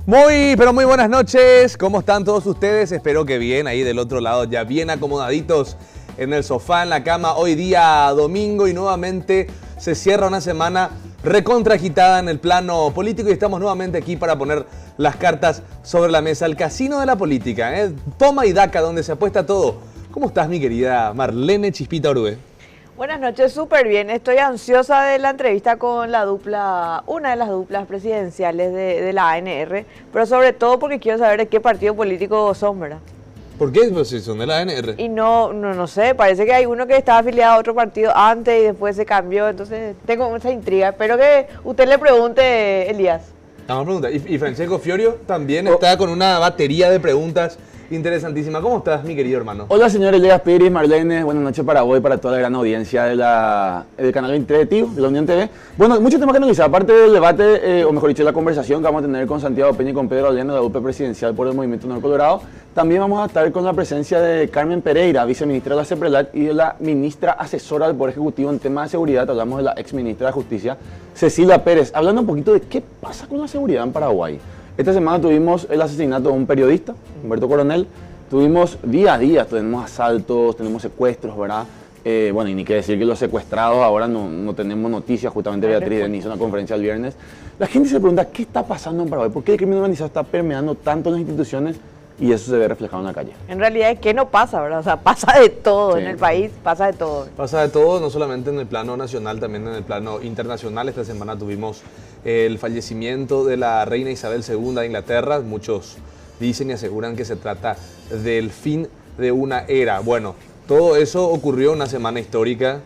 Pero muy buenas noches. ¿Cómo están todos ustedes? Espero que bien, ahí del otro lado, ya bien acomodaditos en el sofá, en la cama. Hoy día domingo y nuevamente se cierra una semana recontra agitada en el plano político y estamos nuevamente aquí para poner las cartas sobre la mesa. El casino de la política, ¿eh? Toma y daca, donde se apuesta todo. ¿Cómo estás, mi querida Marlene Chispita Orue? Buenas noches, súper bien. Estoy ansiosa de la entrevista con la dupla, una de las duplas presidenciales de la ANR, pero sobre todo porque quiero saber de qué partido político son, ¿verdad? ¿Por qué? Pues si son de la ANR. Y no sé, parece que hay uno que estaba afiliado a otro partido antes y después se cambió, entonces tengo esa intriga. Espero que usted le pregunte, Elías. Vamos a preguntar. Y Francesco Fiorio también está con una batería de preguntas interesantísima. ¿Cómo estás, mi querido hermano? Hola, señor Elías Pérez, Marlene. Buenas noches para vos y para toda la gran audiencia del canal 23 de TIO, de la Unión TV. Bueno, muchos temas que analizar. Aparte del debate, o mejor dicho, la conversación que vamos a tener con Santiago Peña y con Pedro Aleno, de la UP presidencial por el Movimiento Nuevo Colorado, también vamos a estar con la presencia de Carmen Pereira, viceministra de la CEPRELAT, y de la ministra asesora del Poder Ejecutivo en temas de seguridad. Hablamos de la exministra de Justicia, Cecilia Pérez, hablando un poquito de qué pasa con la seguridad en Paraguay. Esta semana tuvimos el asesinato de un periodista, Humberto Coronel. Tuvimos día a día, tenemos asaltos, tenemos secuestros, ¿verdad? Bueno, y ni qué decir que los secuestrados, ahora no tenemos noticias. Justamente Beatriz Denis hizo una conferencia el viernes. La gente se pregunta, ¿qué está pasando en Paraguay? ¿Por qué el crimen organizado está permeando tanto en las instituciones? Y eso se ve reflejado en la calle. En realidad es que no pasa, ¿verdad? O sea, pasa de todo, sí. En el país, pasa de todo. Pasa de todo, no solamente en el plano nacional, también en el plano internacional. Esta semana tuvimos el fallecimiento de la reina Isabel II de Inglaterra. Muchos dicen y aseguran que se trata del fin de una era. Bueno, todo eso ocurrió una semana histórica.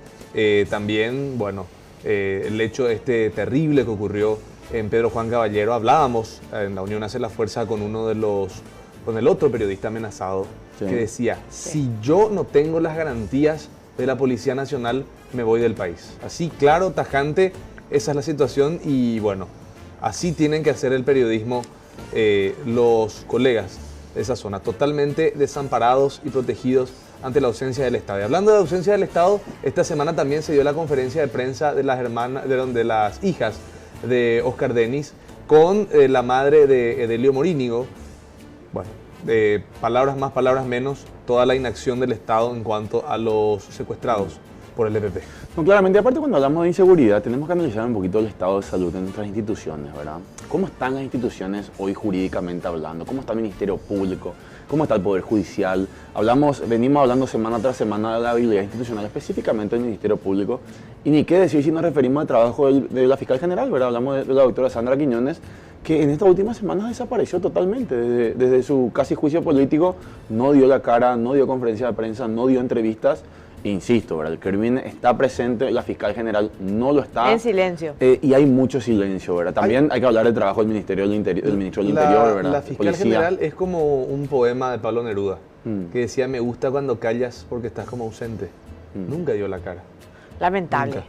También, bueno, el hecho terrible que ocurrió en Pedro Juan Caballero. Hablábamos en la Unión Hace la Fuerza con el otro periodista amenazado, sí, que decía, si yo no tengo las garantías de la Policía Nacional, me voy del país. Así, claro, tajante, esa es la situación y bueno, así tienen que hacer el periodismo los colegas de esa zona, totalmente desamparados y protegidos ante la ausencia del Estado. Y hablando de ausencia del Estado, esta semana también se dio la conferencia de prensa de las hijas de Oscar Denis con la madre de Edelio Morínigo. Bueno, palabras más, palabras menos, toda la inacción del Estado en cuanto a los secuestrados por el EPP. No, claramente, aparte cuando hablamos de inseguridad, tenemos que analizar un poquito el estado de salud de nuestras instituciones, ¿verdad? ¿Cómo están las instituciones hoy jurídicamente hablando? ¿Cómo está el Ministerio Público? ¿Cómo está el Poder Judicial? Venimos hablando semana tras semana de la habilidad institucional, específicamente del Ministerio Público. Y ni qué decir si nos referimos al trabajo de la Fiscal General, ¿verdad? Hablamos de la doctora Sandra Quiñones, que en estas últimas semanas desapareció totalmente. Desde su casi juicio político, no dio la cara, no dio conferencia de prensa, no dio entrevistas. Insisto, ¿verdad? El crimen está presente, la Fiscal General no lo está. En silencio. Y hay mucho silencio, ¿verdad? También hay que hablar del trabajo del Ministerio del Ministro del Interior, ¿verdad? La Fiscal General es como un poema de Pablo Neruda, que decía, me gusta cuando callas porque estás como ausente. Nunca dio la cara. Lamentable.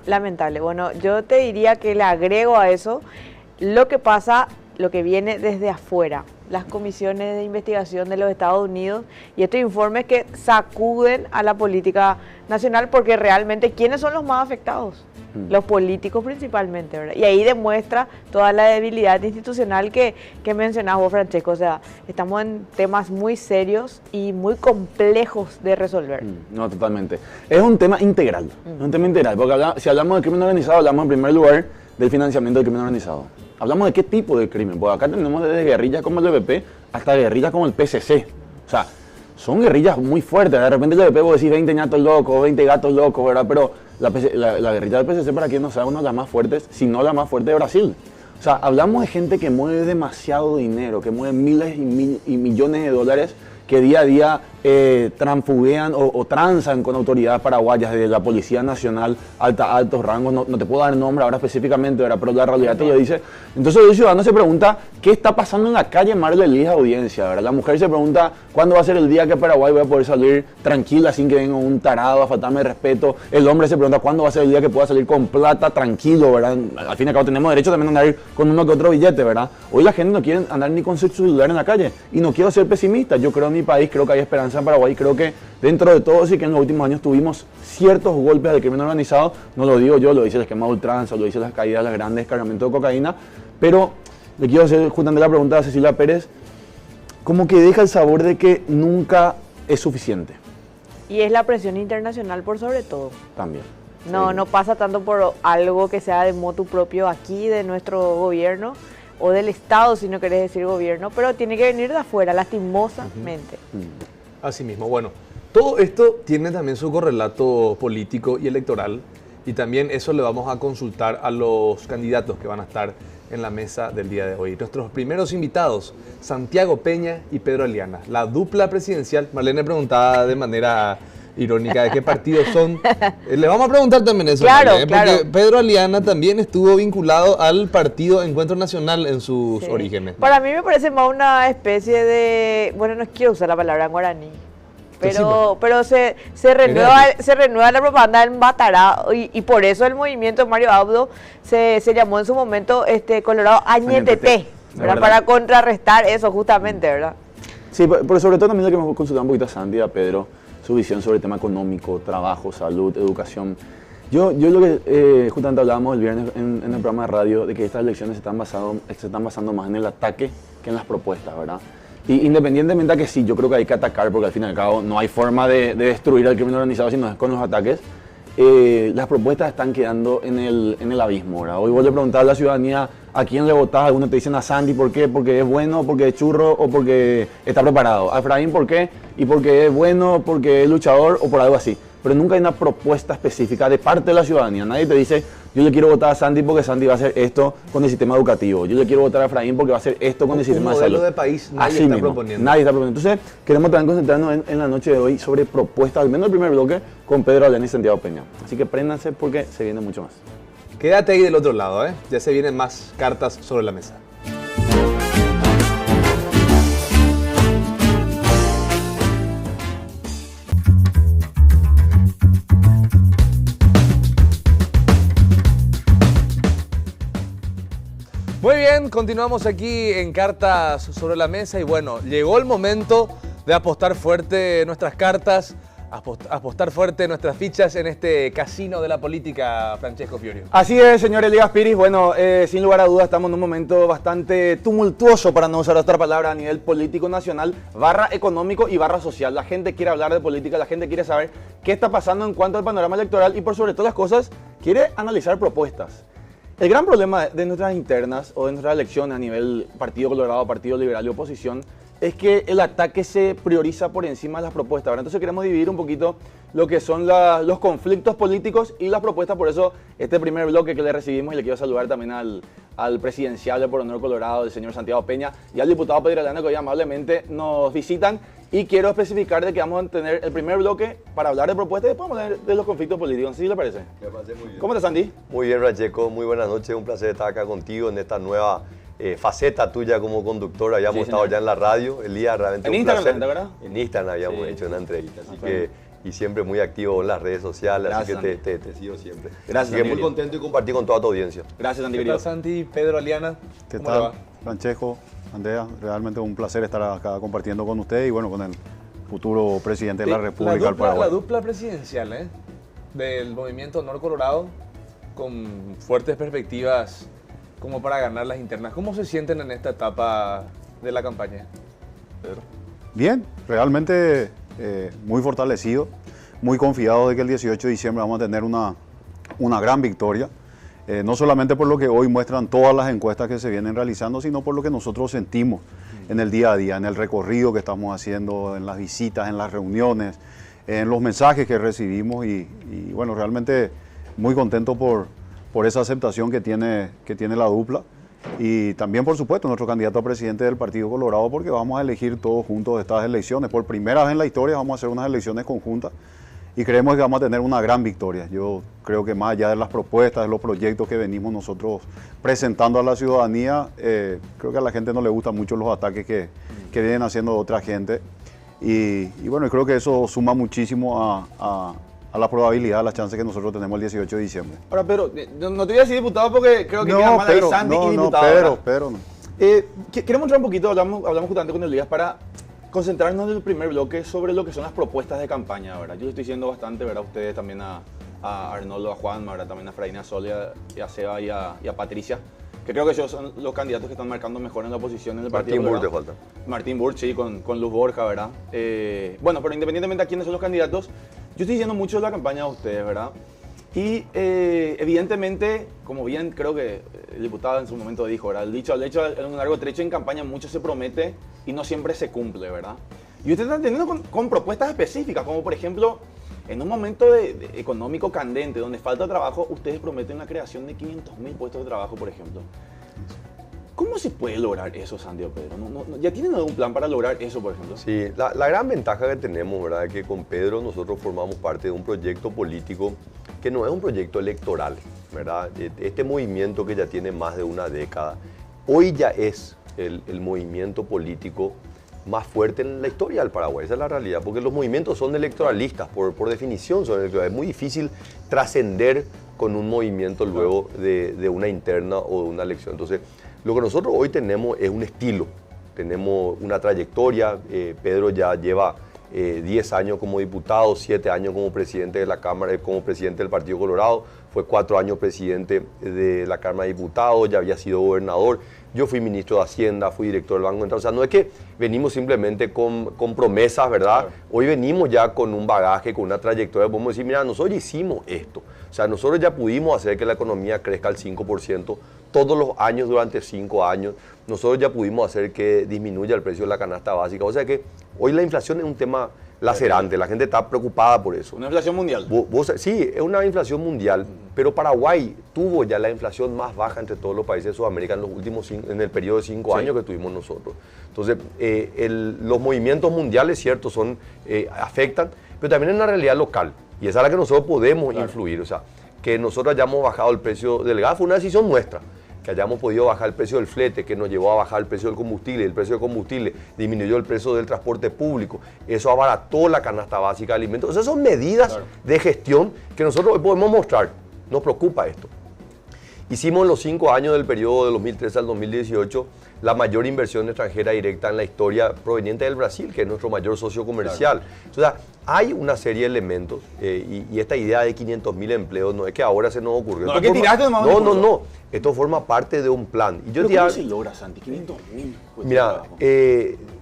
Lamentable. Bueno, yo te diría que le agrego a eso lo que viene desde afuera, las comisiones de investigación de los Estados Unidos y estos informes que sacuden a la política nacional, porque realmente, ¿quiénes son los más afectados? Los políticos principalmente, ¿verdad? Y ahí demuestra toda la debilidad institucional que mencionabas vos, Francesco. O sea, estamos en temas muy serios y muy complejos de resolver. No, totalmente. Es un tema integral, porque si hablamos de crimen organizado, hablamos en primer lugar del financiamiento del crimen organizado. Hablamos de qué tipo de crimen, porque acá tenemos desde guerrillas como el EPP hasta guerrillas como el PCC. O sea, son guerrillas muy fuertes. De repente el EPP vos decís 20 ñatos locos, 20 gatos locos, ¿verdad? Pero la guerrilla del PCC, para quien no sabe, una de las más fuertes, si no la más fuerte de Brasil. O sea, hablamos de gente que mueve demasiado dinero, que mueve miles y millones de dólares, que día a día transfuguean o transan con autoridades paraguayas, desde la Policía Nacional, altos rangos. No te puedo dar nombre ahora específicamente, ¿verdad? Pero la realidad te lo dice. Entonces el ciudadano se pregunta, ¿qué está pasando en la calle Marle Elías audiencia, ¿verdad? La mujer se pregunta, ¿cuándo va a ser el día que Paraguay voy a poder salir tranquila sin que venga un tarado a faltarme de respeto? El hombre se pregunta, ¿cuándo va a ser el día que pueda salir con plata tranquilo, ¿verdad? Al fin y al cabo tenemos derecho también a andar con uno que otro billete, ¿verdad? Hoy la gente no quiere andar ni con su celular en la calle. Y no quiero ser pesimista, yo creo en mi país, creo que hay esperanza en Paraguay, creo que dentro de todo sí que en los últimos años tuvimos ciertos golpes del crimen organizado. No lo digo yo, lo dice el esquema de ultranza, lo dice las caídas de los grandes cargamentos de cocaína, pero le quiero hacer justamente la pregunta a Cecilia Pérez, como que deja el sabor de que nunca es suficiente. Y es la presión internacional por sobre todo. También. No, Sí. no pasa tanto por algo que sea de motu propio aquí, de nuestro gobierno, o del Estado, si no querés decir gobierno, pero tiene que venir de afuera, lastimosamente. Así mismo, bueno, todo esto tiene también su correlato político y electoral, y también eso le vamos a consultar a los candidatos que van a estar en la mesa del día de hoy. Nuestros primeros invitados, Santiago Peña y Pedro Aliana, la dupla presidencial. Marlene preguntaba de manera irónica de qué partidos son. Le vamos a preguntar también eso, Claro, Marlene, claro. porque Pedro Aliana también estuvo vinculado al partido Encuentro Nacional en sus Sí. orígenes. Para mí me parece más una especie de, bueno, no quiero usar la palabra en guaraní, pero se renueva la propaganda del Matará y por eso el movimiento de Mario Abdo se llamó en su momento Colorado Añetete, ¿verdad? Para contrarrestar eso justamente, ¿verdad? Sí, pero sobre todo también lo que me consultaba un poquito a Sandy y a Pedro, su visión sobre el tema económico, trabajo, salud, educación. Yo lo que justamente hablábamos el viernes en el programa de radio, de que estas elecciones se están basando más en el ataque que en las propuestas, ¿verdad? Y independientemente de que sí, yo creo que hay que atacar, porque al fin y al cabo no hay forma de destruir al crimen organizado si no es con los ataques, las propuestas están quedando en el abismo, ¿verdad? Hoy vos le preguntás a la ciudadanía a quién le votás, algunos te dicen a Sandy, ¿por qué? Porque es bueno, porque es churro o porque está preparado. A Efraín, ¿por qué? Y porque es bueno, porque es luchador o por algo así. Pero nunca hay una propuesta específica de parte de la ciudadanía. Nadie te dice, yo le quiero votar a Sandy porque Sandy va a hacer esto con el sistema educativo. Yo le quiero votar a Efraín porque va a hacer esto con el sistema de salud. Un modelo de país nadie Así está mismo, proponiendo. nadie está proponiendo. Entonces, queremos también concentrarnos en la noche de hoy sobre propuestas, al menos el primer bloque, con Pedro Aliana y Santiago Peña. Así que préndanse porque se viene mucho más. Quédate ahí del otro lado, ¿eh? Ya se vienen más cartas sobre la mesa. Muy bien, continuamos aquí en Cartas sobre la Mesa y bueno, llegó el momento de apostar fuerte nuestras cartas, apostar fuerte nuestras fichas en este casino de la política, Francesco Fiorio. Así es, señor Elías Piris. Bueno, sin lugar a dudas estamos en un momento bastante tumultuoso, para no usar otra palabra, a nivel político nacional, / económico y / social. La gente quiere hablar de política, la gente quiere saber qué está pasando en cuanto al panorama electoral y por sobre todas las cosas, quiere analizar propuestas. El gran problema de nuestras internas o de nuestras elecciones a nivel Partido Colorado, Partido Liberal y oposición es que el ataque se prioriza por encima de las propuestas, ¿verdad? Entonces queremos dividir un poquito lo que son los conflictos políticos y las propuestas. Por eso este primer bloque que le recibimos, y le quiero saludar también al presidenciable por honor Colorado, el señor Santiago Peña, y al diputado Pedro Aliana, que hoy amablemente nos visitan. Y quiero especificar de que vamos a tener el primer bloque para hablar de propuestas y después vamos a hablar de los conflictos políticos. ¿Sí le parece? Me parece muy bien. ¿Cómo estás, Sandy? Muy bien, Francesco. Muy buenas noches. Un placer estar acá contigo en esta nueva faceta tuya como conductor. Habíamos estado ya en la radio. Elías, realmente En un Instagram, placer. ¿verdad? En Instagram habíamos hecho una entrevista. Así que, y siempre muy activo en las redes sociales. Gracias, así que te sigo siempre. Gracias, Así que Santi, muy querido. contento y compartir con toda tu audiencia. Gracias, Sandy, ¿Qué querido. tal, Santi? Pedro Aliana. ¿Qué ¿Cómo le va? tal, Francesco, Andrea? Realmente un placer estar acá compartiendo con ustedes y bueno, con el futuro presidente de la República del Paraguay. La dupla presidencial, ¿eh? Del movimiento Honor Colorado, con fuertes perspectivas como para ganar las internas. ¿Cómo se sienten en esta etapa de la campaña, Pedro? Bien, realmente muy fortalecido, muy confiado de que el 18 de diciembre vamos a tener una gran victoria. No solamente por lo que hoy muestran todas las encuestas que se vienen realizando, sino por lo que nosotros sentimos en el día a día, en el recorrido que estamos haciendo, en las visitas, en las reuniones, en los mensajes que recibimos y bueno, realmente muy contento por esa aceptación que tiene la dupla y también, por supuesto, nuestro candidato a presidente del Partido Colorado, porque vamos a elegir todos juntos estas elecciones. Por primera vez en la historia vamos a hacer unas elecciones conjuntas y creemos que vamos a tener una gran victoria. Yo creo que más allá de las propuestas, de los proyectos que venimos nosotros presentando a la ciudadanía, creo que a la gente no le gustan mucho los ataques que vienen haciendo otra gente. Y bueno, creo que eso suma muchísimo a la probabilidad, a las chances que nosotros tenemos el 18 de diciembre. Ahora, Pedro, no te voy a decir diputado porque creo que queda mal ahí Sandy y diputado. Pedro, no. Queremos entrar un poquito, hablamos justamente con Elías para concentrarnos en el primer bloque sobre lo que son las propuestas de campaña, ¿verdad? Yo le estoy diciendo bastante, ¿verdad? Ustedes también a Arnoldo, a Juan, ¿verdad? También a Efraín, a Sol, y a Seba y a Patricia, que creo que ellos son los candidatos que están marcando mejor en la oposición en el Partido Martín Colorado. Burr te falta. Martín Burr, sí, con Luz Borja, ¿verdad? Bueno, pero independientemente de quiénes son los candidatos, yo estoy siguiendo mucho la campaña de ustedes, ¿verdad? Y evidentemente, como bien creo que el diputado en su momento dijo, ¿verdad? El dicho al hecho, en un largo trecho en campaña mucho se promete y no siempre se cumple, ¿verdad? Y ustedes están teniendo con propuestas específicas, como por ejemplo, en un momento de económico candente, donde falta trabajo, ustedes prometen la creación de 500.000 puestos de trabajo, por ejemplo. ¿Cómo se puede lograr eso, Sandy o Pedro? ¿Ya tienen algún plan para lograr eso, por ejemplo? Sí, la gran ventaja que tenemos, ¿verdad?, es que con Pedro nosotros formamos parte de un proyecto político que no es un proyecto electoral, ¿verdad? Este movimiento que ya tiene más de una década, hoy ya es el movimiento político más fuerte en la historia del Paraguay. Esa es la realidad, porque los movimientos son electoralistas, por definición son electoralistas. Es muy difícil trascender con un movimiento luego de una interna o de una elección. Entonces, lo que nosotros hoy tenemos es un estilo, tenemos una trayectoria. Pedro ya lleva 10 años como diputado, 7 años como presidente de la Cámara, como presidente del Partido Colorado, fue 4 años presidente de la Cámara de Diputados, ya había sido gobernador. Yo fui ministro de Hacienda, fui director del Banco Central. O sea, no es que venimos simplemente con promesas, ¿verdad? Claro. Hoy venimos ya con un bagaje, con una trayectoria. Podemos decir, mira, nosotros ya hicimos esto. O sea, nosotros ya pudimos hacer que la economía crezca al 5% todos los años durante 5 años. Nosotros ya pudimos hacer que disminuya el precio de la canasta básica. O sea que hoy la inflación es un tema lacerante, la gente está preocupada por eso. ¿Una inflación mundial? Sí, es una inflación mundial, pero Paraguay tuvo ya la inflación más baja entre todos los países de Sudamérica en el periodo de 5 años que tuvimos nosotros. Entonces, los movimientos mundiales, cierto, afectan, pero también es una realidad local, y esa es la que nosotros podemos influir. O sea, que nosotros hayamos bajado el precio del gas fue una decisión nuestra. Que hayamos podido bajar el precio del flete, que nos llevó a bajar el precio del combustible, el precio del combustible disminuyó el precio del transporte público, eso abarató la canasta básica de alimentos. Esas son medidas de gestión que nosotros hoy podemos mostrar. Nos preocupa esto. Hicimos en los 5 años del periodo de 2013 al 2018 la mayor inversión extranjera directa en la historia proveniente del Brasil, que es nuestro mayor socio comercial. O sea, hay una serie de elementos y esta idea de 500.000 empleos no es que ahora se nos ocurrió. No, ¿qué tiraste de no. Esto forma parte de un plan. Y yo ¿Pero cómo se logra, Santi? 500.000. Mira,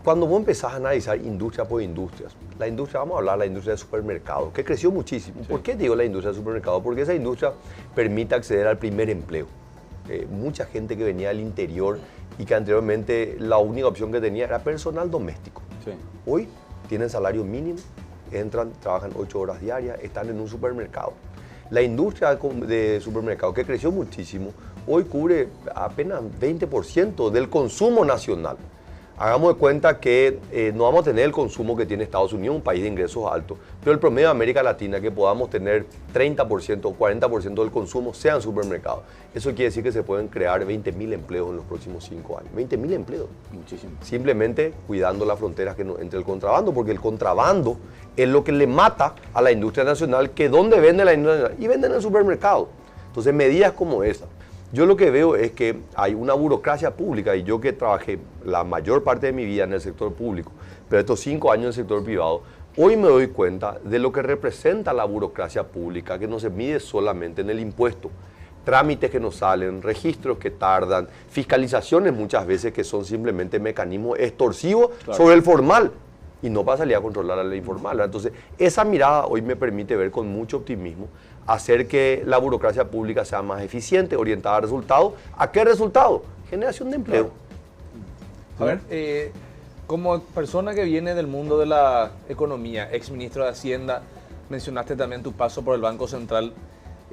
cuando vos empezás a analizar industria por industrias, la industria, vamos a hablar de la industria de supermercados, que creció muchísimo. Sí. ¿Por qué digo la industria de supermercados? Porque esa industria permite acceder al primer empleo. Mucha gente que venía del interior y que anteriormente la única opción que tenía era personal doméstico. Sí. Hoy tienen salario mínimo, entran, trabajan 8 horas diarias, están en un supermercado. La industria de supermercados, que creció muchísimo, hoy cubre apenas 20% del consumo nacional. Hagamos de cuenta que no vamos a tener el consumo que tiene Estados Unidos, un país de ingresos altos, pero el promedio de América Latina, que podamos tener 30% o 40% del consumo, sean supermercados. Eso quiere decir que se pueden crear 20.000 empleos en los próximos 5 años. 20.000 empleos. Muchísimo. Simplemente cuidando las fronteras que no entre el contrabando, porque el contrabando es lo que le mata a la industria nacional, que ¿dónde vende la industria nacional? Y venden en el supermercado. Entonces, medidas como esa. Yo lo que veo es que hay una burocracia pública, y yo que trabajé la mayor parte de mi vida en el sector público, pero estos 5 años en el sector privado, hoy me doy cuenta de lo que representa la burocracia pública, que no se mide solamente en el impuesto. Trámites que no salen, registros que tardan, fiscalizaciones muchas veces que son simplemente mecanismos extorsivos sobre el formal y no para salir a controlar la ley informal. Entonces, esa mirada hoy me permite ver con mucho optimismo hacer que la burocracia pública sea más eficiente, orientada a resultados. ¿A qué resultado? Generación de empleo. A ver, como persona que viene del mundo de la economía, ex ministro de Hacienda, mencionaste también tu paso por el Banco Central.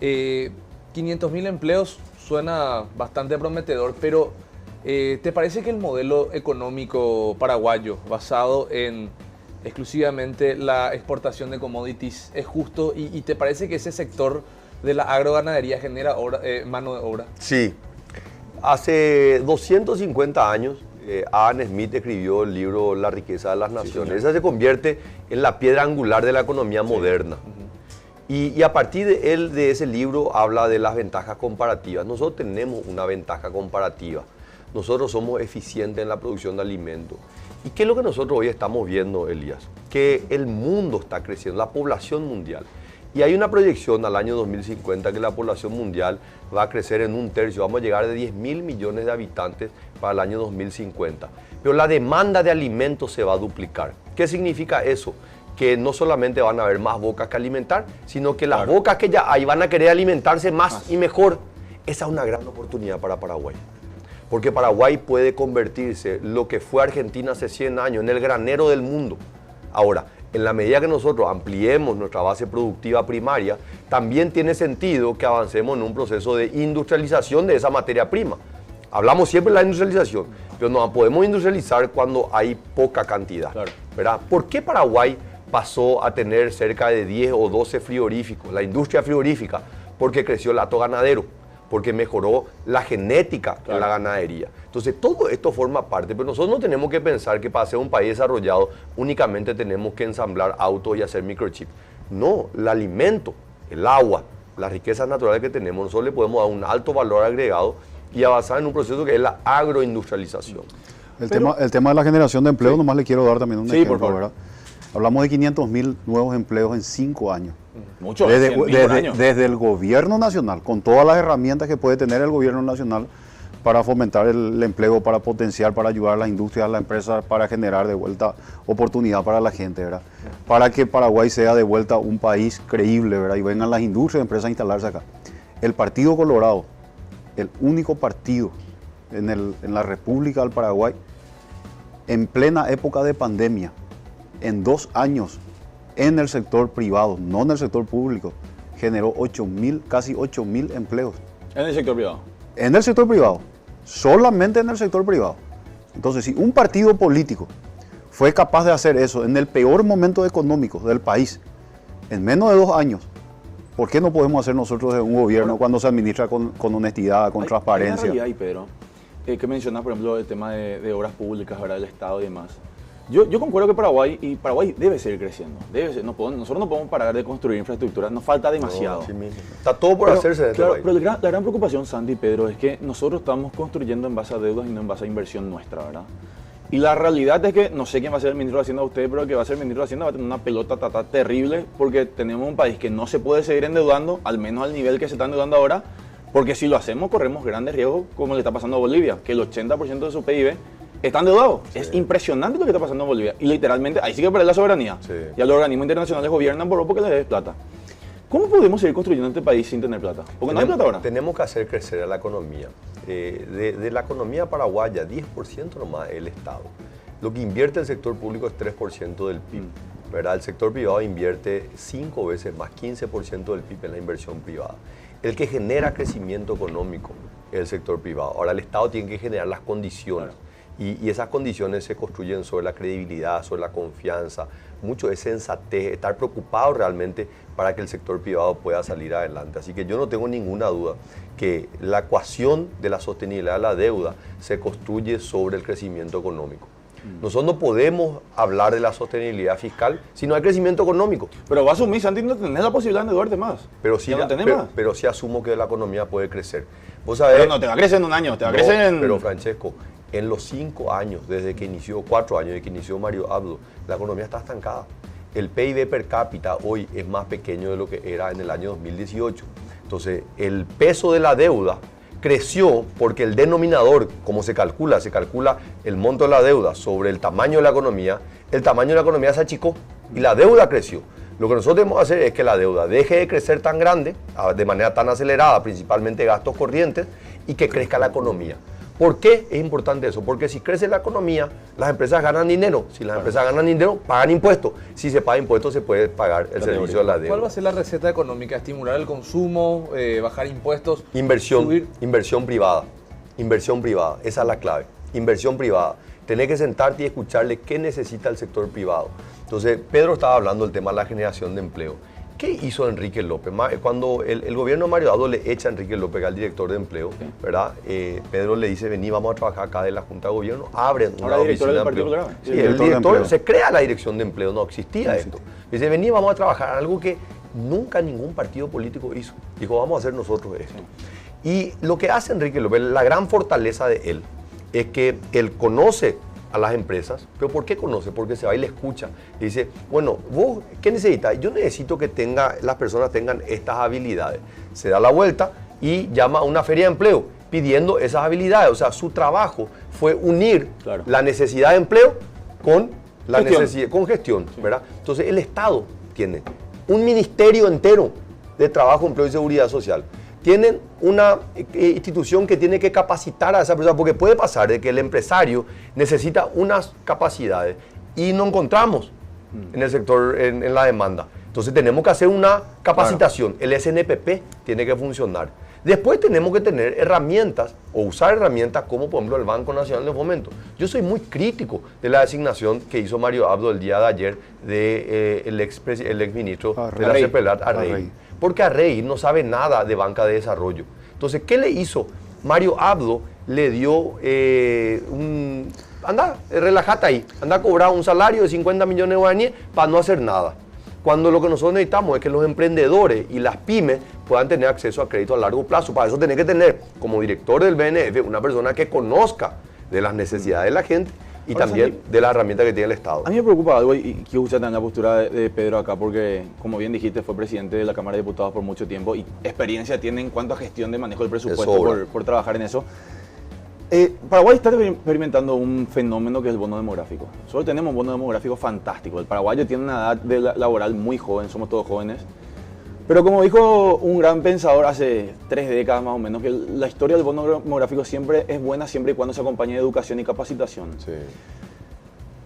500.000 empleos suena bastante prometedor, pero ¿te parece que el modelo económico paraguayo, basado en exclusivamente la exportación de commodities, es justo? ¿Y te parece que ese sector de la agroganadería genera mano de obra? Sí. Hace 250 años, Adam Smith escribió el libro La riqueza de las naciones. Esa se convierte en la piedra angular de la economía moderna. Y a partir de ese libro habla de las ventajas comparativas. Nosotros tenemos una ventaja comparativa. Nosotros somos eficientes en la producción de alimentos. ¿Y qué es lo que nosotros hoy estamos viendo, Elías? Que el mundo está creciendo, la población mundial. Y hay una proyección al año 2050 que la población mundial va a crecer en 1/3, vamos a llegar de 10.000 millones de habitantes para el año 2050. Pero la demanda de alimentos se va a duplicar. ¿Qué significa eso? Que no solamente van a haber más bocas que alimentar, sino que las bocas que ya hay van a querer alimentarse más y mejor. Esa es una gran oportunidad para Paraguay. Porque Paraguay puede convertirse, lo que fue Argentina hace 100 años, en el granero del mundo. Ahora, en la medida que nosotros ampliemos nuestra base productiva primaria, también tiene sentido que avancemos en un proceso de industrialización de esa materia prima. Hablamos siempre de la industrialización, pero no podemos industrializar cuando hay poca cantidad. ¿Verdad? ¿Por qué Paraguay pasó a tener cerca de 10 o 12 frigoríficos, la industria frigorífica? Porque creció el hato ganadero, porque mejoró la genética de la ganadería. Entonces, todo esto forma parte, pero nosotros no tenemos que pensar que para ser un país desarrollado únicamente tenemos que ensamblar autos y hacer microchips. No, el alimento, el agua, las riquezas naturales que tenemos, nosotros le podemos dar un alto valor agregado y avanzar en un proceso que es la agroindustrialización. El tema de la generación de empleo, nomás le quiero dar también un ejemplo, por favor. ¿Verdad? Hablamos de 500.000 nuevos empleos en 5 años. Mucho, desde el gobierno nacional, con todas las herramientas que puede tener el gobierno nacional para fomentar el empleo, para potenciar, para ayudar a las industrias, a las empresas, para generar de vuelta oportunidad para la gente, ¿verdad? Para que Paraguay sea de vuelta un país creíble, ¿verdad? Y vengan las industrias y empresas a instalarse acá. El Partido Colorado, el único partido en la República del Paraguay, en plena época de pandemia, en 2 años, en el sector privado, no en el sector público, generó casi 8.000 empleos. ¿En el sector privado? En el sector privado, solamente en el sector privado. Entonces, si un partido político fue capaz de hacer eso en el peor momento económico del país, en menos de 2 años, ¿por qué no podemos hacer nosotros de un gobierno cuando se administra con honestidad, con transparencia? Hay, Pedro, que mencionas, por ejemplo, el tema de obras públicas, ¿verdad? Del Estado y demás. Yo concuerdo que Paraguay debe seguir creciendo. Nosotros no podemos parar de construir infraestructura, nos falta demasiado. No, sí mismo. Está todo por hacerse de claro, pero la gran preocupación, Santi y Pedro, es que nosotros estamos construyendo en base a deudas y no en base a inversión nuestra, ¿verdad? Y la realidad es que, no sé quién va a ser el ministro de Hacienda de ustedes, pero el que va a ser el ministro de Hacienda va a tener una pelota terrible, porque tenemos un país que no se puede seguir endeudando, al menos al nivel que se está endeudando ahora, porque si lo hacemos corremos grandes riesgos, como le está pasando a Bolivia, que el 80% de su PIB está endeudado. Sí. Es impresionante lo que está pasando en Bolivia. Y literalmente, ahí sí que perder la soberanía. Sí. Y a los organismos internacionales gobiernan porque les des plata. ¿Cómo podemos seguir construyendo este país sin tener plata? Porque no hay plata ahora. Tenemos que hacer crecer a la economía. De la economía paraguaya, 10% nomás es el Estado. Lo que invierte el sector público es 3% del PIB. ¿Verdad? El sector privado invierte 5 veces más, 15% del PIB en la inversión privada. El que genera crecimiento económico es el sector privado. Ahora el Estado tiene que generar las condiciones. Claro. Y esas condiciones se construyen sobre la credibilidad, sobre la confianza, mucho de sensatez, estar preocupado realmente para que el sector privado pueda salir adelante. Así que yo no tengo ninguna duda que la ecuación de la sostenibilidad de la deuda se construye sobre el crecimiento económico. Nosotros no podemos hablar de la sostenibilidad fiscal si no hay crecimiento económico. Pero va a asumir, Santi, no tenés la posibilidad de endeudarte más. Pero sí asumo que la economía puede crecer. ¿Vos sabés? Pero no te va a crecer en un año, te va a crecer en... Pero Francesco, en los 5 años, desde que inició, 4 años, desde que inició Mario Abdo, la economía está estancada. El PIB per cápita hoy es más pequeño de lo que era en el año 2018. Entonces, el peso de la deuda creció porque el denominador, como se calcula el monto de la deuda sobre el tamaño de la economía se achicó y la deuda creció. Lo que nosotros debemos hacer es que la deuda deje de crecer tan grande, de manera tan acelerada, principalmente gastos corrientes, y que crezca la economía. ¿Por qué es importante eso? Porque si crece la economía, las empresas ganan dinero. Si las empresas ganan dinero, pagan impuestos. Si se paga impuestos, se puede pagar el servicio de la deuda. ¿Cuál va a ser la receta económica? ¿Estimular el consumo, bajar impuestos? Inversión privada. Inversión privada. Esa es la clave. Inversión privada. Tenés que sentarte y escucharle qué necesita el sector privado. Entonces, Pedro estaba hablando del tema de la generación de empleo. ¿Qué hizo Enrique López? Cuando el gobierno de Mario Abdo le echa a Enrique López al director de empleo, ¿verdad? Pedro le dice, vení, vamos a trabajar acá de la Junta de Gobierno, abren una oficina de empleo. Sí, el director se crea la dirección de empleo, no existía esto. Dice, vení, vamos a trabajar, algo que nunca ningún partido político hizo. Dijo, vamos a hacer nosotros esto. Y lo que hace Enrique López, la gran fortaleza de él, es que él conoce a las empresas. ¿Pero por qué conoce? Porque se va y le escucha. Y dice, bueno, ¿vos qué necesitas? Yo necesito que las personas tengan estas habilidades. Se da la vuelta y llama a una feria de empleo pidiendo esas habilidades. O sea, su trabajo fue unir la necesidad de empleo con la necesidad, con gestión, ¿verdad? Entonces el Estado tiene un ministerio entero de trabajo, empleo y seguridad social. Tienen una institución que tiene que capacitar a esa persona, porque puede pasar de que el empresario necesita unas capacidades y no encontramos en el sector, en la demanda. Entonces tenemos que hacer una capacitación. El SNPP tiene que funcionar. Después tenemos que tener herramientas o usar herramientas como por ejemplo el Banco Nacional de Fomento. Yo soy muy crítico de la designación que hizo Mario Abdo el día de ayer del ex ministro de la CEPELAT, Arrey. Porque Arrey no sabe nada de banca de desarrollo. Entonces, ¿qué le hizo? Mario Abdo le dio anda, relájate ahí, anda a cobrar un salario de 50 millones de guaraníes para no hacer nada. Cuando lo que nosotros necesitamos es que los emprendedores y las pymes puedan tener acceso a crédito a largo plazo. Para eso tenés que tener, como director del BNF, una persona que conozca de las necesidades de la gente y ahora también de las herramientas que tiene el Estado. A mí me preocupa algo y quiero escuchar también la postura de Pedro acá porque, como bien dijiste, fue presidente de la Cámara de Diputados por mucho tiempo y experiencia tiene en cuanto a gestión de manejo del presupuesto por trabajar en eso. Paraguay está experimentando un fenómeno que es el bono demográfico. Nosotros tenemos un bono demográfico fantástico. El paraguayo tiene una edad laboral muy joven, somos todos jóvenes. Pero como dijo un gran pensador hace 3 décadas más o menos, que la historia del bono demográfico siempre es buena siempre y cuando se acompañe de educación y capacitación. Sí.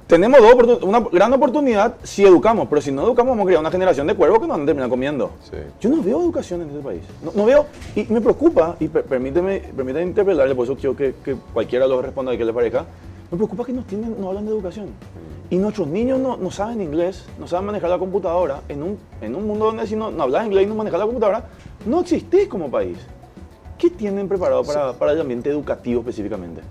Tenemos una gran oportunidad si educamos, pero si no educamos vamos a crear una generación de cuervos que nos van a terminar comiendo. Sí. Yo no veo educación en este país. No veo, y me preocupa, y permíteme interpelarle, por eso quiero que cualquiera lo responda y que le parezca. Me preocupa que no hablan de educación. Y nuestros niños no saben inglés, no saben manejar la computadora. En un mundo donde si no hablas inglés y no manejas la computadora, no existís como país. ¿Qué tienen preparado para el ambiente educativo específicamente?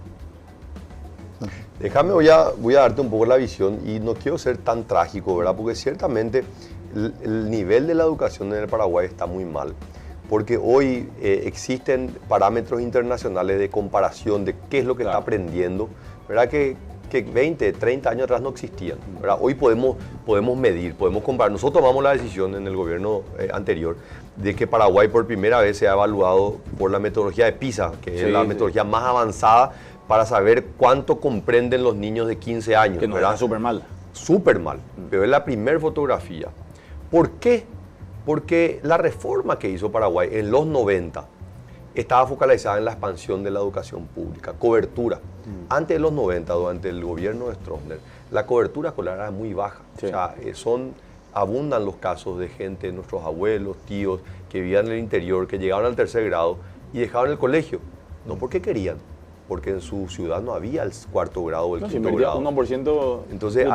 Déjame, voy a darte un poco la visión y no quiero ser tan trágico, ¿verdad? Porque ciertamente el nivel de la educación en el Paraguay está muy mal. Porque hoy existen parámetros internacionales de comparación de qué es lo que está aprendiendo, ¿verdad? Que 20, 30 años atrás no existían, ¿verdad? Hoy podemos medir, podemos comparar. Nosotros tomamos la decisión en el gobierno anterior de que Paraguay por primera vez se ha evaluado por la metodología de PISA, que es la metodología más avanzada para saber cuánto comprenden los niños de 15 años. Que nos está súper mal. Súper mal, pero es la primera fotografía. ¿Por qué? Porque la reforma que hizo Paraguay en los 90 estaba focalizada en la expansión de la educación pública, cobertura. Antes de los 90, durante el gobierno de Stroessner, la cobertura escolar era muy baja. Sí. O sea, abundan los casos de gente, nuestros abuelos, tíos, que vivían en el interior, que llegaban al 3er grado y dejaban el colegio. No porque querían, porque en su ciudad no había el 4º grado o el 5º grado. 1%. Entonces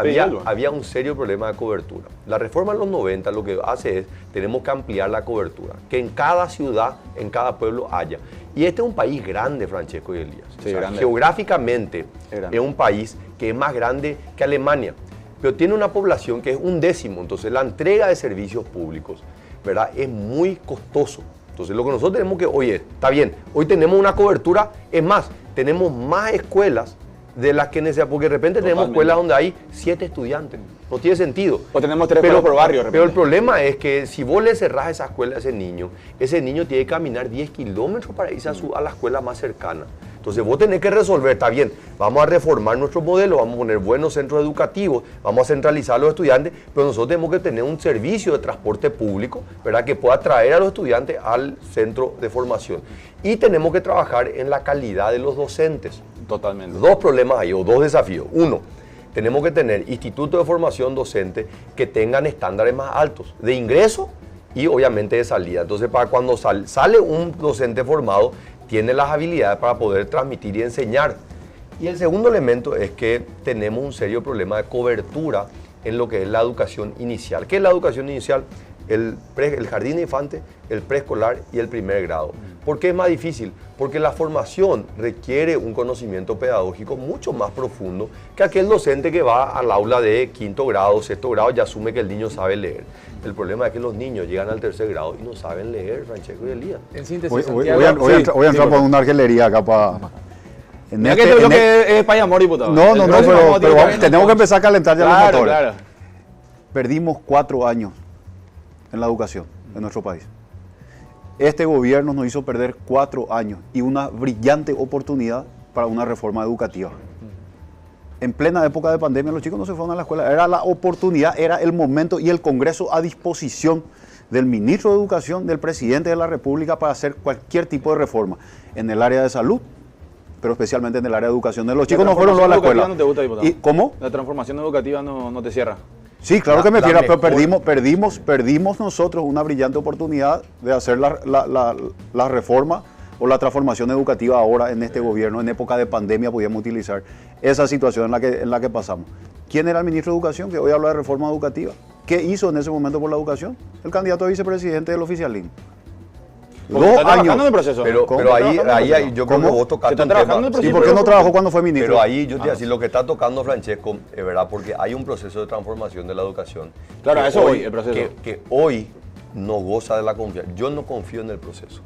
había un serio problema de cobertura. La reforma en los 90 lo que hace es, tenemos que ampliar la cobertura, que en cada ciudad, en cada pueblo haya. Y este es un país grande, Francesco y Elías. Sí, o sea, geográficamente es un país que es más grande que Alemania, pero tiene una población que es 1/10. Entonces la entrega de servicios públicos, ¿verdad?, es muy costoso. Entonces lo que nosotros tenemos que, oye, está bien, hoy tenemos una cobertura, es más, tenemos más escuelas de las que necesitamos, porque de repente tenemos escuelas donde hay 7 estudiantes, no tiene sentido. O tenemos 3 escuelas por barrio. Pero el problema es que si vos le cerrás esa escuela a ese niño tiene que caminar 10 kilómetros para irse a la escuela más cercana. Entonces vos tenés que resolver, está bien, vamos a reformar nuestro modelo, vamos a poner buenos centros educativos, vamos a centralizar a los estudiantes, pero nosotros tenemos que tener un servicio de transporte público, ¿verdad?, que pueda traer a los estudiantes al centro de formación. Y tenemos que trabajar en la calidad de los docentes. Totalmente. 2 problemas ahí, o 2 desafíos. 1, tenemos que tener institutos de formación docente que tengan estándares más altos de ingreso y obviamente de salida. Entonces, para cuando sale un docente formado, tiene las habilidades para poder transmitir y enseñar. Y el segundo elemento es que tenemos un serio problema de cobertura en lo que es la educación inicial. ¿Qué es la educación inicial? El jardín de infantes, el preescolar y el 1er grado. ¿Por qué es más difícil? Porque la formación requiere un conocimiento pedagógico mucho más profundo que aquel docente que va al aula de 5º grado, 6º grado y asume que el niño sabe leer. El problema es que los niños llegan al 3er grado y no saben leer, Francesco y Elías. En síntesis, voy a entrar por una argelería acá para... Mira que lo que es Payamor, diputado. No, pero tenemos que empezar a calentar ya los motores. Claro. Perdimos 4 años en la educación en nuestro país. Este gobierno nos hizo perder 4 años y una brillante oportunidad para una reforma educativa. En plena época de pandemia los chicos no se fueron a la escuela, era la oportunidad, era el momento y el Congreso a disposición del ministro de Educación, del presidente de la República para hacer cualquier tipo de reforma en el área de salud, pero especialmente en el área de educación. Los chicos no fueron a la escuela. ¿No te gusta, diputado? ¿Y cómo? La transformación educativa no te cierra. Sí, claro que me cierra, pero perdimos nosotros una brillante oportunidad de hacer la reforma o la transformación educativa ahora en este gobierno. En época de pandemia podíamos utilizar esa situación en la que pasamos. ¿Quién era el ministro de Educación que hoy habla de reforma educativa? ¿Qué hizo en ese momento por la educación? El candidato a vicepresidente del oficialismo. 2 años. En el proceso. Pero ahí yo creo que vos tocaste un tema. ¿Y por qué no trabajó cuando fue ministro? Pero ahí yo te voy a decir, lo que está tocando Francesco, es verdad, porque hay un proceso de transformación de la educación. Claro, eso hoy, el proceso. Que hoy no goza de la confianza. Yo no confío en el proceso.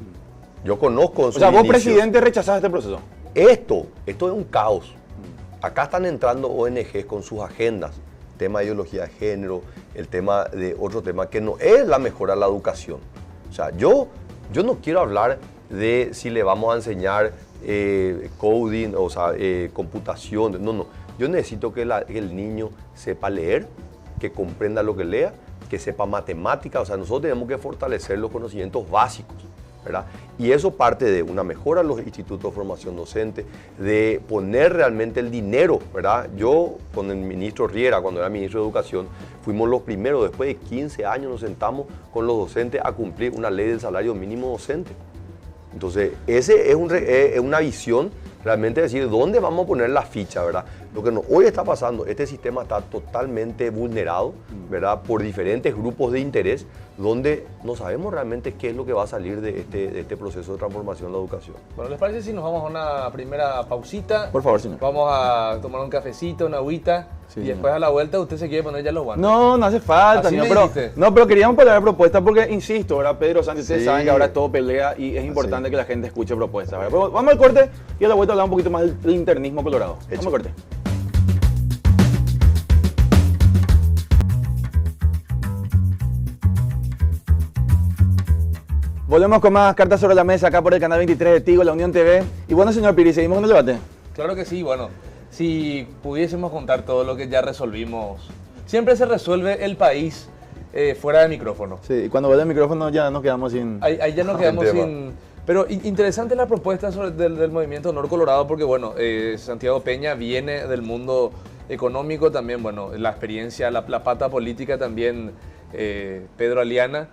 Yo conozco. O sea, vos, presidente, rechazás este proceso. Esto es un caos. Acá están entrando ONGs con sus agendas, tema de ideología de género, el tema de otro tema que no es la mejora de la educación. O sea, yo no quiero hablar de si le vamos a enseñar coding, o sea, computación. No. Yo necesito que el niño sepa leer, que comprenda lo que lea, que sepa matemática. O sea, nosotros tenemos que fortalecer los conocimientos básicos, ¿verdad? Y eso parte de una mejora en los institutos de formación docente, de poner realmente el dinero, ¿verdad? Yo con el ministro Riera, cuando era ministro de Educación, fuimos los primeros, después de 15 años nos sentamos con los docentes a cumplir una ley del salario mínimo docente. Entonces, ese es una visión realmente de decir dónde vamos a poner la ficha, ¿verdad? Lo que hoy está pasando, este sistema está totalmente vulnerado, ¿verdad? Por diferentes grupos de interés, donde no sabemos realmente qué es lo que va a salir de este proceso de transformación de la educación. Bueno, ¿les parece si nos vamos a una primera pausita? Por favor, señor. Vamos a tomar un cafecito, una agüita, sí, y después a la vuelta usted se quiere poner ya los guantes. No hace falta, señor, pero queríamos poner propuestas porque, insisto, ¿verdad? Pedro Sánchez, ustedes saben que ahora es todo pelea y es importante que la gente escuche propuestas, ¿verdad? Pero vamos al corte y a la vuelta hablamos un poquito más del internismo colorado. Vamos al corte. Volvemos con más cartas sobre la mesa acá por el canal 23 de Tigo, la Unión TV. Y bueno, señor Piri, ¿seguimos con el debate? Claro que sí, bueno, si pudiésemos contar todo lo que ya resolvimos. Siempre se resuelve el país fuera de micrófono. Sí, y cuando vuelve el micrófono ya nos quedamos sin... Ahí ya nos quedamos sin... Pero interesante la propuesta del movimiento Honor Colorado porque, bueno, Santiago Peña viene del mundo económico también, bueno, la experiencia, la pata política también, Pedro Aliana.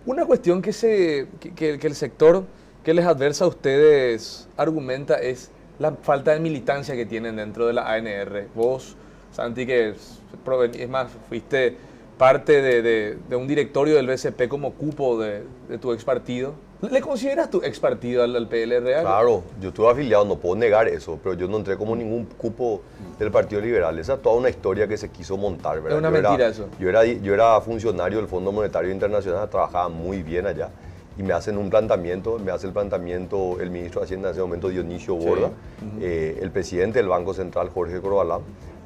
Una cuestión que el sector que les adversa a ustedes argumenta es la falta de militancia que tienen dentro de la ANR. Vos, Santi, que es más, fuiste parte de un directorio del BCP como cupo de tu ex partido. ¿Le consideras tu ex partido al PLR? Claro, yo estuve afiliado, no puedo negar eso, pero yo no entré como ningún cupo del Partido Liberal. Esa es toda una historia que se quiso montar, ¿verdad? Es una mentira eso. Yo era funcionario del Fondo Monetario Internacional, trabajaba muy bien allá y me hace el planteamiento el ministro de Hacienda en ese momento, Dionisio Borda, el presidente del Banco Central, Jorge Corbalán.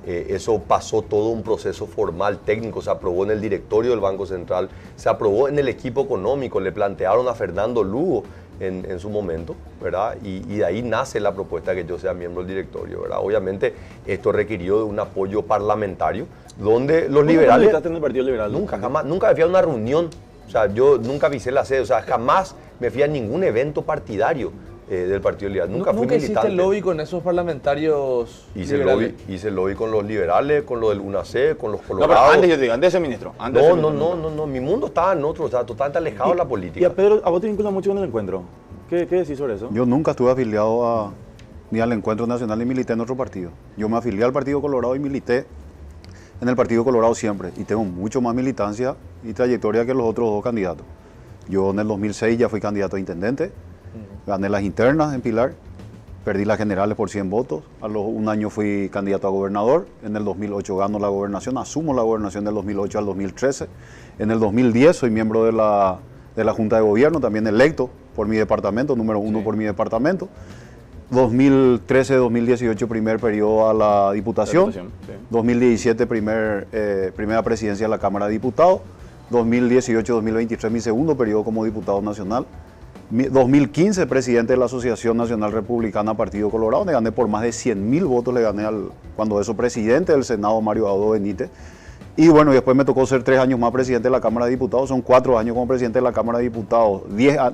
Eso pasó todo un proceso formal, técnico, se aprobó en el directorio del Banco Central, se aprobó en el equipo económico, le plantearon a Fernando Lugo en su momento, ¿verdad? Y de ahí nace la propuesta de que yo sea miembro del directorio, ¿verdad? Obviamente esto requirió de un apoyo parlamentario, donde los liberales... ¿Estás en el Partido Liberal? Nunca me fui a una reunión, o sea, yo nunca pisé la sede, o sea, jamás me fui a ningún evento partidario del Partido Liberal. Nunca fui militante. ¿Nunca hiciste lobby con esos parlamentarios liberales? Hice lobby con los liberales, con los del UNACE, con los colorados. No, pero antes, yo te digo, antes de ser ministro. No, mi mundo estaba en otro, o sea, totalmente alejado de la política. Y a Pedro, ¿a vos te vinculas mucho con el encuentro? ¿Qué decís sobre eso? Yo nunca estuve afiliado ni al Encuentro Nacional ni milité en otro partido. Yo me afilié al Partido Colorado y milité en el Partido Colorado siempre. Y tengo mucho más militancia y trayectoria que los otros dos candidatos. Yo en el 2006 ya fui candidato a intendente. Gané las internas en Pilar, perdí las generales por 100 votos, un año fui candidato a gobernador, en el 2008 gano la gobernación, asumo la gobernación del 2008 al 2013, en el 2010 soy miembro de la Junta de Gobierno, también electo por mi departamento, número 1 por mi departamento. 2013-2018 primer periodo a la Diputación, Sí. 2017 primera presidencia de la Cámara de Diputados, 2018-2023 mi segundo periodo como diputado nacional, 2015 presidente de la Asociación Nacional Republicana Partido Colorado, donde gané por más de 100.000 votos, le gané cuando eso presidente del Senado Mario Audo Benítez. Y bueno, después me tocó ser 3 años más presidente de la Cámara de Diputados, son 4 años como presidente de la Cámara de Diputados,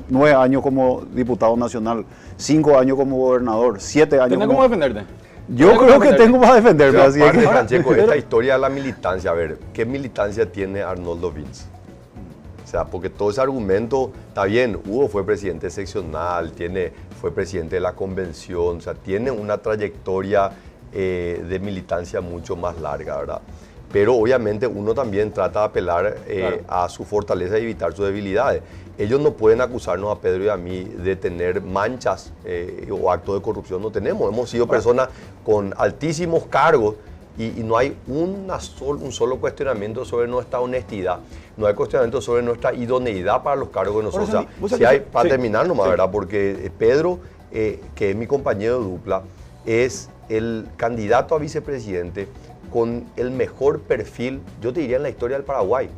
9 años como diputado nacional, 5 años como gobernador, 7 años ¿Tienes cómo defenderte? Yo creo que tengo para defenderme, así Aparte, que... Francesco, esta historia de la militancia, a ver, ¿qué militancia tiene Arnoldo Vince? O sea, porque todo ese argumento, está bien, Hugo fue presidente seccional, fue presidente de la convención, o sea, tiene una trayectoria de militancia mucho más larga, ¿verdad? Pero obviamente uno también trata de apelar a su fortaleza y evitar sus debilidades. Ellos no pueden acusarnos a Pedro y a mí de tener manchas o actos de corrupción, no tenemos. Hemos sido personas con altísimos cargos y no hay un solo cuestionamiento sobre nuestra honestidad, no hay cuestionamiento sobre nuestra idoneidad para los cargos de nosotros. O sea, si hay, para terminar nomás, ¿verdad? Porque Pedro, que es mi compañero de dupla, es el candidato a vicepresidente con el mejor perfil, yo te diría, en la historia del Paraguay,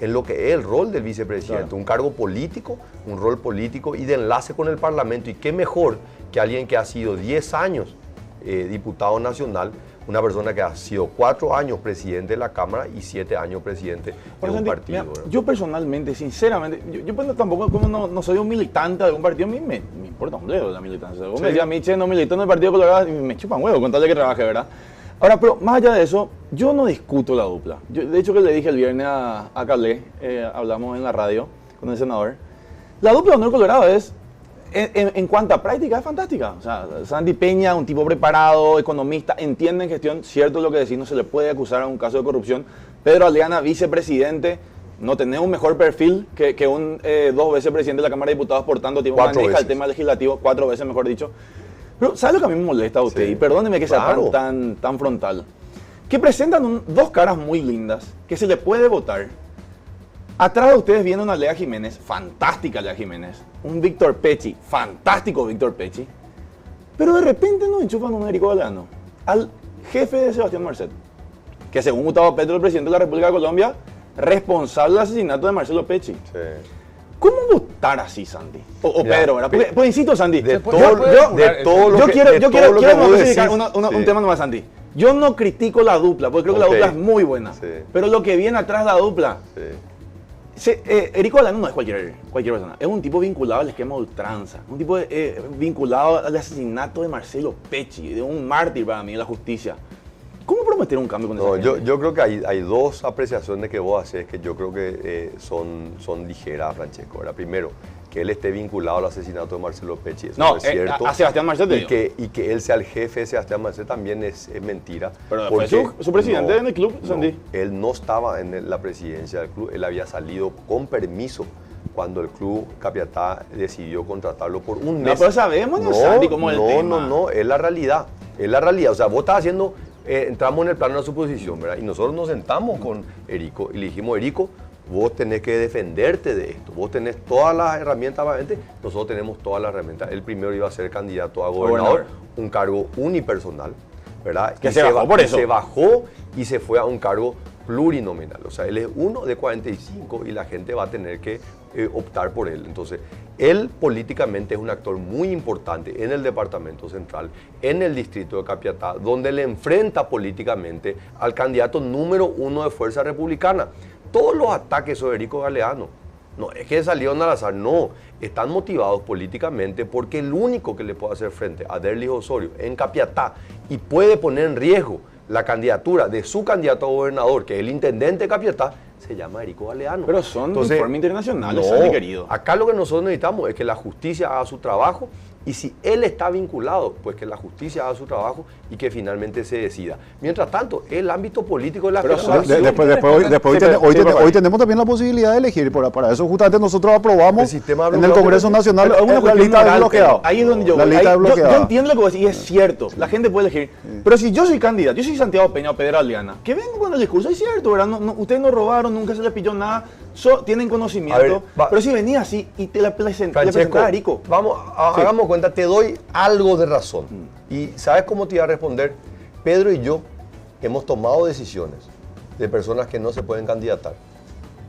en lo que es el rol del vicepresidente, claro. Un cargo político, un rol político y de enlace con el Parlamento. Y qué mejor que alguien que ha sido 10 años diputado nacional, una persona que ha sido 4 años presidente de la Cámara y 7 años presidente de un partido. Mira, yo personalmente, sinceramente, yo tampoco, como no soy un militante de un partido, a mí me importa un dedo la militancia. Vos me decías, Miche, no milito en el Partido Colorado, y me chupan huevo con tal de que trabaje, ¿verdad? Ahora, pero más allá de eso, yo no discuto la dupla. De hecho, que le dije el viernes a Calé, hablamos en la radio con el senador, la dupla de Honor Colorado es, en cuanto a práctica, es fantástica. O sea, Sandy Peña, un tipo preparado, economista, entiende en gestión, cierto lo que decís, no se le puede acusar a un caso de corrupción. Pedro Aleana, vicepresidente, no tenés un mejor perfil que un 2 veces presidente de la Cámara de Diputados, por tanto, tiempo maneja el tema legislativo, 4 veces mejor dicho. Pero, ¿sabe lo que a mí me molesta a usted? Sí, y perdóneme que sea tan frontal. Que presentan dos caras muy lindas, que se le puede votar. Atrás de ustedes viene una Lea Jiménez, fantástica Lea Jiménez. Un Víctor Pecci, fantástico Víctor Pecci. Pero de repente nos enchufan a un Erico Galeano, al jefe de Sebastián Marcet, que según Gustavo Petro, el presidente de la República de Colombia, responsable del asesinato de Marcelo Pecci. Sí. ¿Cómo votar así, Sandy? O Pedro, ¿verdad? Pues insisto, Sandy. Yo quiero especificar un tema nomás, Sandy. Yo no critico la dupla, porque creo que la dupla es muy buena. Sí. Pero lo que viene atrás de la dupla... Sí. Erico Galeano no es cualquier persona. Es un tipo vinculado al esquema de ultranza. Un tipo vinculado al asesinato de Marcelo Pecci, de un mártir para mí de la justicia. ¿Cómo prometer un cambio con esa gente? Yo creo que hay dos apreciaciones que vos haces que yo creo que son ligeras, Francesco. ¿Verdad? Primero, que él esté vinculado al asesinato de Marcelo Pecci. Eso no es cierto. A Sebastián Marcet. Y que él sea el jefe de Sebastián Marcet también es mentira. Pero fue su presidente en el club, Sandy. Él no estaba en la presidencia del club. Él había salido con permiso cuando el club Capiatá decidió contratarlo por un mes. No, pero sabemos, Sandy, cómo es el tema. No, es la realidad. Es la realidad. O sea, vos estás haciendo... entramos en el plano de la suposición, ¿verdad? Y nosotros nos sentamos con Erico y le dijimos, Erico, vos tenés que defenderte de esto, vos tenés todas las herramientas, nosotros tenemos todas las herramientas. Él primero iba a ser candidato a gobernador, un cargo unipersonal, ¿verdad? Que se bajó por eso. Se bajó y se fue a un cargo plurinominal, o sea, él es uno de 45 y la gente va a tener que optar por él. Entonces, él políticamente es un actor muy importante en el Departamento Central, en el distrito de Capiatá, donde le enfrenta políticamente al candidato número 1 de Fuerza Republicana. Todos los ataques sobre Erico Galeano, no es que salieron al azar, no, están motivados políticamente porque el único que le puede hacer frente a Derlis Osorio en Capiatá y puede poner en riesgo la candidatura de su candidato a gobernador, que es el intendente de Capiatá, se llama Erico Galeano. Pero son de informe internacional, Sandy, querido. Acá lo que nosotros necesitamos es que la justicia haga su trabajo y si él está vinculado, pues que la justicia haga su trabajo y que finalmente se decida. Mientras tanto, el ámbito político de la hoy tenemos también la posibilidad de elegir. Para eso justamente nosotros aprobamos en el Congreso Nacional la lista de bloqueados. Ahí es donde yo entiendo lo que vos decís y es cierto, la gente puede elegir. Pero si yo soy candidato, yo soy Santiago Peña o Pedro Aleana, que vengo con el discurso, es cierto, ¿verdad? Ustedes no robaron, nunca se les pilló nada. tienen conocimiento, pero si venía así y te le presentás a Erico. Hagamos cuenta, te doy algo de razón. Y ¿sabes cómo te iba a responder? Pedro y yo hemos tomado decisiones de personas que no se pueden candidatar,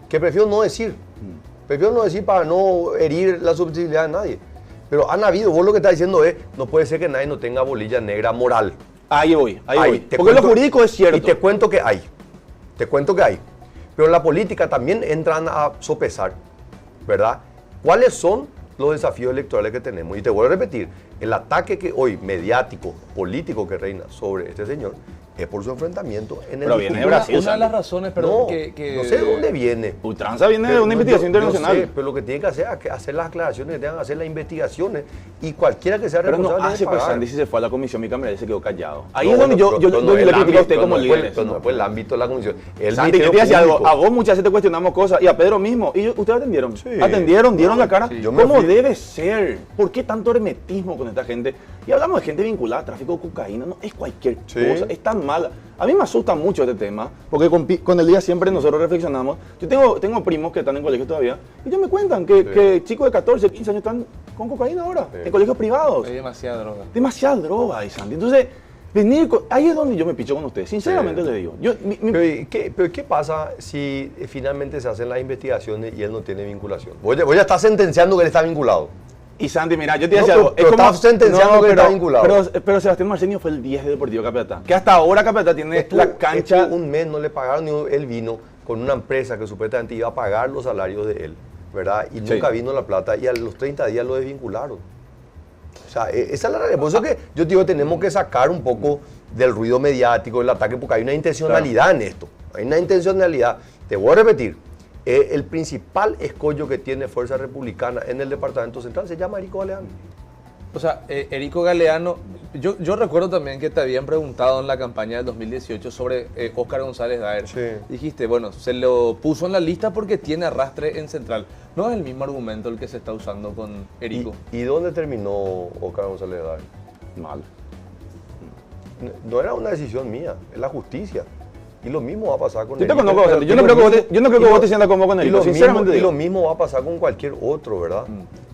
que prefiero no decir. Prefiero no decir para no herir la susceptibilidad de nadie. Pero han habido, vos lo que estás diciendo es, no puede ser que nadie no tenga bolilla negra moral. Ahí voy. Porque lo jurídico es cierto. Y te cuento que hay. Pero en la política también entran a sopesar, ¿verdad? ¿Cuáles son los desafíos electorales que tenemos? Y te vuelvo a repetir, el ataque que hoy mediático, político que reina sobre este señor es por su enfrentamiento en el Pero viene de Brasil. Una de las razones, perdón, no sé de dónde viene. Ultranza viene de una investigación internacional. Yo sé, pero lo que tiene que hacer es hacer las aclaraciones, que tengan que hacer las investigaciones y cualquiera que sea responsable. Pero no hace, pues Sandy, si se fue a la comisión bicameral y se quedó callado. Ahí es donde yo le critico a usted como líder. No fue el ámbito de la comisión. Sandy, yo te decía algo, a vos muchas veces te cuestionamos cosas y a Pedro mismo. Y ustedes atendieron. Sí. Atendieron, dieron la cara. Sí, ¿cómo debe ser? ¿Por qué tanto hermetismo con esta gente? Y hablamos de gente vinculada a tráfico de cocaína, no es cualquier cosa, es tan mala. A mí me asusta mucho este tema, porque con el día siempre nosotros reflexionamos. Yo tengo primos que están en colegios todavía, y ellos me cuentan que chicos de 14, 15 años están con cocaína ahora, en colegios privados. Hay demasiada droga. Demasiada droga, Sandy. Entonces, ahí es donde yo me picho con ustedes, sinceramente le digo. Pero ¿qué pasa si finalmente se hacen las investigaciones y él no tiene vinculación? Vos ya estás sentenciando que él está vinculado. Y Sandy, mira, yo te decía algo. Pero estás sentenciando que está vinculado. Pero Sebastián Marcenio fue el 10 de Deportivo Capiatá. Que hasta ahora Capiatá tiene la cancha. Un mes no le pagaron ni él vino con una empresa que supuestamente iba a pagar los salarios de él, ¿verdad? Y nunca vino la plata y a los 30 días lo desvincularon. O sea, esa es la realidad. Por eso que yo digo, tenemos que sacar un poco del ruido mediático, del ataque, porque hay una intencionalidad en esto. Hay una intencionalidad. Te voy a repetir. El principal escollo que tiene Fuerza Republicana en el Departamento Central se llama Erico Galeano. O sea, Erico Galeano, yo recuerdo también que te habían preguntado en la campaña del 2018 sobre Óscar González Daer. Sí. Dijiste, bueno, se lo puso en la lista porque tiene arrastre en Central. ¿No es el mismo argumento el que se está usando con Erico? ¿Y dónde terminó Óscar González Daer? Mal. No era una decisión mía, es la justicia. Y lo mismo va a pasar con Erico. Yo no creo que vos te sientas como con Erico, sinceramente. Y lo mismo va a pasar con cualquier otro, ¿verdad?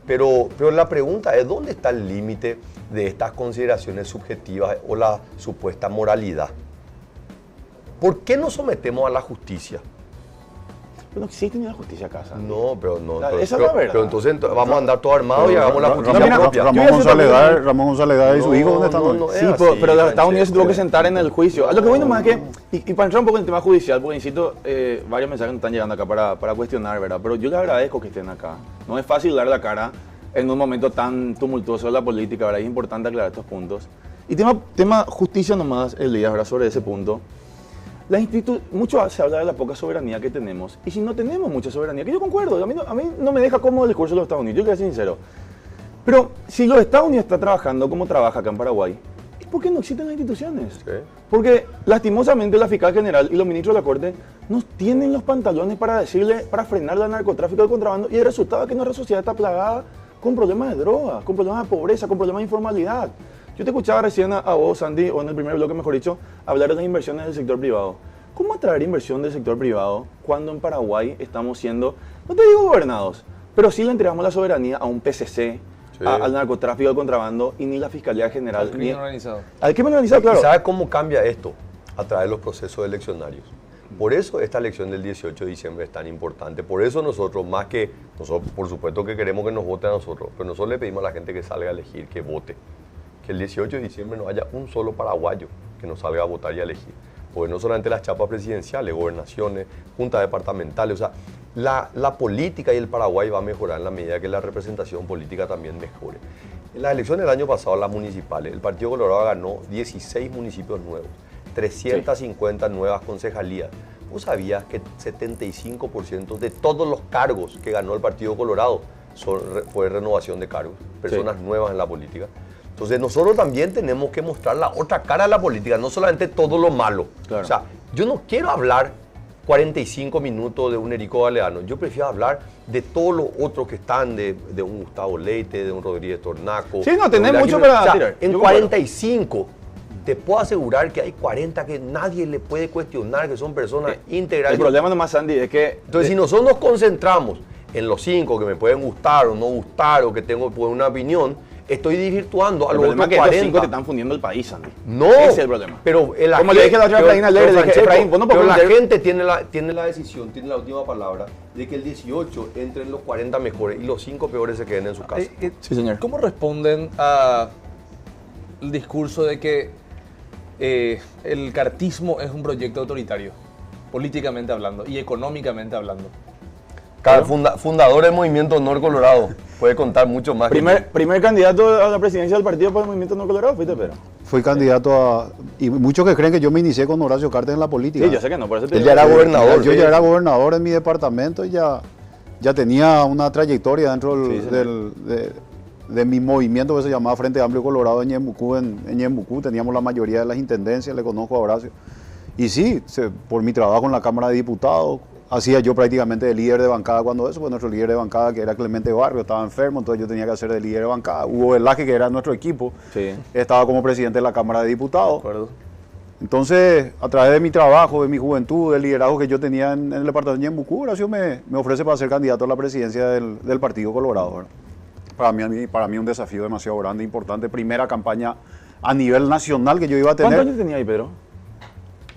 Pero la pregunta es, ¿dónde está el límite de estas consideraciones subjetivas o la supuesta moralidad? ¿Por qué nos sometemos a la justicia? Pero no existe ni la justicia acá, Sandy. No, pero no. Esa es la verdad. Pero entonces vamos a andar todos armados y hagamos la justicia propia. Ramón González Daer y su hijo, ¿dónde están hoy? Sí, pero los Estados Unidos se tuvo que sentar en el juicio. A lo que voy nomás es que, y para entrar un poco en el tema judicial, porque insisto, varios mensajes nos están llegando acá para cuestionar, ¿verdad? Pero yo les agradezco que estén acá. No es fácil dar la cara en un momento tan tumultuoso de la política, ¿verdad? Es importante aclarar estos puntos. Y tema justicia nomás, Elías, ¿verdad? Sobre ese punto. Mucho se habla de la poca soberanía que tenemos, y si no tenemos mucha soberanía, que yo concuerdo, a mí no me deja cómodo el discurso de los Estados Unidos, yo quiero ser sincero. Pero si los Estados Unidos están trabajando como trabaja acá en Paraguay, ¿es porque no existen las instituciones? Sí. Porque lastimosamente la fiscal general y los ministros de la Corte no tienen los pantalones para frenar el narcotráfico del contrabando, y el resultado es que nuestra sociedad está plagada con problemas de droga, con problemas de pobreza, con problemas de informalidad. Yo te escuchaba recién a vos, Sandy, o en el primer bloque, mejor dicho, hablar de las inversiones del sector privado. ¿Cómo atraer inversión del sector privado cuando en Paraguay estamos siendo, no te digo gobernados, pero sí le entregamos la soberanía a un PCC, al narcotráfico, al contrabando, y ni la Fiscalía General? Al crimen organizado. Al crimen organizado, claro. ¿Y sabes cómo cambia esto? A través de los procesos eleccionarios. Por eso esta elección del 18 de diciembre es tan importante. Por eso nosotros, por supuesto que queremos que nos voten a nosotros, pero nosotros le pedimos a la gente que salga a elegir, que vote. Que el 18 de diciembre no haya un solo paraguayo que nos salga a votar y a elegir. Porque no solamente las chapas presidenciales, gobernaciones, juntas departamentales, o sea, la política y el Paraguay va a mejorar en la medida que la representación política también mejore. En las elecciones del año pasado, las municipales, el Partido Colorado ganó 16 municipios nuevos, 350 nuevas concejalías. ¿Vos sabías que 75% de todos los cargos que ganó el Partido Colorado fue renovación de cargos, personas nuevas en la política? Entonces nosotros también tenemos que mostrar la otra cara de la política, no solamente todo lo malo. Claro. O sea, yo no quiero hablar 45 minutos de un Erico Galeano, yo prefiero hablar de todos los otros que están, de un Gustavo Leite, de un Rodríguez Tornaco. Sí, no, tenés mucho para tirar. En 45 te puedo asegurar que hay 40 que nadie le puede cuestionar, que son personas íntegras. El problema nomás, Sandy, es que... Entonces, si nosotros nos concentramos en los 5 que me pueden gustar o no gustar, o que tengo pues, una opinión, estoy desvirtuando a los otros 40. El problema es que estos 5 te están fundiendo el país, Sandy. No. Ese es el problema. Pero como le dije a la otra Efraín ayer, le dije, Efraín, vos no pero podés la meter... gente tiene la decisión, tiene la última palabra, de que el 18 entre en los 40 mejores y los 5 peores se queden en su casa. Sí, señor. ¿Cómo responden al discurso de que el cartismo es un proyecto autoritario, políticamente hablando y económicamente hablando? Cada fundador del Movimiento Honor Colorado puede contar mucho más. Primer candidato a la presidencia del partido por el Movimiento Honor Colorado, fuiste, Pedro. Fui candidato a... Y muchos que creen que yo me inicié con Horacio Cartes en la política. Sí, yo sé que no, por eso te Él digo. ya era gobernador. Yo ya era gobernador en mi departamento y ya tenía una trayectoria dentro de mi movimiento que se llamaba Frente Amplio Colorado en Ñemucú. En Ñemucú teníamos la mayoría de las intendencias, le conozco a Horacio. Y sí, por mi trabajo en la Cámara de Diputados, hacía yo prácticamente de líder de bancada cuando eso, pues nuestro líder de bancada, que era Clemente Barrio, estaba enfermo, entonces yo tenía que hacer de líder de bancada. Hugo Velázquez, que era nuestro equipo, estaba como presidente de la Cámara de Diputados. De acuerdo. Entonces, a través de mi trabajo, de mi juventud, del liderazgo que yo tenía en el departamento de Ñemucú, Horacio me ofrece para ser candidato a la presidencia del Partido Colorado, ¿verdad? Para mí un desafío demasiado grande, importante. Primera campaña a nivel nacional que yo iba a tener. ¿Cuántos años tenía ahí, Pedro?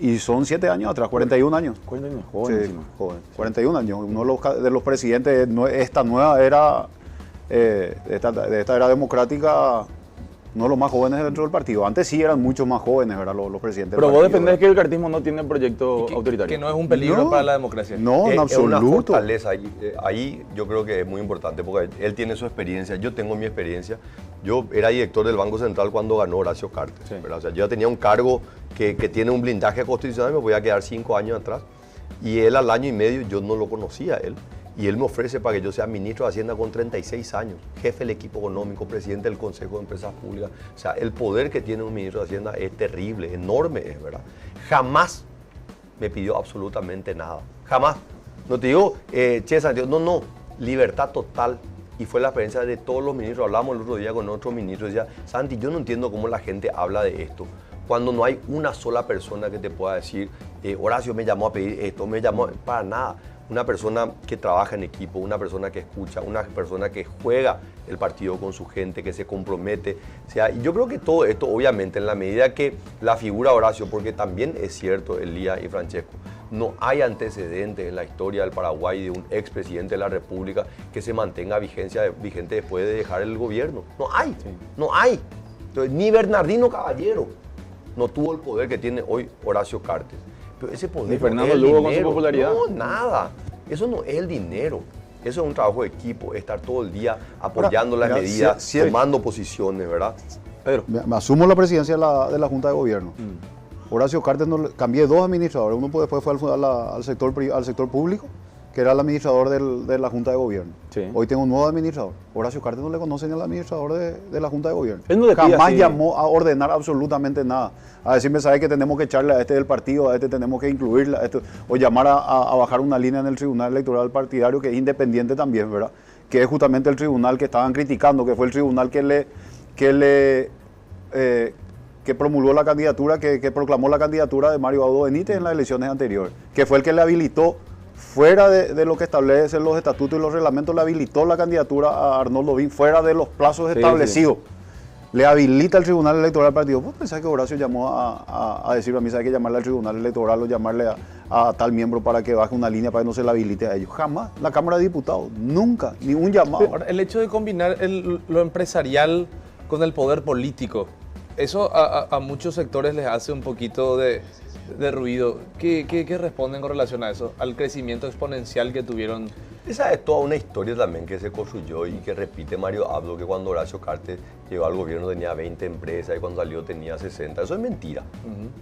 Y son 7 años atrás, 41 años. 40 años, joven. Sí, joven. 41 años. Uno de los presidentes de esta nueva era, de esta era democrática, uno de los más jóvenes dentro del partido. Antes sí eran muchos más jóvenes, ¿verdad? Los presidentes Pero del vos partido, defendés que el cartismo no tiene proyecto autoritario. Que no es un peligro para la democracia. No, en Es una absoluto. fortaleza. Ahí yo creo que es muy importante porque él tiene su experiencia, yo tengo mi experiencia. Yo era director del Banco Central cuando ganó Horacio Cartes. Sí. O sea, yo ya tenía un cargo que tiene un blindaje constitucional, me voy a quedar 5 años atrás. Y él al año y medio yo no lo conocía él. Y él me ofrece para que yo sea ministro de Hacienda con 36 años, jefe del equipo económico, presidente del Consejo de Empresas Públicas. O sea, el poder que tiene un ministro de Hacienda es terrible, enorme, es verdad. Jamás me pidió absolutamente nada. Jamás. No te digo, che, Santiago, no, libertad total. Y fue la experiencia de todos los ministros. Hablamos el otro día con otro ministro y decía, Santi, yo no entiendo cómo la gente habla de esto. Cuando no hay una sola persona que te pueda decir, Horacio me llamó a pedir esto, me llamó, para nada. Una persona que trabaja en equipo, una persona que escucha, una persona que juega el partido con su gente, que se compromete. O sea, y yo creo que todo esto, obviamente, en la medida que la figura Horacio, porque también es cierto, Elías y Francesco, no hay antecedentes en la historia del Paraguay de un expresidente de la República que se mantenga vigente después de dejar el gobierno. No hay, no hay. Entonces, ni Bernardino Caballero no tuvo el poder que tiene hoy Horacio Cartes. Pero ese poder Ni no Fernando es el Lugo con su dinero. popularidad. No, nada. Eso no es el dinero. Eso es un trabajo de equipo, estar todo el día apoyando las medidas, tomando posiciones, ¿verdad? Pedro. Me asumo la presidencia de la Junta de Gobierno. Horacio Cartes, cambié 2 administradores. Uno después fue al sector público, que era el administrador de la Junta de Gobierno. Sí. Hoy tengo un nuevo administrador. Horacio Cartes no le conoce ni al administrador de la Junta de Gobierno. Él no le pide Jamás así. llamó a ordenar absolutamente nada. A decirme, ¿sabes que tenemos que echarle a este del partido, a este tenemos que incluirle, a este, o llamar a bajar una línea en el Tribunal Electoral Partidario, que es independiente también, ¿verdad? Que es justamente el tribunal que estaban criticando, que fue el tribunal que promulgó la candidatura, que proclamó la candidatura de Mario Audo Benítez en las elecciones anteriores, que fue el que le habilitó, fuera de lo que establecen los estatutos y los reglamentos, le habilitó la candidatura a Arnoldo Bin, fuera de los plazos establecidos. Le habilita el Tribunal Electoral Partido. ¿Vos pensás que Horacio llamó a decirle a mí, ¿sabes que llamarle al Tribunal Electoral o llamarle a tal miembro para que baje una línea para que no se le habilite a ellos? Jamás. La Cámara de Diputados, nunca, ni un llamado. Ahora, el hecho de combinar lo empresarial con el poder político, eso a muchos sectores les hace un poquito de ruido. ¿Qué responden con relación a eso? Al crecimiento exponencial que tuvieron. Esa es toda una historia también que se construyó y que repite Mario Abdo, que cuando Horacio Cartes llegó al gobierno tenía 20 empresas y cuando salió tenía 60. Eso es mentira.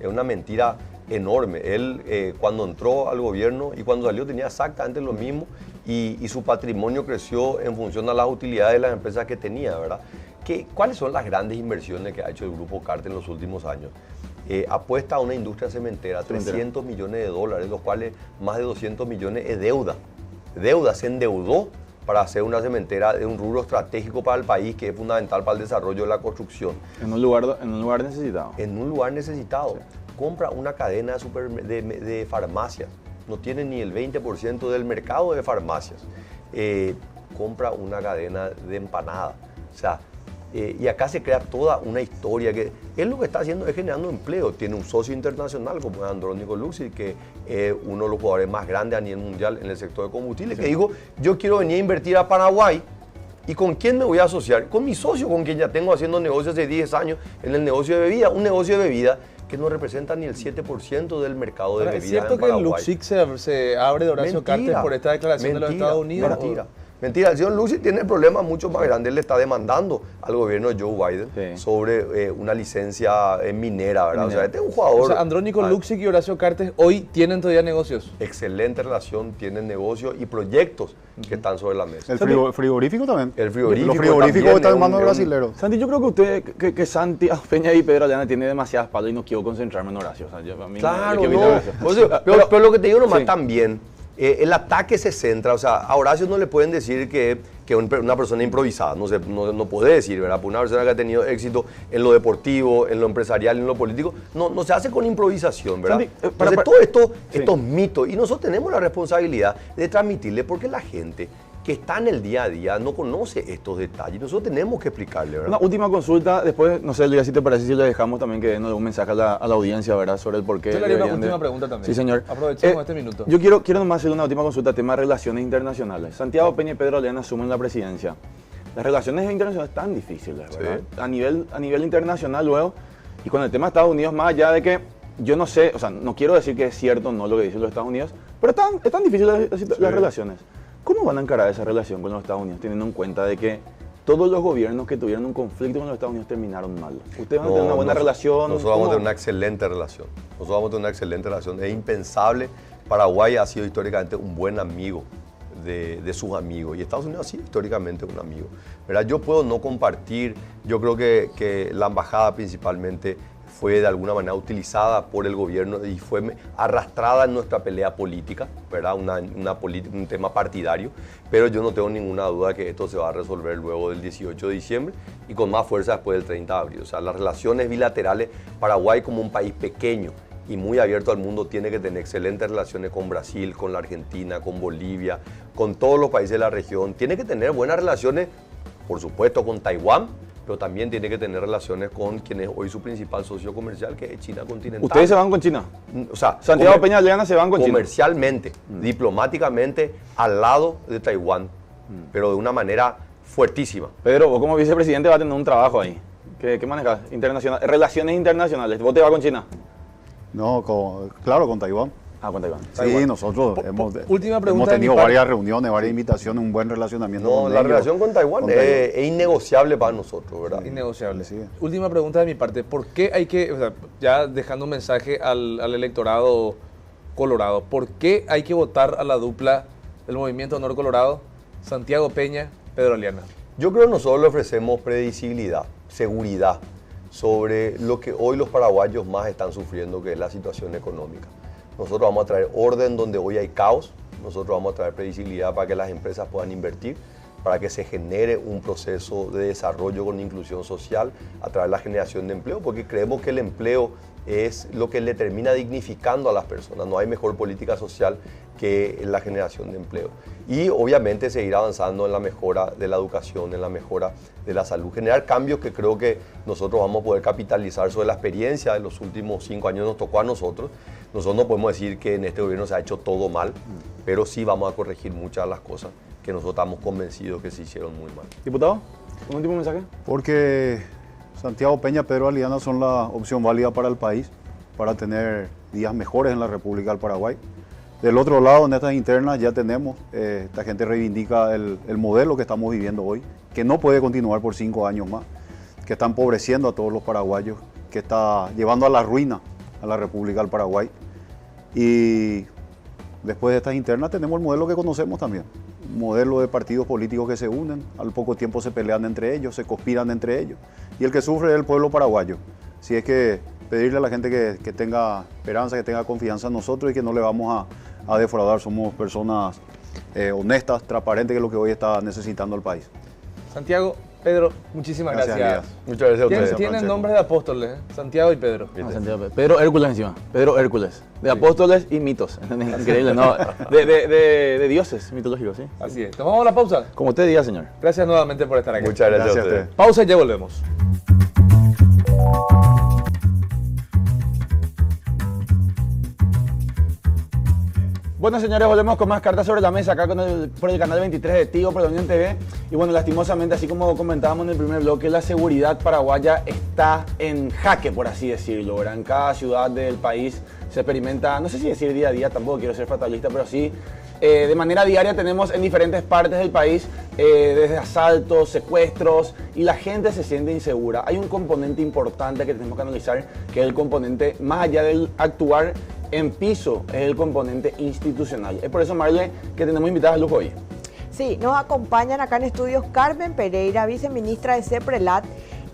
Es una mentira enorme. Él cuando entró al gobierno y cuando salió tenía exactamente lo mismo y su patrimonio creció en función a las utilidades de las empresas que tenía, ¿verdad? ¿Cuáles son las grandes inversiones que ha hecho el Grupo Cartes en los últimos años? Apuesta a una industria cementera, 300 millones de dólares, los cuales más de 200 millones es deuda. Se endeudó para hacer una cementera de un rubro estratégico para el país que es fundamental para el desarrollo de la construcción. En un lugar necesitado. En un lugar necesitado. Sí. Compra una cadena de farmacias. No tiene ni el 20% del mercado de farmacias. Compra una cadena de empanadas. O sea, y acá se crea toda una historia que él lo que está haciendo es generando empleo. Tiene un socio internacional como es Andrónico Luxi, que es uno de los jugadores más grandes a nivel mundial en el sector de combustible, sí. Que dijo, yo quiero venir a invertir a Paraguay. ¿Y con quién me voy a asociar? Con mi socio, con quien ya tengo haciendo negocios hace 10 años en el negocio de bebida. Un negocio de bebida que no representa ni el 7% del mercado de bebidas en Paraguay. ¿Es cierto que Luxic se abre de Horacio Cartes por esta declaración de los Estados Unidos? Mentira, el señor Luxi tiene problemas mucho más grandes. Él le está demandando al gobierno de Joe Biden sobre una licencia minera, ¿verdad? O sea, este es un jugador... O sea, Andrónico Luxic y Horacio Cartes hoy tienen todavía negocios. Excelente relación, tienen negocios y proyectos que están sobre la mesa. El frigorífico también. El frigorífico. Los frigoríficos están en manos brasileros. Santi, yo creo que usted, que Santi Peña y Pedro Aliana tiene demasiadas palas y no quiero concentrarme en Horacio. O sea, a mí claro, pero lo que te digo nomás también... el ataque se centra, o sea, a Horacio no le pueden decir que una persona improvisada, no puede decir, ¿verdad? Por una persona que ha tenido éxito en lo deportivo, en lo empresarial, en lo político, no se hace con improvisación, ¿verdad? Entonces, todo estos mitos, y nosotros tenemos la responsabilidad de transmitirle, porque la gente que está en el día a día no conoce estos detalles. Nosotros tenemos que explicarle, ¿verdad? Una última consulta, después, no sé, Liga, si te parece, si le dejamos también que nos dé un mensaje a la audiencia, ¿verdad? Sobre el porqué. Yo le haría una última pregunta también. Sí, señor. Aprovechemos este minuto. Yo quiero nomás hacer una última consulta, tema de relaciones internacionales. Santiago Peña y Pedro Aliana asumen la presidencia. Las relaciones internacionales están difíciles, ¿verdad? Sí. A nivel internacional luego, y con el tema de Estados Unidos, más allá de que yo no sé, o sea, no quiero decir que es cierto o no lo que dicen los Estados Unidos, pero están difíciles las relaciones. ¿Cómo van a encarar esa relación con los Estados Unidos, teniendo en cuenta de que todos los gobiernos que tuvieron un conflicto con los Estados Unidos terminaron mal? ¿Ustedes van a tener una buena relación? Nosotros vamos a tener una excelente relación. Es impensable. Paraguay ha sido históricamente un buen amigo de sus amigos. Y Estados Unidos ha sido históricamente un amigo, ¿verdad? Yo puedo no compartir. Yo creo que la embajada principalmente fue de alguna manera utilizada por el gobierno y fue arrastrada en nuestra pelea política, ¿verdad? Un tema partidario, pero yo no tengo ninguna duda que esto se va a resolver luego del 18 de diciembre y con más fuerza después del 30 de abril. O sea, las relaciones bilaterales, Paraguay como un país pequeño y muy abierto al mundo tiene que tener excelentes relaciones con Brasil, con la Argentina, con Bolivia, con todos los países de la región. Tiene que tener buenas relaciones, por supuesto, con Taiwán, pero también tiene que tener relaciones con quien es hoy su principal socio comercial, que es China continental. ¿Ustedes se van con China? O sea, Santiago Peña Aliana se van con China. Comercialmente, diplomáticamente, al lado de Taiwán, pero de una manera fuertísima. Pedro, vos como vicepresidente vas a tener un trabajo ahí. ¿Qué manejas? Relaciones internacionales. ¿Vos te vas con China? No, claro, con Taiwán. Ah, con Taiwán. Sí, nosotros hemos tenido varias reuniones, varias invitaciones, un buen relacionamiento con ellos. La relación con Taiwán es innegociable para nosotros, ¿verdad? Innegociable. Sí. Última pregunta de mi parte. ¿Por qué hay que, o sea, ya dejando un mensaje al electorado colorado, ¿por qué hay que votar a la dupla del Movimiento Honor Colorado, Santiago Peña, Pedro Aliana? Yo creo que nosotros le ofrecemos predecibilidad, seguridad sobre lo que hoy los paraguayos más están sufriendo, que es la situación económica. Nosotros vamos a traer orden donde hoy hay caos, nosotros vamos a traer previsibilidad para que las empresas puedan invertir, para que se genere un proceso de desarrollo con inclusión social a través de la generación de empleo, porque creemos que el empleo es lo que le termina dignificando a las personas. No hay mejor política social que la generación de empleo. Y obviamente seguir avanzando en la mejora de la educación, en la mejora de la salud. Generar cambios que creo que nosotros vamos a poder capitalizar sobre la experiencia de los últimos 5 años nos tocó a nosotros. Nosotros no podemos decir que en este gobierno se ha hecho todo mal, pero sí vamos a corregir muchas de las cosas que nosotros estamos convencidos que se hicieron muy mal. Diputado, ¿un último mensaje? Porque Santiago Peña, Pedro Aliana son la opción válida para el país, para tener días mejores en la República del Paraguay. Del otro lado, en estas internas ya tenemos, esta gente reivindica el modelo que estamos viviendo hoy, que no puede continuar por 5 años más, que está empobreciendo a todos los paraguayos, que está llevando a la ruina a la República del Paraguay. Y después de estas internas tenemos el modelo que conocemos también, un modelo de partidos políticos que se unen, al poco tiempo se pelean entre ellos, se conspiran entre ellos, y el que sufre es el pueblo paraguayo. Si es que pedirle a la gente que tenga esperanza, que tenga confianza en nosotros y que no le vamos a defraudar. Somos personas honestas, transparentes, que es lo que hoy está necesitando el país. Santiago, Pedro, muchísimas gracias. Elías. Muchas gracias a ustedes. Tienen nombres de apóstoles, Santiago y Pedro. Pedro Hércules encima. Pedro Hércules. De apóstoles y mitos. Increíble, ¿no? De dioses mitológicos, ¿sí? Así es. ¿Tomamos la pausa? Como usted diga, señor. Gracias nuevamente por estar aquí. Muchas gracias a Gracias a ustedes. ustedes. Pausa y ya volvemos. Bueno, señores, volvemos con más cartas sobre la mesa acá por el canal 23 de Tigo, por la Unión TV. Y bueno, lastimosamente, así como comentábamos en el primer bloque, la seguridad paraguaya está en jaque, por así decirlo, ¿verdad? En cada ciudad del país se experimenta, no sé si decir día a día, tampoco quiero ser fatalista, pero sí, de manera diaria tenemos en diferentes partes del país desde asaltos, secuestros, y la gente se siente insegura. Hay un componente importante que tenemos que analizar, que es el componente, más allá del actuar en piso, es el componente institucional. Es por eso, Marle, que tenemos invitadas a lujo hoy. Sí, nos acompañan acá en estudios Carmen Pereira, viceministra de CEPRELAT,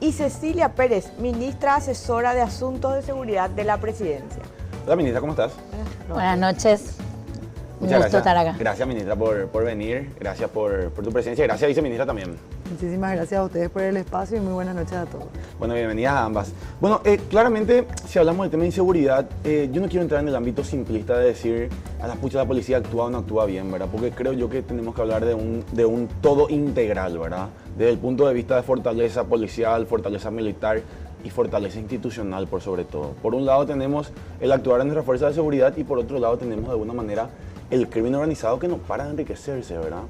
y Cecilia Pérez, ministra asesora de Asuntos de Seguridad de la Presidencia. Hola, ministra, ¿cómo estás? Buenas noches. Un Muchas gusto estar acá. Gracias, ministra, por venir. Gracias por tu presencia. Gracias, viceministra, también. Muchísimas gracias a ustedes por el espacio y muy buenas noches a todos. Bueno, bienvenidas a ambas. Bueno, claramente, si hablamos del tema de inseguridad, yo no quiero entrar en el ámbito simplista de decir a las puchas la policía actúa o no actúa bien, ¿verdad? Porque creo yo que tenemos que hablar de un todo integral, ¿verdad? Desde el punto de vista de fortaleza policial, fortaleza militar y fortaleza institucional, por sobre todo. Por un lado tenemos el actuar en nuestras fuerzas de seguridad y por otro lado tenemos de alguna manera el crimen organizado que no para de enriquecerse, ¿verdad?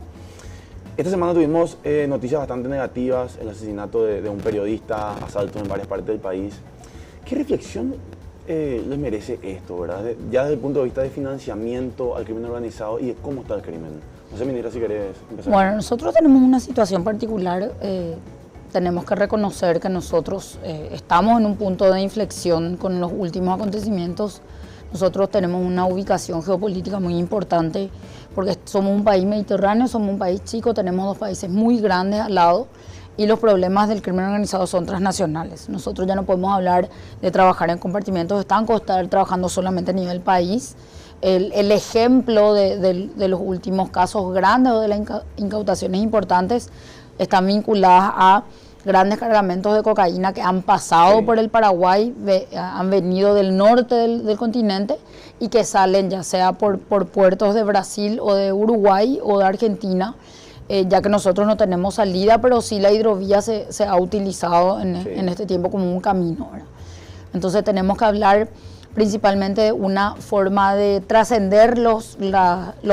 Esta semana tuvimos noticias bastante negativas, el asesinato de un periodista, asaltos en varias partes del país. ¿Qué reflexión les merece esto, verdad? Ya desde el punto de vista de financiamiento al crimen organizado y de cómo está el crimen. No sé, ministra, si querés empezar. Bueno, nosotros tenemos una situación particular. Tenemos que reconocer que nosotros estamos en un punto de inflexión con los últimos acontecimientos. Nosotros tenemos una ubicación geopolítica muy importante porque somos un país mediterráneo, somos un país chico, tenemos dos países muy grandes al lado y los problemas del crimen organizado son transnacionales. Nosotros ya no podemos hablar de trabajar en compartimentos estancos, estar trabajando solamente a nivel país. El ejemplo de los últimos casos grandes o de las incautaciones importantes están vinculadas a grandes cargamentos de cocaína que han pasado por el Paraguay, han venido del norte del continente y que salen ya sea por puertos de Brasil o de Uruguay o de Argentina, ya que nosotros no tenemos salida, pero sí la hidrovía se ha utilizado en este tiempo como un camino, ¿verdad? Entonces tenemos que hablar principalmente de una forma de trascender los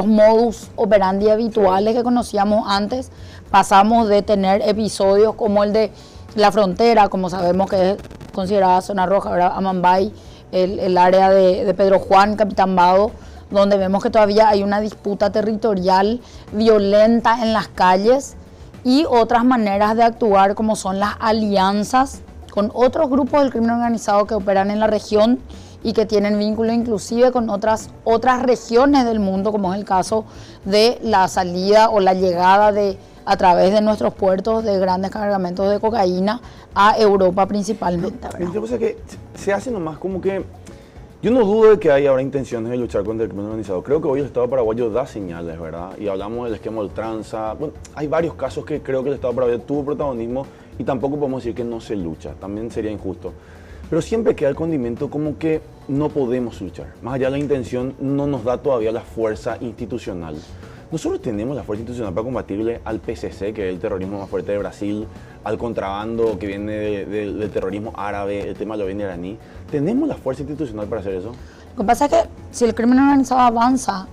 modus operandi habituales que conocíamos antes. Pasamos de tener episodios como el de la frontera, como sabemos que es considerada zona roja, ¿verdad? Amambay, el área de Pedro Juan, Capitán Vado, donde vemos que todavía hay una disputa territorial violenta en las calles y otras maneras de actuar como son las alianzas con otros grupos del crimen organizado que operan en la región y que tienen vínculo inclusive con otras regiones del mundo, como es el caso de la salida o la llegada a través de nuestros puertos de grandes cargamentos de cocaína a Europa principalmente. Lo que que se hace nomás como que, yo no dudo de que hay ahora intenciones de luchar contra el crimen organizado. Creo que hoy el Estado paraguayo da señales, ¿verdad? Y hablamos del esquema ultranza. Bueno, hay varios casos que creo que el Estado paraguayo tuvo protagonismo y tampoco podemos decir que no se lucha, también sería injusto. Pero siempre queda el condimento como que no podemos luchar. Más allá de la intención, no nos da todavía la fuerza institucional. Nosotros tenemos la fuerza institucional para combatirle al PCC, que es el terrorismo más fuerte de Brasil, al contrabando que viene del terrorismo árabe, el tema de la venta iraní. ¿Tenemos la fuerza institucional para hacer eso? Lo que pasa es que si el crimen organizado avanza,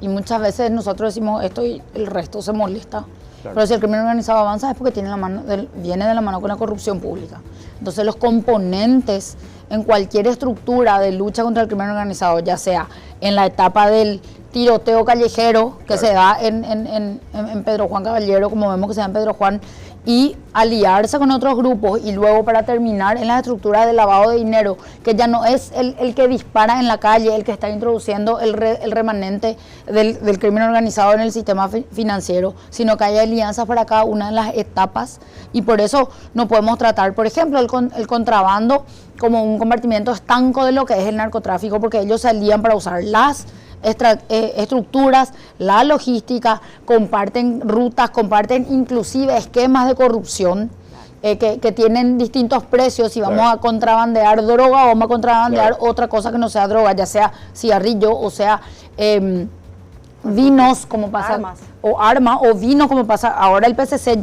y muchas veces nosotros decimos esto y el resto se molesta, claro. Pero si el crimen organizado avanza es porque viene de la mano con la corrupción pública. Entonces los componentes en cualquier estructura de lucha contra el crimen organizado, ya sea en la etapa del tiroteo callejero que se da en Pedro Juan Caballero, como vemos que se da en Pedro Juan, y aliarse con otros grupos y luego para terminar en la estructura de lavado de dinero, que ya no es el que dispara en la calle, el que está introduciendo el remanente del crimen organizado en el sistema financiero, sino que hay alianzas para cada una de las etapas y por eso no podemos tratar, por ejemplo, el contrabando como un compartimiento estanco de lo que es el narcotráfico, porque ellos salían para usar las estructuras, la logística, comparten rutas, comparten inclusive esquemas de corrupción que tienen distintos precios. Si vamos a contrabandear droga o vamos a contrabandear otra cosa que no sea droga, ya sea cigarrillo o sea vinos, como pasa, o armas, o vino, como pasa ahora. El PCC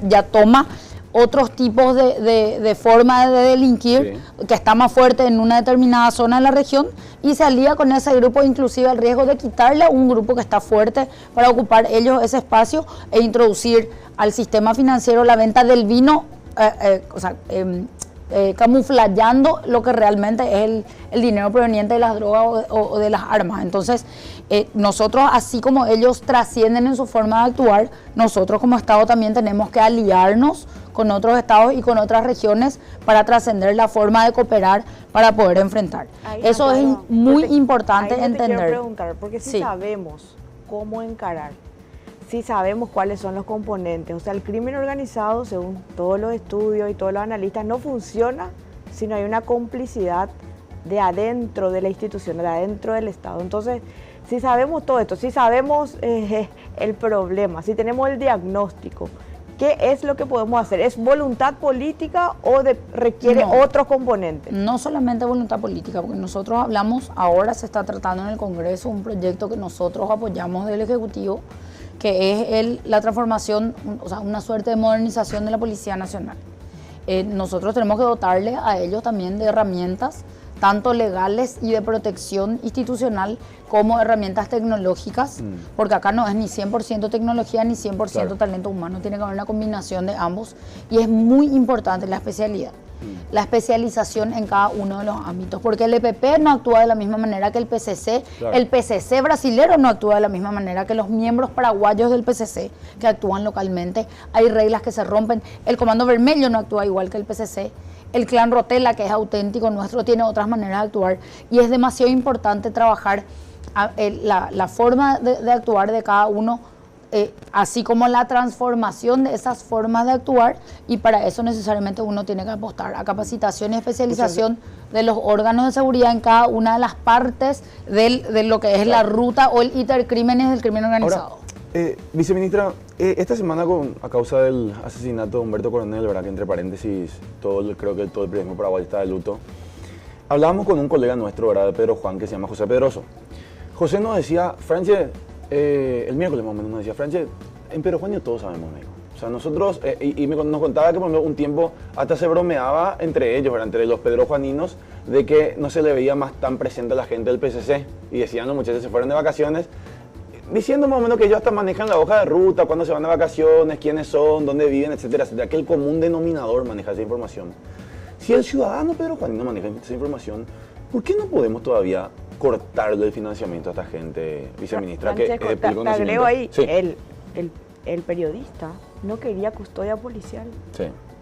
ya toma otros tipos de forma de delinquir, que está más fuerte en una determinada zona de la región, y se alía con ese grupo, inclusive el riesgo de quitarle a un grupo que está fuerte para ocupar ellos ese espacio e introducir al sistema financiero la venta del vino, camuflando lo que realmente es el dinero proveniente de las drogas o de las armas. Entonces, nosotros, así como ellos trascienden en su forma de actuar, nosotros como Estado también tenemos que aliarnos con otros estados y con otras regiones para trascender la forma de cooperar para poder enfrentar. Eso es muy importante entender. Te quiero preguntar, porque si sabemos cómo encarar, si sabemos cuáles son los componentes, o sea, el crimen organizado, según todos los estudios y todos los analistas, no funciona si no hay una complicidad de adentro de la institución, de adentro del Estado. Entonces, si sabemos todo esto, si sabemos el problema, si tenemos el diagnóstico, ¿qué es lo que podemos hacer? ¿Es voluntad política o requiere otros componentes? No solamente voluntad política, porque nosotros hablamos, ahora se está tratando en el Congreso un proyecto que nosotros apoyamos del Ejecutivo, que es la transformación, o sea, una suerte de modernización de la Policía Nacional. Nosotros tenemos que dotarle a ellos también de herramientas, tanto legales y de protección institucional, como herramientas tecnológicas, porque acá no es ni 100% tecnología ni 100% talento humano, tiene que haber una combinación de ambos, y es muy importante la especialidad, la especialización en cada uno de los ámbitos, porque el EPP no actúa de la misma manera que el PCC, el PCC brasilero no actúa de la misma manera que los miembros paraguayos del PCC que actúan localmente, hay reglas que se rompen, el Comando Vermelho no actúa igual que el PCC, el Clan Rotella, que es auténtico nuestro, tiene otras maneras de actuar, y es demasiado importante trabajar la forma de actuar de cada uno, así como la transformación de esas formas de actuar, y para eso necesariamente uno tiene que apostar a capacitación y especialización de los órganos de seguridad en cada una de las partes de lo que es la ruta o el intercrímenes del crimen organizado. Ahora, viceministra, esta semana a causa del asesinato de Humberto Coronel, ¿verdad? Que entre paréntesis creo que todo el periodismo paraguayo está de luto, hablábamos con un colega nuestro, ¿verdad? De Pedro Juan, que se llama José Pedroso. José nos decía, Franche, el miércoles más o menos nos decía, Franche, en Pedro Juan todos sabemos, me dijo. O sea, nosotros, nos contaba que por un tiempo hasta se bromeaba entre ellos, ¿verdad? Entre los pedrojuaninos, de que no se le veía más tan presente a la gente del PCC. Y decían, los muchachos se fueron de vacaciones, diciendo más o menos que ellos hasta manejan la hoja de ruta, cuándo se van de vacaciones, quiénes son, dónde viven, etcétera, etcétera. Que el común denominador maneja esa información. Si el ciudadano pedrojuanino maneja esa información, ¿por qué no podemos todavía cortarle el financiamiento a esta gente, viceministra? Francesco, te agrego ahí, el periodista no quería custodia policial,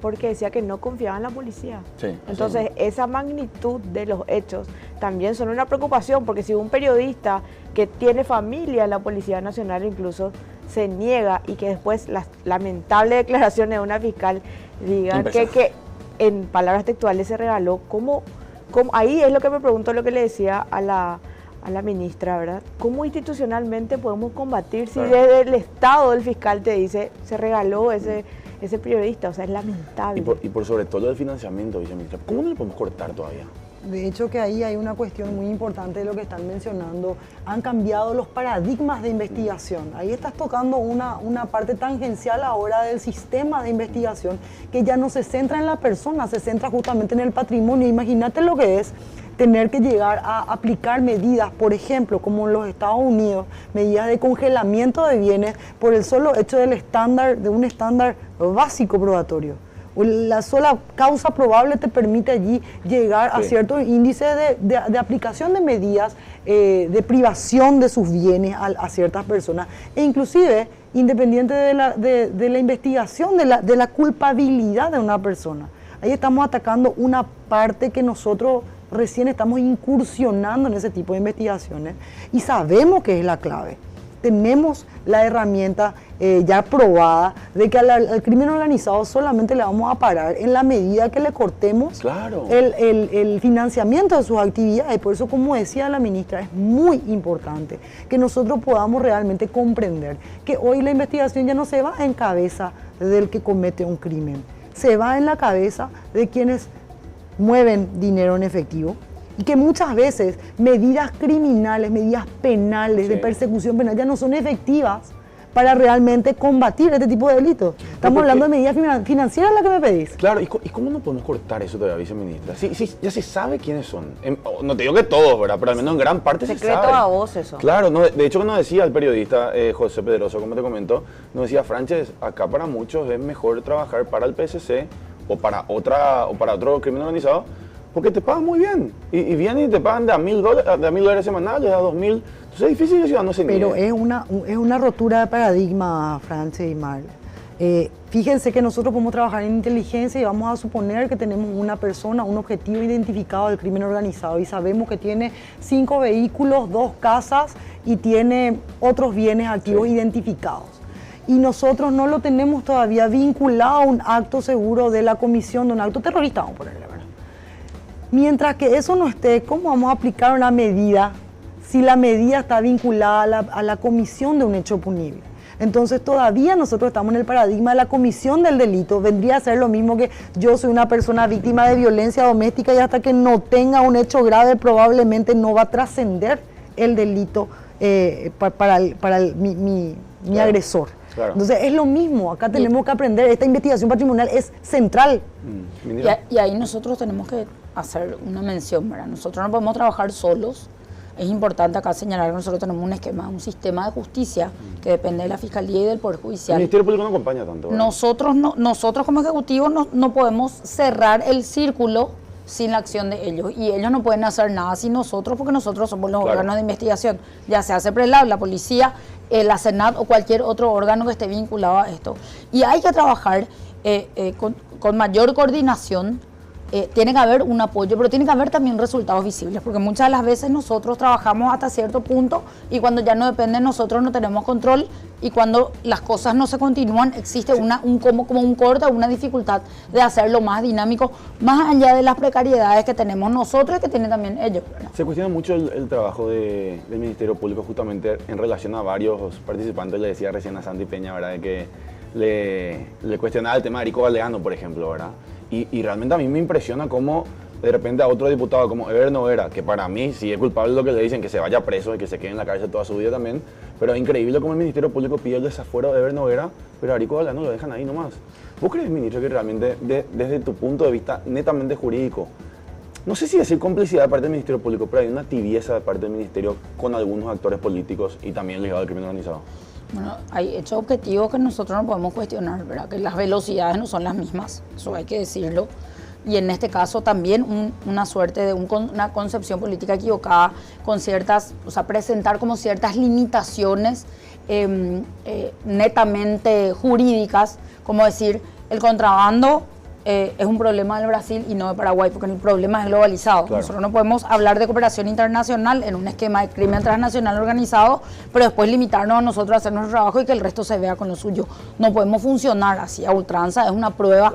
porque decía que no confiaba en la policía. Entonces, esa magnitud de los hechos también son una preocupación, porque si un periodista que tiene familia en la Policía Nacional incluso se niega, y que después las lamentables declaraciones de una fiscal digan que en palabras textuales se regaló, ¿cómo? Ahí es lo que me pregunto, lo que le decía a la ministra, ¿verdad? ¿Cómo institucionalmente podemos combatir si desde el Estado el fiscal te dice se regaló ese periodista? O sea, es lamentable. Y por sobre todo lo del financiamiento, viceministra, ¿cómo no le podemos cortar todavía? De hecho que ahí hay una cuestión muy importante de lo que están mencionando. Han cambiado los paradigmas de investigación. Ahí estás tocando una parte tangencial ahora del sistema de investigación, que ya no se centra en la persona, se centra justamente en el patrimonio. Imagínate lo que es tener que llegar a aplicar medidas, por ejemplo, como en los Estados Unidos, medidas de congelamiento de bienes por el solo hecho de un estándar básico probatorio. La sola causa probable te permite allí llegar a ciertos índices de aplicación de medidas de privación de sus bienes a ciertas personas, e inclusive independiente de la investigación de la culpabilidad de una persona. Ahí estamos atacando una parte que nosotros recién estamos incursionando en ese tipo de investigaciones, y sabemos que es la clave. tenemos la herramienta ya probada de que al crimen organizado solamente le vamos a parar en la medida que le cortemos el financiamiento de sus actividades. Por eso, como decía la ministra, es muy importante que nosotros podamos realmente comprender que hoy la investigación ya no se va en cabeza del que comete un crimen, se va en la cabeza de quienes mueven dinero en efectivo, y que muchas veces medidas criminales, medidas penales, de persecución penal ya no son efectivas para realmente combatir este tipo de delitos. Estamos hablando de medidas financieras, la que me pedís. Claro, ¿y cómo no podemos cortar eso todavía, viceministra? Sí, ya se sabe quiénes son. No te digo que todos, ¿verdad? Pero al menos en gran parte se sabe. Secreto a vos eso. Claro, de hecho nos decía el periodista José Pedroso, como te comentó, nos decía, Frances, acá para muchos es mejor trabajar para el PSC o para otro crimen organizado, porque te pagan muy bien. Y vienen y te pagan de a $1.000 semanales, a 2.000. Entonces es difícil que el ciudadano se niegue. Pero es una rotura de paradigma, Frances y Mar. Fíjense que nosotros podemos trabajar en inteligencia y vamos a suponer que tenemos una persona, un objetivo identificado del crimen organizado y sabemos que tiene 5 vehículos, 2 casas y tiene otros bienes activos identificados. Y nosotros no lo tenemos todavía vinculado a un acto seguro de la comisión de un acto terrorista, vamos a ponerle, ¿verdad? Mientras que eso no esté, ¿cómo vamos a aplicar una medida si la medida está vinculada a la comisión de un hecho punible? Entonces todavía nosotros estamos en el paradigma de la comisión del delito. Vendría a ser lo mismo que yo soy una persona víctima de violencia doméstica y hasta que no tenga un hecho grave probablemente no va a trascender el delito para mi agresor. Claro. Entonces es lo mismo, acá tenemos que aprender, esta investigación patrimonial es central. Y ahí nosotros tenemos que hacer una mención, ¿verdad? Nosotros no podemos trabajar solos. Es importante acá señalar que nosotros tenemos un esquema, un sistema de justicia que depende de la Fiscalía y del Poder Judicial. El Ministerio Público no acompaña tanto, ¿verdad? Nosotros como ejecutivos no podemos cerrar el círculo sin la acción de ellos. Y ellos no pueden hacer nada sin nosotros porque nosotros somos los órganos de investigación. Ya sea CEPRELAB, la policía, la Senat o cualquier otro órgano que esté vinculado a esto. Y hay que trabajar con mayor coordinación. Tiene que haber un apoyo, pero tiene que haber también resultados visibles, porque muchas de las veces nosotros trabajamos hasta cierto punto y cuando ya no depende de nosotros no tenemos control y cuando las cosas no se continúan existe como un corte o una dificultad de hacerlo más dinámico, más allá de las precariedades que tenemos nosotros y que tienen también ellos, ¿verdad? Se cuestiona mucho el trabajo del Ministerio Público justamente en relación a varios participantes. Le decía recién a Santi Peña, ¿verdad?, de que le cuestionaba el tema de Erico Galeano, por ejemplo, ¿verdad? Y realmente a mí me impresiona cómo de repente a otro diputado como Eber Noguera, que para mí sí es culpable de lo que le dicen, que se vaya preso y que se quede en la cárcel toda su vida también, pero es increíble cómo el Ministerio Público pide el desafuero de Eber Noguera, pero a Erico Galeano lo dejan ahí nomás. ¿Vos crees, ministro, que realmente desde tu punto de vista netamente jurídico, no sé si decir complicidad de parte del Ministerio Público, pero hay una tibieza de parte del Ministerio con algunos actores políticos y también ligados al crimen organizado? Bueno, hay hechos objetivos que nosotros no podemos cuestionar, ¿verdad? Que las velocidades no son las mismas, eso hay que decirlo. Y en este caso también una suerte de una concepción política equivocada, con ciertas, o sea, presentar como ciertas limitaciones netamente jurídicas, como decir, el contrabando es un problema del Brasil y no de Paraguay, porque el problema es globalizado. Claro. Nosotros no podemos hablar de cooperación internacional en un esquema de crimen transnacional organizado, pero después limitarnos a nosotros a hacer nuestro trabajo y que el resto se vea con lo suyo. No podemos funcionar así a ultranza, es una prueba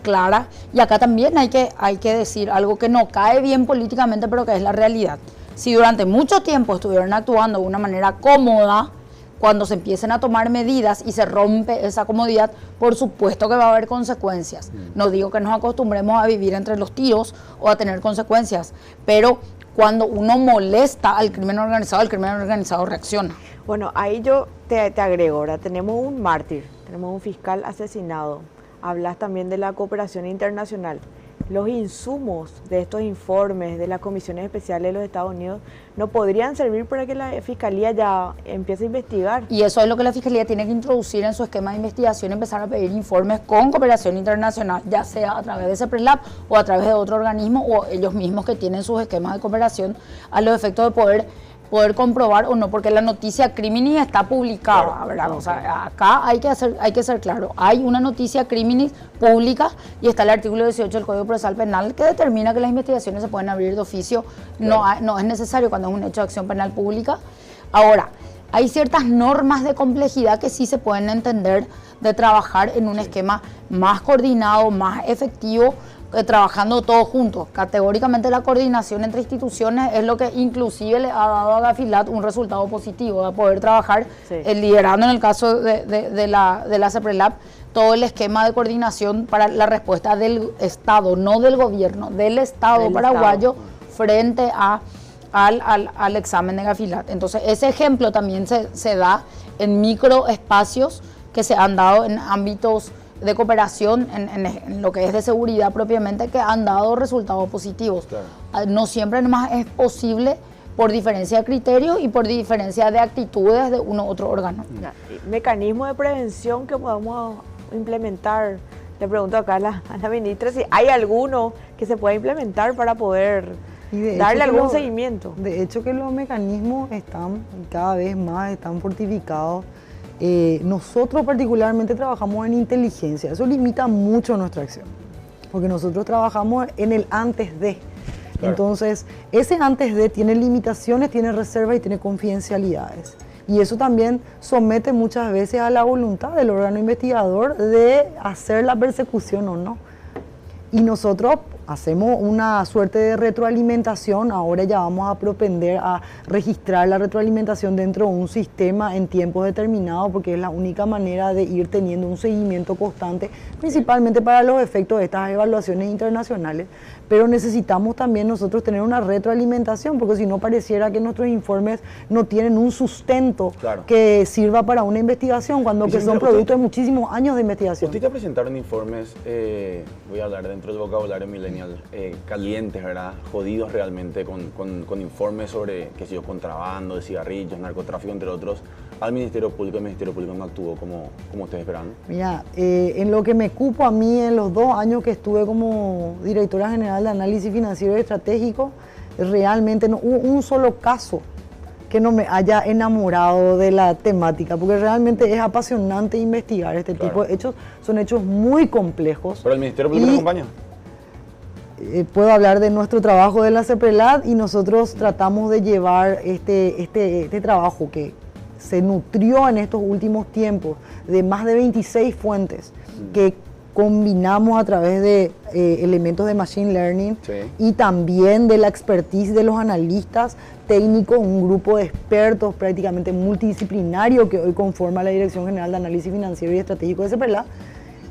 clara. Y acá también hay que decir algo que no cae bien políticamente, pero que es la realidad. Si durante mucho tiempo estuvieron actuando de una manera cómoda, cuando se empiecen a tomar medidas y se rompe esa comodidad, por supuesto que va a haber consecuencias. No digo que nos acostumbremos a vivir entre los tiros o a tener consecuencias, pero cuando uno molesta al crimen organizado reacciona. Bueno, ahí yo te agrego, ahora tenemos un mártir, tenemos un fiscal asesinado, hablas también de la cooperación internacional. Los insumos de estos informes de las comisiones especiales de los Estados Unidos no podrían servir para que la Fiscalía ya empiece a investigar. Y eso es lo que la Fiscalía tiene que introducir en su esquema de investigación, empezar a pedir informes con cooperación internacional, ya sea a través de CEPRELAB o a través de otro organismo o ellos mismos que tienen sus esquemas de cooperación a los efectos de poder comprobar o no, porque la noticia criminis está publicada, claro, ¿verdad? O sea, acá hay que ser claro, hay una noticia criminis pública y está el artículo 18 del Código Procesal Penal que determina que las investigaciones se pueden abrir de oficio, claro. No es necesario cuando es un hecho de acción penal pública. Ahora, hay ciertas normas de complejidad que sí se pueden entender de trabajar en un esquema más coordinado, más efectivo, trabajando todos juntos. Categóricamente la coordinación entre instituciones es lo que inclusive le ha dado a Gafilat un resultado positivo, de poder trabajar liderando en el caso de la CEPRELAB todo el esquema de coordinación para la respuesta del Estado, no del gobierno, del Estado paraguayo frente al examen de Gafilat. Entonces ese ejemplo también se da en microespacios que se han dado en ámbitos de cooperación en lo que es de seguridad propiamente, que han dado resultados positivos. Claro. No siempre nomás es posible por diferencia de criterios y por diferencia de actitudes de uno u otro órgano. Mecanismo de prevención que podamos implementar. Le pregunto acá a la ministra si hay alguno que se pueda implementar para poder darle algún seguimiento. De hecho que los mecanismos están cada vez más están fortificados. Nosotros particularmente trabajamos en inteligencia, eso limita mucho nuestra acción, porque nosotros trabajamos en el antes de. Claro. Entonces, ese antes de tiene limitaciones, tiene reservas y tiene confidencialidades. Y eso también somete muchas veces a la voluntad del órgano investigador de hacer la persecución o no. Y nosotros hacemos una suerte de retroalimentación, ahora ya vamos a propender a registrar la retroalimentación dentro de un sistema en tiempos determinados, porque es la única manera de ir teniendo un seguimiento constante, principalmente para los efectos de estas evaluaciones internacionales. Pero necesitamos también nosotros tener una retroalimentación, porque si no pareciera que nuestros informes no tienen un sustento que sirva para una investigación, cuando que son productos de muchísimos años de investigación. Usted te presentaron informes, voy a hablar dentro del vocabulario millennial, calientes, ¿verdad? Jodidos realmente, con informes sobre, qué sé yo, contrabando de cigarrillos, narcotráfico, entre otros, al Ministerio Público. El Ministerio Público no actuó como ustedes esperaban. Mira, en lo que me cupo a mí en los 2 años que estuve como directora general de análisis financiero y estratégico, realmente no hubo un solo caso que no me haya enamorado de la temática, porque realmente es apasionante investigar este tipo de hechos. Son hechos muy complejos. ¿Pero el Ministerio Público te acompaña? Puedo hablar de nuestro trabajo de la CEPRELAB, y nosotros tratamos de llevar este trabajo que se nutrió en estos últimos tiempos de más de 26 fuentes que combinamos a través de elementos de Machine Learning y también de la expertise de los analistas técnicos, un grupo de expertos prácticamente multidisciplinario que hoy conforma la Dirección General de Análisis Financiero y Estratégico de CEPRELAB,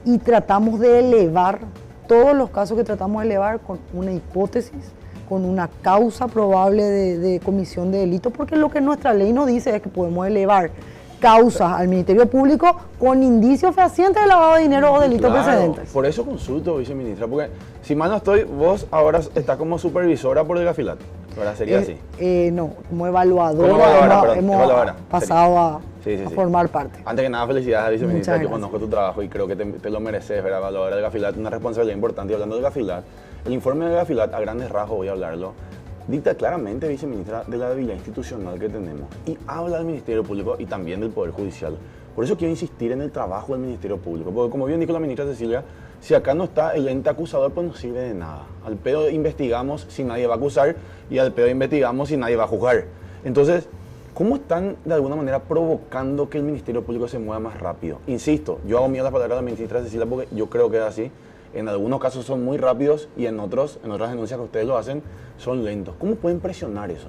y tratamos de elevar todos los casos que tratamos de elevar con una hipótesis, con una causa probable de comisión de delito, porque lo que nuestra ley nos dice es que podemos elevar causas al Ministerio Público con indicios fehacientes de lavado de dinero o delitos precedentes. Por eso consulto, viceministra, porque si mal no estoy, vos ahora estás como supervisora por el Gafilat, ¿verdad? ¿Sería así? No, como evaluadora, hemos pasado a formar parte. Antes que nada, felicidades, viceministra. Yo conozco tu trabajo y creo que te lo mereces, ¿verdad? Evaluadora del Gafilat, una responsabilidad importante. Y hablando del Gafilat, el informe de Gafilat, a grandes rasgos voy a hablarlo, dicta claramente, viceministra, de la debilidad institucional que tenemos, y habla del Ministerio Público y también del Poder Judicial. Por eso quiero insistir en el trabajo del Ministerio Público, porque como bien dijo la ministra Cecilia, si acá no está el ente acusador, pues no sirve de nada. Al pedo investigamos si nadie va a acusar, y al pedo investigamos si nadie va a juzgar. Entonces, ¿cómo están de alguna manera provocando que el Ministerio Público se mueva más rápido? Insisto, yo hago mía las palabras de la ministra Cecilia porque yo creo que es así. En algunos casos son muy rápidos y en otras denuncias que ustedes lo hacen, son lentos. ¿Cómo pueden presionar eso?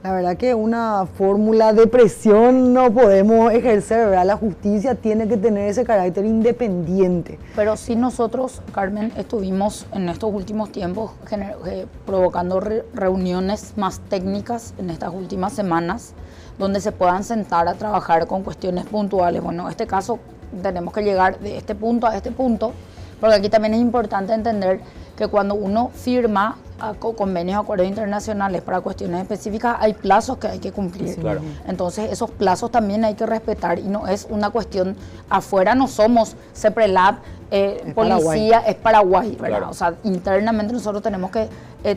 La verdad que una fórmula de presión no podemos ejercer, ¿verdad? La justicia tiene que tener ese carácter independiente. Pero sí nosotros, Carmen, estuvimos en estos últimos tiempos provocando reuniones más técnicas en estas últimas semanas, donde se puedan sentar a trabajar con cuestiones puntuales. Bueno, en este caso tenemos que llegar de este punto a este punto, porque aquí también es importante entender que cuando uno firma convenios, acuerdos internacionales para cuestiones específicas, hay plazos que hay que cumplir. Claro. Entonces, esos plazos también hay que respetar, y no es una cuestión, afuera no somos CEPRELAB, policía, es Paraguay, ¿verdad? Claro. O sea, internamente nosotros tenemos que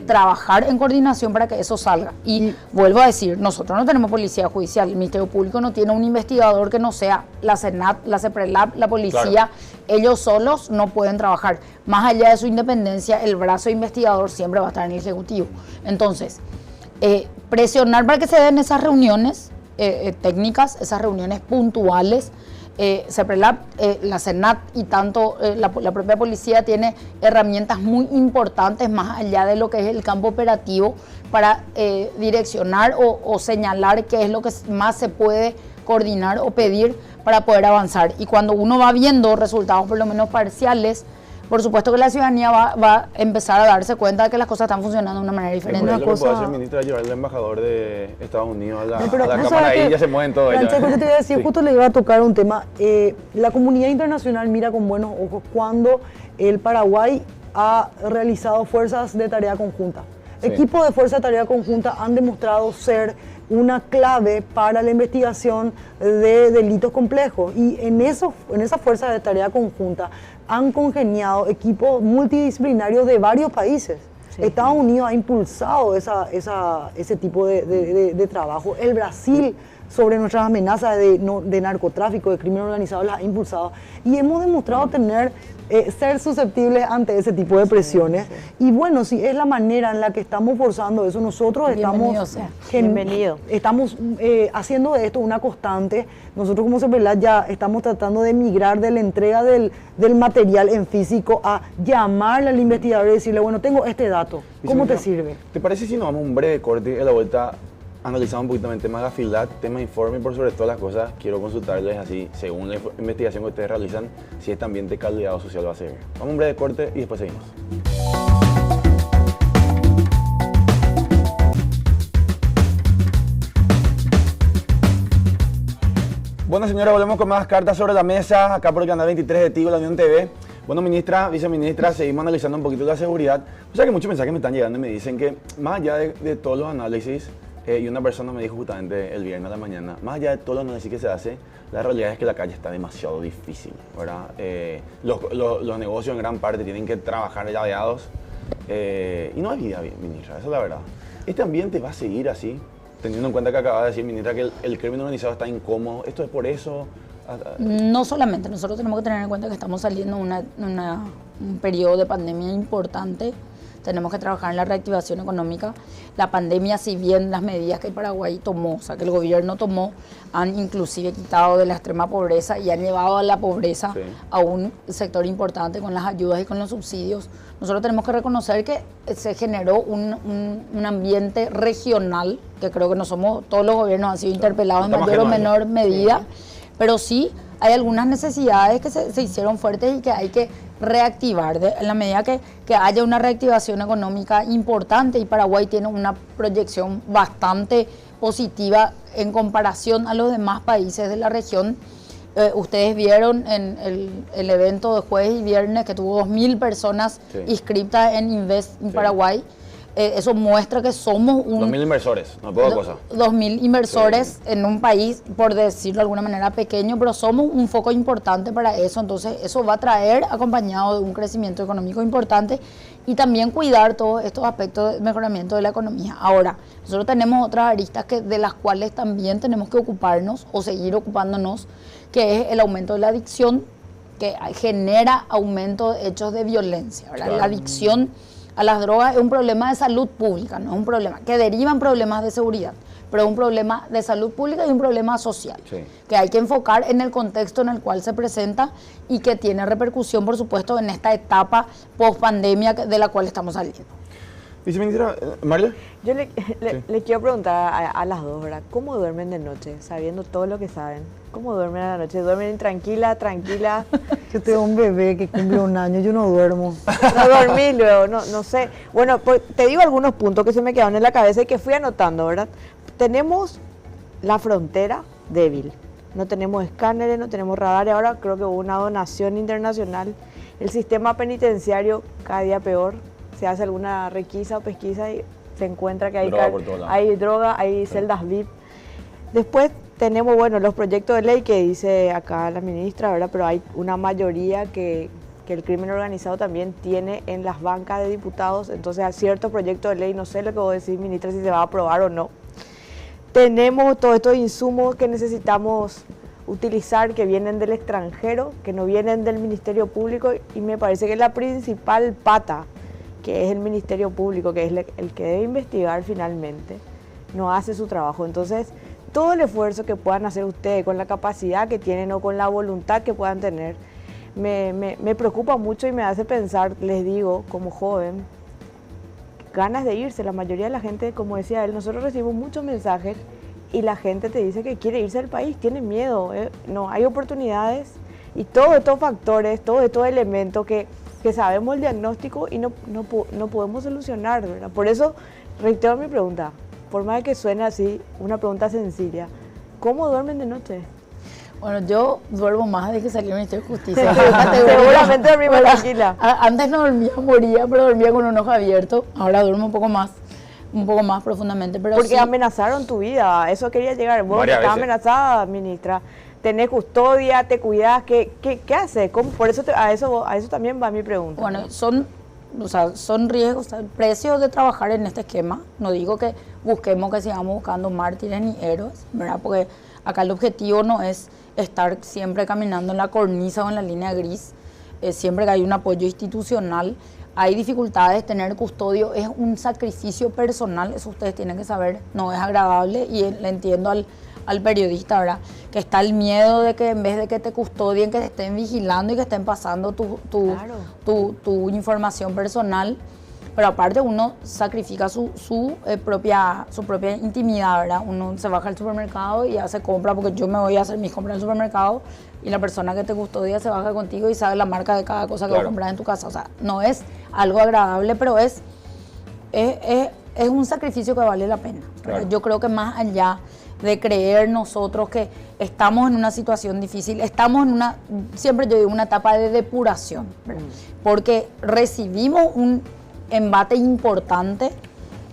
trabajar en coordinación para que eso salga. Y vuelvo a decir, nosotros no tenemos policía judicial, el Ministerio Público no tiene un investigador que no sea la Senat, la CEPRELAB, la policía. Claro. Ellos solos no pueden trabajar. Más allá de su independencia, el brazo investigador siempre va a estar en el Ejecutivo. Entonces, presionar para que se den esas reuniones técnicas, esas reuniones puntuales. CEPRELAB, la Senat y tanto la propia policía tiene herramientas muy importantes más allá de lo que es el campo operativo para direccionar o señalar qué es lo que más se puede coordinar o pedir para poder avanzar. Y cuando uno va viendo resultados por lo menos parciales, por supuesto que la ciudadanía va a empezar a darse cuenta de que las cosas están funcionando de una manera diferente. Lo que puede hacer, ministra, llevar al embajador de Estados Unidos a la cámara y ya se mueven todo. Francesco, yo te iba a decir, justo le iba a tocar un tema. La comunidad internacional mira con buenos ojos cuando el Paraguay ha realizado fuerzas de tarea conjunta. Equipos de fuerza de tarea conjunta han demostrado ser una clave para la investigación de delitos complejos y en esa fuerza de tarea conjunta han congeniado equipos multidisciplinarios de varios países. Sí. Estados Unidos ha impulsado ese tipo de trabajo. El Brasil, sobre nuestras amenazas de narcotráfico, de crimen organizado, las ha impulsado. Y hemos demostrado ser susceptibles ante ese tipo de presiones. Sí, sí. Y bueno, si es la manera en la que estamos forzando eso, nosotros estamos haciendo de esto una constante. Nosotros como CEPRELAB ya estamos tratando de migrar de la entrega del material en físico a llamarle al investigador y decirle, bueno, tengo este dato, ¿cómo te sirve? ¿Te parece si nos damos un breve corte a la vuelta? Analizamos un poquito el tema de Gafilat, tema de informe y por sobre todas las cosas quiero consultarles así, según la investigación que ustedes realizan, si este ambiente caldeado social va a seguir. Vamos a un breve corte y después seguimos. Bueno, señora, volvemos con más cartas sobre la mesa, acá por el canal 23 de Tigo, la Unión TV. Bueno, ministra, viceministra, seguimos analizando un poquito la seguridad. O sea que muchos mensajes me están llegando y me dicen que más allá de todos los análisis, y una persona me dijo justamente el viernes a la mañana, más allá de todo lo análisis que se hace, la realidad es que la calle está demasiado difícil, ¿verdad? Los negocios en gran parte tienen que trabajar llaveados y no hay vida, ministra, esa es la verdad. ¿Este ambiente va a seguir así? Teniendo en cuenta que acaba de decir, ministra, que el crimen organizado está incómodo, ¿esto es por eso? No solamente, nosotros tenemos que tener en cuenta que estamos saliendo de un periodo de pandemia importante. Tenemos que trabajar en la reactivación económica. La pandemia, si bien las medidas que Paraguay tomó, o sea, que el gobierno tomó, han inclusive quitado de la extrema pobreza y han llevado a la pobreza a un sector importante con las ayudas y con los subsidios. Nosotros tenemos que reconocer que se generó un ambiente regional, que creo que no somos, todos los gobiernos han sido interpelados en mayor o menor medida, pero sí hay algunas necesidades que se hicieron fuertes y que hay que reactivar. En la medida que haya una reactivación económica importante y Paraguay tiene una proyección bastante positiva en comparación a los demás países de la región. Ustedes vieron en el evento de jueves y viernes que tuvo 2.000 personas inscritas en Invest in Paraguay. Eso muestra que somos 2.000 inversores, no poca cosa. 2.000 inversores en un país, por decirlo de alguna manera, pequeño, pero somos un foco importante para eso. Entonces, eso va a traer acompañado de un crecimiento económico importante y también cuidar todos estos aspectos de mejoramiento de la economía. Ahora, nosotros tenemos otras aristas de las cuales también tenemos que ocuparnos o seguir ocupándonos, que es el aumento de la adicción, que genera aumento de hechos de violencia, ¿verdad? Claro. La adicción a las drogas es un problema de salud pública, no es un problema que derivan problemas de seguridad, pero es un problema de salud pública y un problema social, que hay que enfocar en el contexto en el cual se presenta y que tiene repercusión, por supuesto, en esta etapa post-pandemia de la cual estamos saliendo. Viceministra, Marla. Yo le quiero preguntar a las dos, ¿verdad? ¿Cómo duermen de noche, sabiendo todo lo que saben? ¿Cómo duermen a la noche? ¿Duermen tranquila? Yo tengo un bebé que cumple 1 año, yo no duermo. No dormí luego, no sé. Bueno, pues te digo algunos puntos que se me quedaron en la cabeza y que fui anotando, ¿verdad? Tenemos la frontera débil. No tenemos escáneres, no tenemos radares. Ahora creo que hubo una donación internacional. El sistema penitenciario cada día peor. Se hace alguna requisa o pesquisa y se encuentra que hay droga, hay celdas VIP. Después tenemos, bueno, los proyectos de ley que dice acá la ministra, ¿verdad? Pero hay una mayoría que el crimen organizado también tiene en las bancas de diputados. Entonces, a ciertos proyectos de ley, no sé lo que vos decís, ministra, si se va a aprobar o no. Tenemos todos estos insumos que necesitamos utilizar, que vienen del extranjero, que no vienen del Ministerio Público, y me parece que la principal pata, que es el Ministerio Público, que es el que debe investigar finalmente, no hace su trabajo. Entonces, todo el esfuerzo que puedan hacer ustedes, con la capacidad que tienen o con la voluntad que puedan tener, me preocupa mucho y me hace pensar, les digo, como joven, ganas de irse. La mayoría de la gente, como decía él, nosotros recibimos muchos mensajes y la gente te dice que quiere irse del país, tiene miedo, no hay oportunidades y todos estos factores, todos estos elementos que sabemos el diagnóstico y no podemos solucionar, ¿verdad? Por eso reitero mi pregunta, por más que suene así, una pregunta sencilla, ¿cómo duermen de noche? Bueno, yo duermo más desde que salió el Ministerio de Justicia. Seguramente dormí más tranquila. Antes no dormía, moría, pero dormía con un ojo abierto. Ahora duermo un poco más profundamente. Pero porque sí, amenazaron tu vida, eso quería llegar. Vos estás amenazada, ministra. Tenés custodia, te cuidás, ¿qué haces? Por eso a eso también va mi pregunta. Bueno, son riesgos, el precio de trabajar en este esquema. No digo que busquemos que sigamos buscando mártires ni héroes, ¿verdad? Porque acá el objetivo no es estar siempre caminando en la cornisa o en la línea gris. Siempre que hay un apoyo institucional, hay dificultades. Tener custodio es un sacrificio personal, eso ustedes tienen que saber, no es agradable, y le entiendo al periodista, ¿verdad? Que está el miedo de que en vez de que te custodien, que te estén vigilando y que estén pasando tu información personal. Pero aparte uno sacrifica su propia intimidad, ¿verdad? Uno se baja al supermercado y hace compra, porque yo me voy a hacer mis compras al supermercado y la persona que te custodia se baja contigo y sabe la marca de cada cosa que vas a comprar en tu casa. O sea, no es algo agradable, pero es un sacrificio que vale la pena. Claro. Yo creo que más allá de creer nosotros que estamos en una situación difícil, estamos en siempre yo digo, una etapa de depuración, ¿verdad? Porque recibimos un embate importante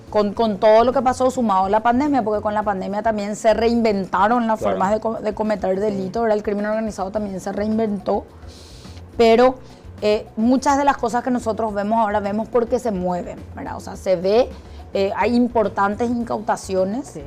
con todo lo que pasó sumado a la pandemia, porque con la pandemia también se reinventaron las formas de cometer delitos, ¿verdad? El crimen organizado también se reinventó, pero muchas de las cosas que nosotros vemos ahora vemos porque se mueven, ¿verdad? O sea, se ve, hay importantes incautaciones, sí.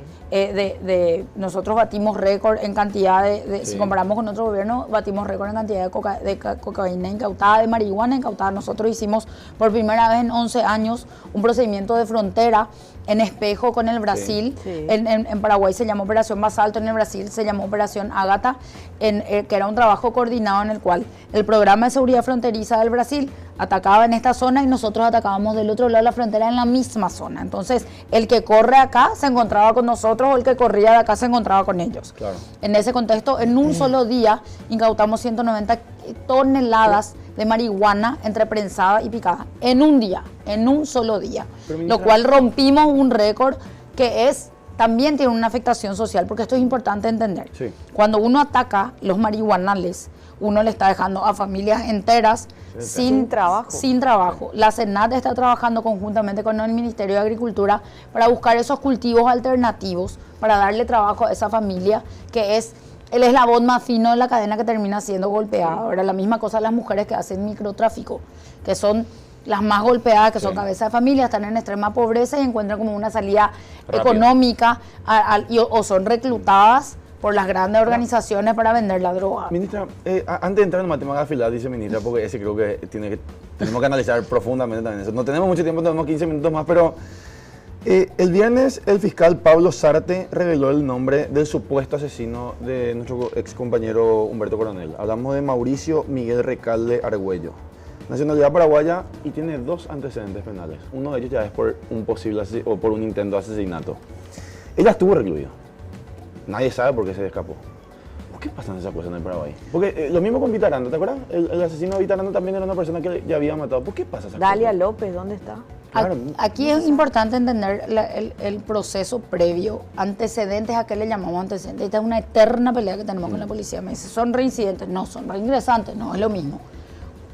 Nosotros batimos récord en cantidad sí. Si comparamos con otro gobierno, batimos récord en cantidad de cocaína incautada, de marihuana incautada. Nosotros hicimos por primera vez en 11 años un procedimiento de frontera en espejo con el Brasil. Sí. Sí. En Paraguay se llamó Operación Basalto, en el Brasil se llamó Operación Ágata, que era un trabajo coordinado en el cual el Programa de Seguridad Fronteriza del Brasil atacaba en esta zona y nosotros atacábamos del otro lado de la frontera en la misma zona. Entonces, el que corre acá se encontraba con nosotros, o el que corría de acá se encontraba con ellos. Claro. En ese contexto, en un solo día, incautamos 190 toneladas de marihuana entre prensada y picada. En un día, en un solo día. Lo cual rompimos un récord que también tiene una afectación social, porque esto es importante entender. Sí. Cuando uno ataca los marihuanales, uno le está dejando a familias enteras sin trabajo. La SENAT está trabajando conjuntamente con el Ministerio de Agricultura para buscar esos cultivos alternativos, para darle trabajo a esa familia que es el eslabón más fino de la cadena que termina siendo golpeada. Ahora, la misma cosa las mujeres que hacen microtráfico, que son las más golpeadas, que son cabeza de familia, están en extrema pobreza y encuentran como una salida económica o son reclutadas por las grandes organizaciones para vender la droga. Ministra, antes de entrar en matemáticas afiladas, dice ministra, porque ese creo que tenemos que analizar profundamente también eso. No tenemos mucho tiempo, tenemos 15 minutos más, pero el viernes el fiscal Pablo Zárate reveló el nombre del supuesto asesino de nuestro ex compañero Humberto Coronel. Hablamos de Mauricio Miguel Recalde Argüello. Nacionalidad paraguaya y tiene 2 antecedentes penales. Uno de ellos ya es por un intento de asesinato. Ella estuvo recluido. Nadie sabe por qué se escapó. ¿Por qué pasan esas cosas en el Paraguay? Porque lo mismo con Vitarano, ¿te acuerdas? El asesino de Vitarano también era una persona que ya había matado. ¿Por qué pasa esas Dalia cosas? López, ¿dónde está? Claro, aquí es importante entender el proceso previo, antecedentes, ¿a qué le llamamos antecedentes? Esta es una eterna pelea que tenemos con la policía. Me dice, ¿son reincidentes? No, son reingresantes, no, es lo mismo.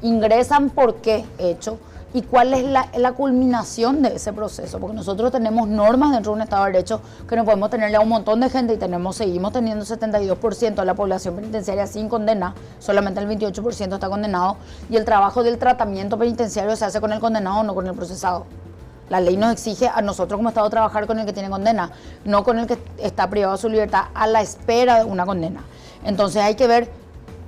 Ingresan por qué hecho y cuál es la culminación de ese proceso, porque nosotros tenemos normas dentro de un Estado de Derecho que no podemos tenerle a un montón de gente y seguimos teniendo 72% de la población penitenciaria sin condena, solamente el 28% está condenado, y el trabajo del tratamiento penitenciario se hace con el condenado, no con el procesado. La ley nos exige a nosotros como Estado trabajar con el que tiene condena, no con el que está privado de su libertad a la espera de una condena. Entonces hay que ver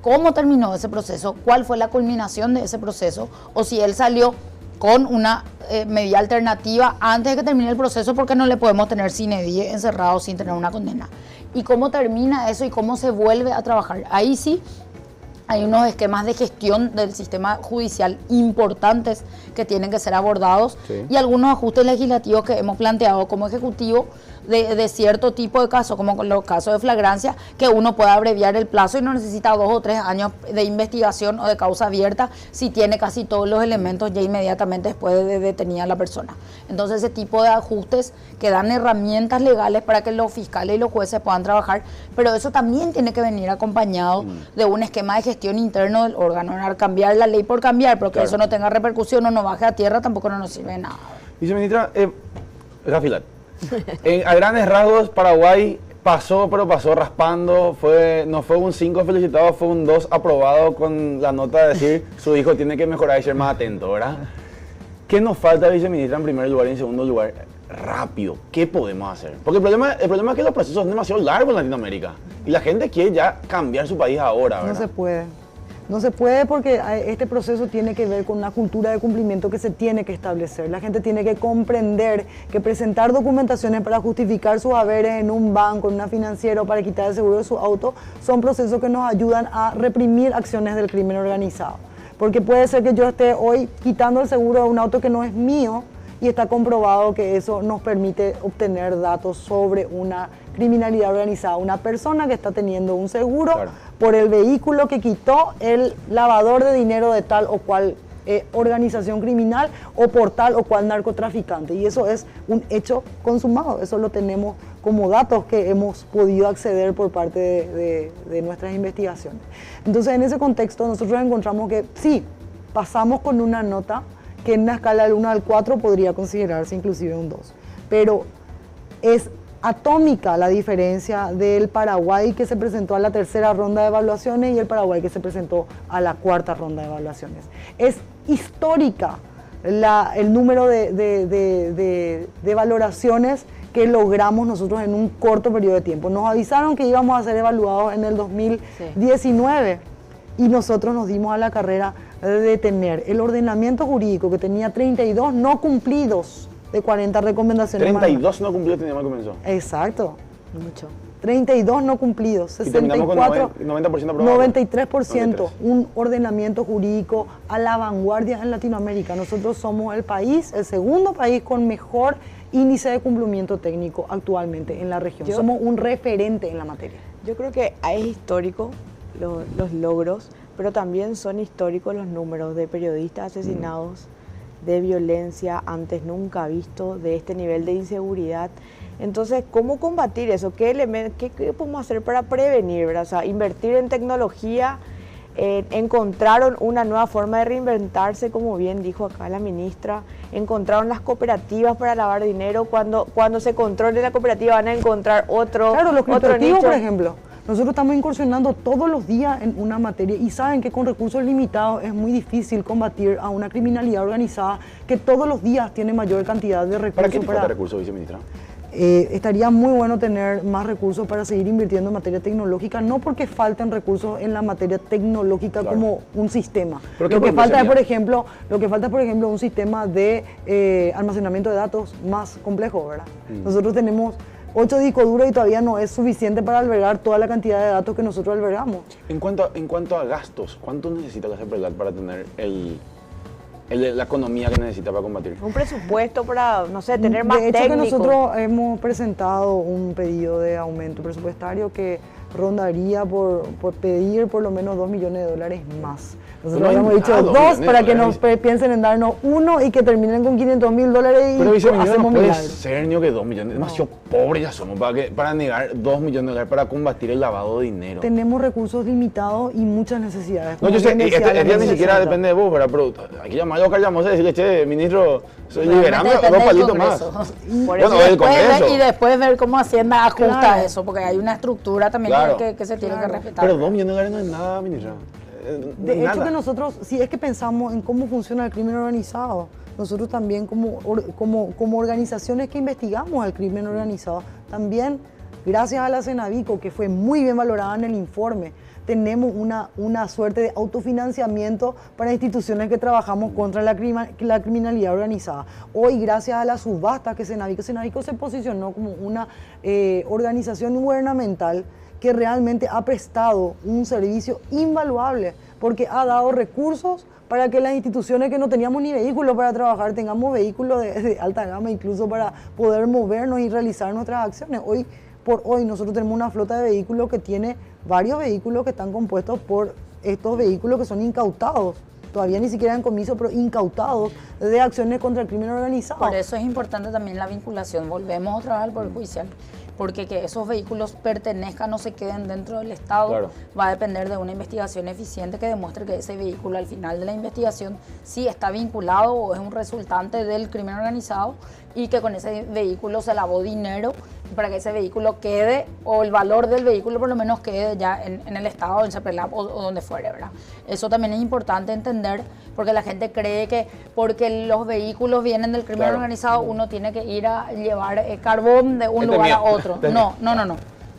cómo terminó ese proceso, cuál fue la culminación de ese proceso, o si él salió con una medida alternativa antes de que termine el proceso, porque no le podemos tener sine die encerrado sin tener una condena. ¿Y cómo termina eso y cómo se vuelve a trabajar? Ahí sí hay unos esquemas de gestión del sistema judicial importantes que tienen que ser abordados, sí, y algunos ajustes legislativos que hemos planteado como Ejecutivo de cierto tipo de casos, como con los casos de flagrancia, que uno pueda abreviar el plazo y no necesita 2 o 3 años de investigación o de causa abierta si tiene casi todos los elementos ya inmediatamente después de detenida la persona. Entonces ese tipo de ajustes que dan herramientas legales para que los fiscales y los jueces puedan trabajar, pero eso también tiene que venir acompañado de un esquema de gestión interno del órgano. Cambiar la ley por cambiar, pero que eso no tenga repercusión o no baje a tierra, tampoco no nos sirve de nada. Viceministra, Rafilat, a grandes rasgos, Paraguay pasó, pero pasó raspando. No fue un 5 felicitado, fue un 2 aprobado con la nota de decir su hijo tiene que mejorar y ser más atento, ¿verdad? ¿Qué nos falta, viceministra, en primer lugar y en segundo lugar? Rápido, ¿qué podemos hacer? Porque el problema es que los procesos son demasiado largos en Latinoamérica y la gente quiere ya cambiar su país ahora, ¿verdad? No se puede. No se puede porque este proceso tiene que ver con una cultura de cumplimiento que se tiene que establecer. La gente tiene que comprender que presentar documentaciones para justificar sus haberes en un banco, en una financiera o para quitar el seguro de su auto son procesos que nos ayudan a reprimir acciones del crimen organizado. Porque puede ser que yo esté hoy quitando el seguro de un auto que no es mío y está comprobado que eso nos permite obtener datos sobre una criminalidad organizada. Una persona que está teniendo un seguro, claro, por el vehículo que quitó el lavador de dinero de tal o cual organización criminal o por tal o cual narcotraficante. Y eso es un hecho consumado. Eso lo tenemos como datos que hemos podido acceder por parte de nuestras investigaciones. Entonces, en ese contexto, nosotros encontramos que sí, pasamos con una nota que en una escala del 1 al 4 podría considerarse inclusive un 2. Pero es atómica la diferencia del Paraguay que se presentó a la tercera ronda de evaluaciones y el Paraguay que se presentó a la cuarta ronda de evaluaciones. Es histórica el número de valoraciones que logramos nosotros en un corto periodo de tiempo. Nos avisaron que íbamos a ser evaluados en el 2019 y nosotros nos dimos a la carrera de tener el ordenamiento jurídico que tenía 32 no cumplidos de 40 recomendaciones. 32 no cumplidos teníamos al comienzo. Exacto. Mucho. 32 no cumplidos, 64, con 90% aprobado. 93%, un ordenamiento jurídico a la vanguardia en Latinoamérica. Nosotros somos el segundo país con mejor índice de cumplimiento técnico actualmente en la región. Somos un referente en la materia. Yo creo que es histórico los logros, pero también son históricos los números de periodistas asesinados, de violencia antes nunca visto, de este nivel de inseguridad. Entonces, ¿cómo combatir eso? ¿Qué podemos hacer para prevenir, ¿verdad? O sea, invertir en tecnología. Encontraron una nueva forma de reinventarse, como bien dijo acá la ministra. Encontraron las cooperativas para lavar dinero. Cuando se controle la cooperativa van a encontrar otro Claro, los otro criptoactivos, nicho. por ejemplo. Nosotros estamos incursionando todos los días en una materia y saben que con recursos limitados es muy difícil combatir a una criminalidad organizada que todos los días tiene mayor cantidad de recursos. ¿Para qué tipo de recursos, viceministra? Estaría muy bueno tener más recursos para seguir invirtiendo en materia tecnológica, no porque falten recursos en la materia tecnológica, claro, como un sistema. Lo que falta es, por ejemplo, un sistema de almacenamiento de datos más complejo, ¿verdad? Nosotros tenemos 8 discos duros y todavía no es suficiente para albergar toda la cantidad de datos que nosotros albergamos. En cuanto a gastos, ¿cuánto necesita la CEPRELAT para tener la economía que necesita para combatir? Un presupuesto para, no sé, tener más técnicos. De hecho, que nosotros hemos presentado un pedido de aumento presupuestario que rondaría por pedir por lo menos $2 millones más. Nosotros habíamos dicho 2 para que nos piensen en darnos 1 y que terminen con $500,000 y pero hacemos no puede milagros. ser ni que 2 millones, demasiado pobres ya somos para negar $2 millones para combatir el lavado de dinero. Tenemos recursos limitados y muchas necesidades. No, yo sé, ella ni siquiera depende de vos, ¿verdad? Pero hay que llamar a Oscar Llamosa y decirle, che, ministro, liberame 2 palitos más. Bueno, y después ver cómo Hacienda ajusta eso, porque hay una estructura también que se tiene que respetar. Pero $2 millones no es nada, ministra. De hecho que nosotros, si es que pensamos en cómo funciona el crimen organizado, nosotros también como organizaciones que investigamos el crimen organizado, también gracias a la Cenavico, que fue muy bien valorada en el informe, tenemos una suerte de autofinanciamiento para instituciones que trabajamos contra la criminalidad organizada. Hoy, gracias a las subastas que Cenavico se posicionó como una organización gubernamental que realmente ha prestado un servicio invaluable, porque ha dado recursos para que las instituciones que no teníamos ni vehículos para trabajar, tengamos vehículos de alta gama, incluso para poder movernos y realizar nuestras acciones. Hoy por hoy nosotros tenemos una flota de vehículos que tiene varios vehículos que están compuestos por estos vehículos que son incautados, todavía ni siquiera en comiso, pero incautados de acciones contra el crimen organizado. Por eso es importante también la vinculación, volvemos otra vez al Poder Judicial, porque que esos vehículos pertenezcan o se queden dentro del Estado, claro, va a depender de una investigación eficiente que demuestre que ese vehículo al final de la investigación sí está vinculado o es un resultante del crimen organizado y que con ese vehículo se lavó dinero para que ese vehículo quede, o el valor del vehículo por lo menos quede ya en el Estado, en CEPRELAP o donde fuere, ¿verdad? Eso también es importante entender, porque la gente cree que porque los vehículos vienen del crimen, claro, organizado, uno tiene que ir a llevar carbón de un lugar a otro. No.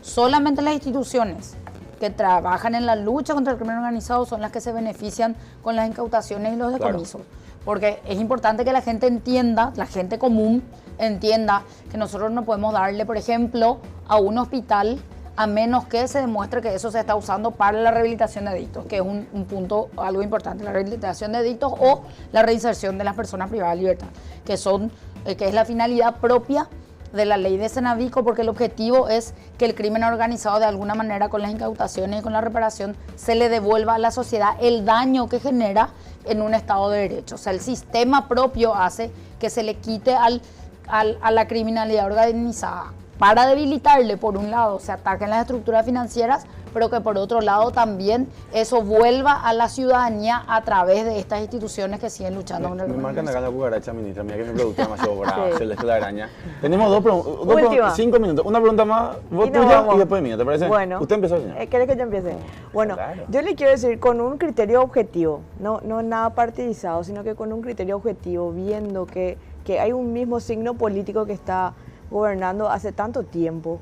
Solamente las instituciones que trabajan en la lucha contra el crimen organizado son las que se benefician con las incautaciones y los decomisos. Claro. Porque es importante que la gente entienda, la gente común entienda que nosotros no podemos darle, por ejemplo, a un hospital a menos que se demuestre que eso se está usando para la rehabilitación de adictos, que es un punto, algo importante, la rehabilitación de adictos o la reinserción de las personas privadas de libertad, que es la finalidad propia de la ley de Cenavico, porque el objetivo es que el crimen organizado de alguna manera con las incautaciones y con la reparación se le devuelva a la sociedad el daño que genera en un Estado de Derecho. O sea, el sistema propio hace que se le quite a la criminalidad organizada para debilitarle, por un lado, se ataquen las estructuras financieras, pero que por otro lado también eso vuelva a la ciudadanía a través de estas instituciones que siguen luchando contra el crimen. Me marcan acá la cucaracha, ministra, mira que mi producto demasiado bravo, Celeste la araña. Tenemos dos preguntas, 5 minutos, una pregunta más, vos tuya y después mía, ¿te parece? Bueno. Usted empezó, señor. ¿Querés que yo empiece? Bueno, claro, yo le quiero decir con un criterio objetivo, no nada partidizado, sino que con un criterio objetivo, viendo que hay un mismo signo político que está gobernando hace tanto tiempo.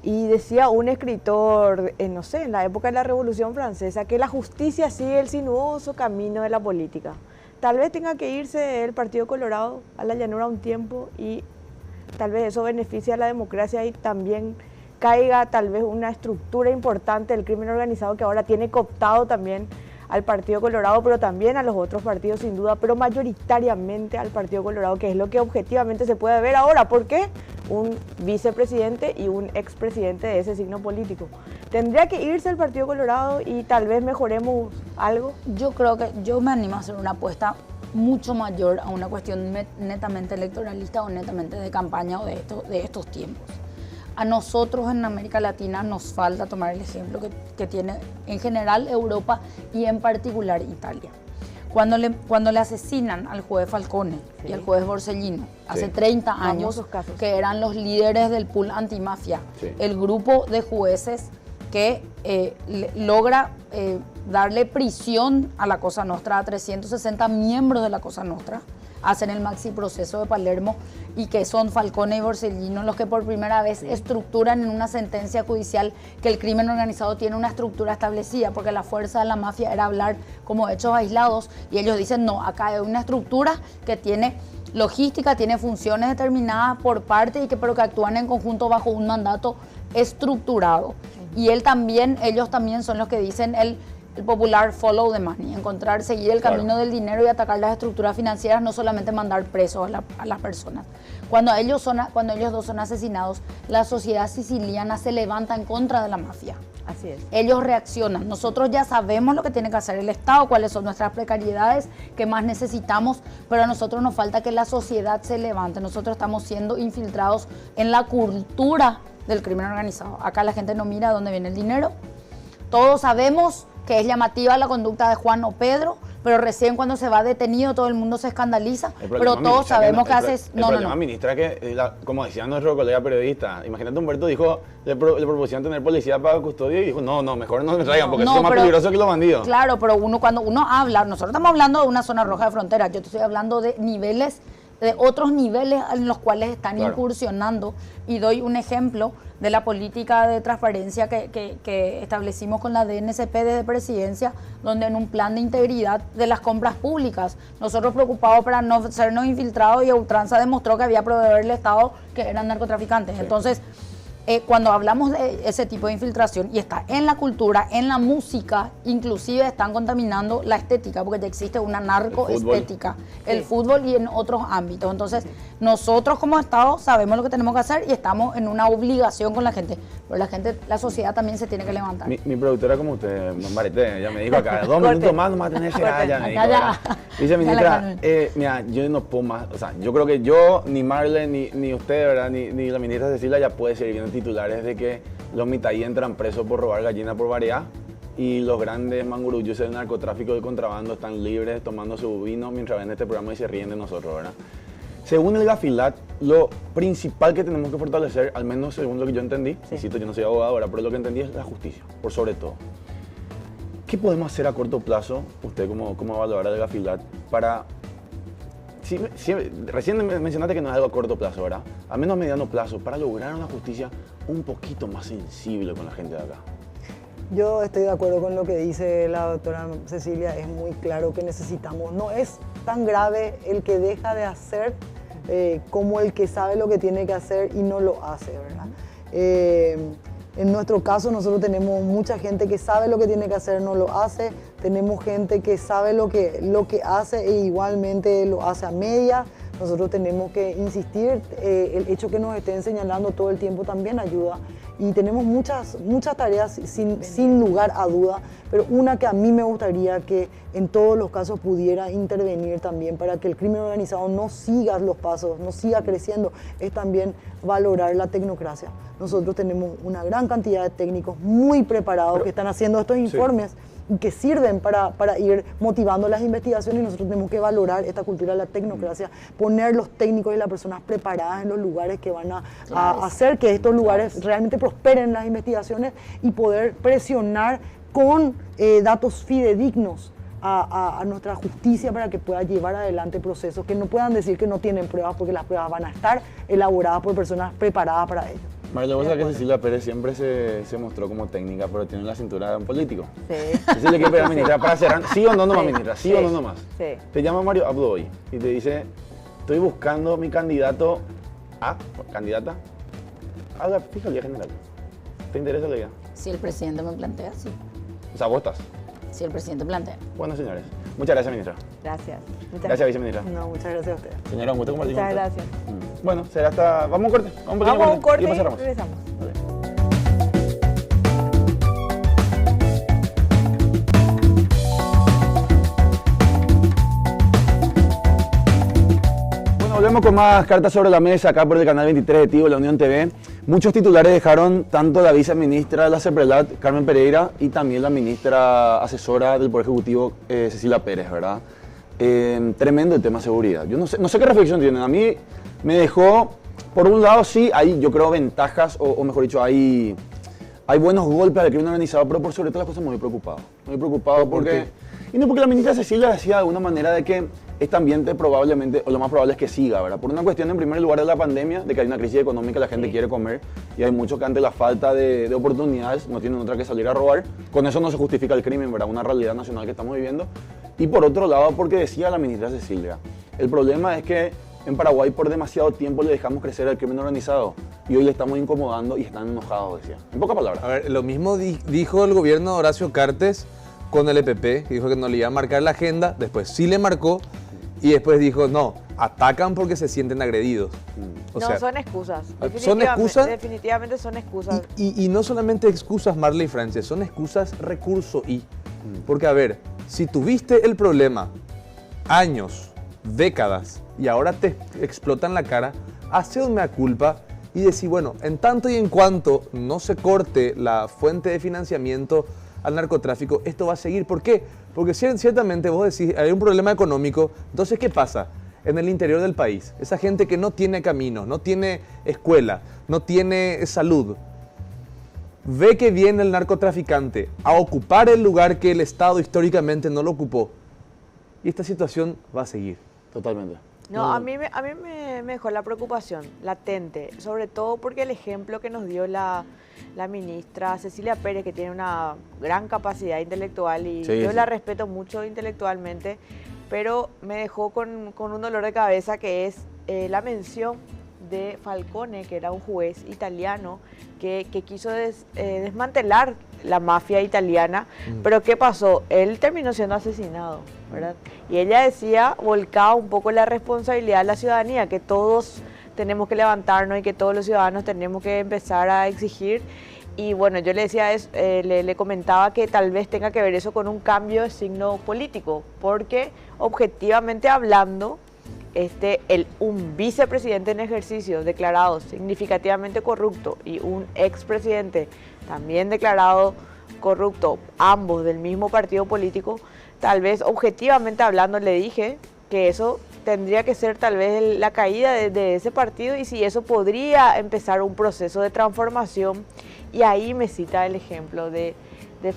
Y decía un escritor, no sé, en la época de la Revolución Francesa, que la justicia sigue el sinuoso camino de la política. Tal vez tenga que irse el Partido Colorado a la llanura un tiempo y tal vez eso beneficie a la democracia y también caiga tal vez una estructura importante del crimen organizado que ahora tiene cooptado también al Partido Colorado, pero también a los otros partidos sin duda, pero mayoritariamente al Partido Colorado, que es lo que objetivamente se puede ver ahora. ¿Por qué? Un vicepresidente y un expresidente de ese signo político. ¿Tendría que irse el Partido Colorado y tal vez mejoremos algo? Yo creo que yo me animo a hacer una apuesta mucho mayor a una cuestión netamente electoralista o netamente de campaña o de estos tiempos. A nosotros en América Latina nos falta tomar el ejemplo que tiene en general Europa y en particular Italia. Cuando le asesinan al juez Falcone, sí, y al juez Borsellino, sí, hace 30 años, que eran los líderes del pool antimafia, sí, el grupo de jueces que logra darle prisión a la Cosa Nostra, a 360 miembros de la Cosa Nostra, hacen el maxi proceso de Palermo, y que son Falcone y Borsellino los que por primera vez estructuran en una sentencia judicial que el crimen organizado tiene una estructura establecida, porque la fuerza de la mafia era hablar como hechos aislados, y ellos dicen no, acá hay una estructura que tiene logística, tiene funciones determinadas por parte pero que actúan en conjunto bajo un mandato estructurado. Y ellos también son los que dicen el popular follow the money, seguir el camino, claro, del dinero y atacar las estructuras financieras, no solamente mandar presos a las personas. Cuando ellos dos son asesinados, la sociedad siciliana se levanta en contra de la mafia. Así es. Ellos reaccionan. Nosotros ya sabemos lo que tiene que hacer el Estado, cuáles son nuestras precariedades, qué más necesitamos, pero a nosotros nos falta que la sociedad se levante. Nosotros estamos siendo infiltrados en la cultura del crimen organizado. Acá la gente no mira dónde viene el dinero. Todos sabemos que es llamativa la conducta de Juan o Pedro, pero recién cuando se va detenido todo el mundo se escandaliza, pero todos sabemos que haces... El problema, ministra, que como decía nuestro colega periodista, imagínate, Humberto dijo, le propusieron tener policía para custodia y dijo, no, mejor no me traigan, porque eso es más peligroso que los bandidos. Claro, pero cuando uno habla, nosotros estamos hablando de una zona roja de frontera, yo te estoy hablando de niveles de otros niveles en los cuales están incursionando. Y doy un ejemplo de la política de transparencia que establecimos con la DNCP desde Presidencia, donde en un plan de integridad de las compras públicas, nosotros preocupados para no sernos infiltrados, y a ultranza demostró que había proveedores del Estado que eran narcotraficantes. Sí. Entonces, cuando hablamos de ese tipo de infiltración, y está en la cultura, en la música, inclusive están contaminando la estética, porque ya existe una narcoestética, el fútbol y en otros ámbitos. Entonces, nosotros como Estado sabemos lo que tenemos que hacer y estamos en una obligación con la gente, pero la sociedad también se tiene que levantar. Mi productora como usted, Marité, ya me dijo acá, 2 minutos más no va a tener ya me dijo. Dice, ministra, mira, yo no puedo más, o sea, yo creo que yo, ni Marlene, ni usted, ¿verdad? Ni la ministra Cecilia ya puede seguir viendo titulares de que los mitaí entran presos por robar gallina por variedad y los grandes manguruyos del narcotráfico de contrabando están libres tomando su vino mientras ven este programa y se ríen de nosotros, ¿verdad? Según el Gafilat, lo principal que tenemos que fortalecer, al menos según lo que yo entendí, insisto, yo no soy abogado ahora, pero lo que entendí es la justicia, por sobre todo. ¿Qué podemos hacer a corto plazo, usted como evaluadora del Gafilat, para... recién mencionaste que no es algo a corto plazo, ¿verdad? A menos a mediano plazo, para lograr una justicia un poquito más sensible con la gente de acá. Yo estoy de acuerdo con lo que dice la doctora Cecilia, es muy claro que necesitamos, no es tan grave el que deja de hacer como el que sabe lo que tiene que hacer y no lo hace, ¿verdad? En nuestro caso nosotros tenemos mucha gente que sabe lo que tiene que hacer, no lo hace, tenemos gente que sabe lo que hace e igualmente lo hace a media. Nosotros tenemos que insistir, el hecho que nos estén señalando todo el tiempo también ayuda. Y tenemos muchas tareas sin lugar a duda, pero una que a mí me gustaría que en todos los casos pudiera intervenir también para que el crimen organizado no siga los pasos, no siga creciendo, es también valorar la tecnocracia. Nosotros tenemos una gran cantidad de técnicos muy preparados que están haciendo estos informes. Que sirven para ir motivando las investigaciones, y nosotros tenemos que valorar esta cultura de la tecnocracia, poner los técnicos y las personas preparadas en los lugares que van a hacer que estos lugares realmente prosperen las investigaciones y poder presionar con datos fidedignos a nuestra justicia para que pueda llevar adelante procesos que no puedan decir que no tienen pruebas, porque las pruebas van a estar elaboradas por personas preparadas para ello. María, vos sabés que Cecilia Pérez siempre se mostró como técnica, pero tiene la cintura de un político. Sí. Entonces le quiere pedir a la ministra para cerrar, sí o no nomás, ministra, sí o no nomás. Sí. Te llama Mario Abdo hoy y te dice, estoy buscando mi candidato candidata a la Fiscalía General. ¿Te interesa la idea? Si el presidente me plantea, sí. O sea, vos estás. Si el presidente plantea. Bueno, señores. Muchas gracias, ministra. Gracias. Gracias, viceministra. No, muchas gracias a ustedes. Señora, un gusto compartir con usted. Muchas gracias. Bueno, será hasta... Vamos a un corte. Vamos a un corte y regresamos. Volvemos con más cartas sobre la mesa acá por el canal 23 de Tigo, la Unión TV. Muchos titulares dejaron tanto la viceministra de la CEPRELAT, Carmen Pereira, y también la ministra asesora del Poder Ejecutivo, Cecilia Pérez, ¿verdad? Tremendo el tema seguridad. Yo no sé qué reflexión tienen. A mí me dejó, por un lado sí, hay yo creo ventajas, o mejor dicho, hay buenos golpes al crimen organizado, pero por sobre todo las cosas muy preocupado. Muy preocupado porque... Y no porque la ministra Cecilia decía de alguna manera de que este ambiente probablemente, o lo más probable es que siga, ¿verdad? Por una cuestión en primer lugar de la pandemia, de que hay una crisis económica, la gente quiere comer y hay muchos que ante la falta de oportunidades no tienen otra que salir a robar. Con eso no se justifica el crimen, ¿verdad? Una realidad nacional que estamos viviendo. Y por otro lado, porque decía la ministra Cecilia, el problema es que en Paraguay por demasiado tiempo le dejamos crecer al crimen organizado y hoy le estamos incomodando y están enojados, decía. En pocas palabras. A ver, lo mismo dijo el gobierno de Horacio Cartes con el EPP, que dijo que no le iba a marcar la agenda, después sí le marcó y después dijo, no, atacan porque se sienten agredidos. O sea, son excusas. ¿Son excusas? Definitivamente son excusas. Y no solamente excusas, Marley y Francia, son excusas recurso y. Porque a ver, si tuviste el problema años, décadas, y ahora te explotan la cara, hace un mea culpa y decir, bueno, en tanto y en cuanto no se corte la fuente de financiamiento al narcotráfico, esto va a seguir. ¿Por qué? Porque ciertamente vos decís, hay un problema económico, entonces ¿qué pasa? En el interior del país, esa gente que no tiene camino, no tiene escuela, no tiene salud, ve que viene el narcotraficante a ocupar el lugar que el Estado históricamente no lo ocupó. Y esta situación va a seguir. Totalmente. No, a mí me dejó la preocupación latente, sobre todo porque el ejemplo que nos dio la ministra Cecilia Pérez, que tiene una gran capacidad intelectual y yo la respeto mucho intelectualmente, pero me dejó con un dolor de cabeza que es la mención de Falcone, que era un juez italiano que quiso desmantelar la mafia italiana, pero ¿qué pasó? Él terminó siendo asesinado, ¿verdad? Y ella decía, volcaba un poco la responsabilidad de la ciudadanía, que todos tenemos que levantarnos y que todos los ciudadanos tenemos que empezar a exigir. Y bueno, yo le decía eso, le comentaba que tal vez tenga que ver eso con un cambio de signo político, porque objetivamente hablando, un vicepresidente en ejercicio declarado significativamente corrupto y un expresidente también declarado corrupto, ambos del mismo partido político, tal vez objetivamente hablando le dije que eso tendría que ser tal vez la caída de ese partido y si eso podría empezar un proceso de transformación, y ahí me cita el ejemplo de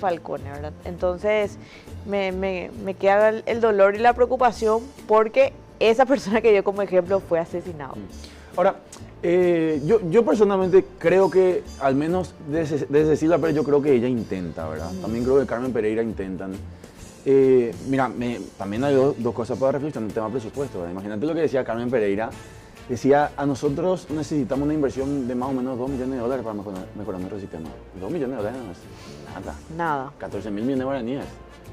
Falcone, ¿verdad? Entonces me queda el dolor y la preocupación porque esa persona que dio como ejemplo fue asesinado. Ahora, yo personalmente creo que, al menos desde Cecilia Pérez, yo creo que ella intenta, ¿verdad? También creo que Carmen Pereira intentan. Mira, también hay dos cosas para reflexionar en el tema presupuesto, ¿verdad? Imagínate lo que decía Carmen Pereira. Decía, a nosotros necesitamos una inversión de más o menos $2 millones para mejorar nuestro sistema. $2 millones no es nada. 14.000 millones de guaraníes.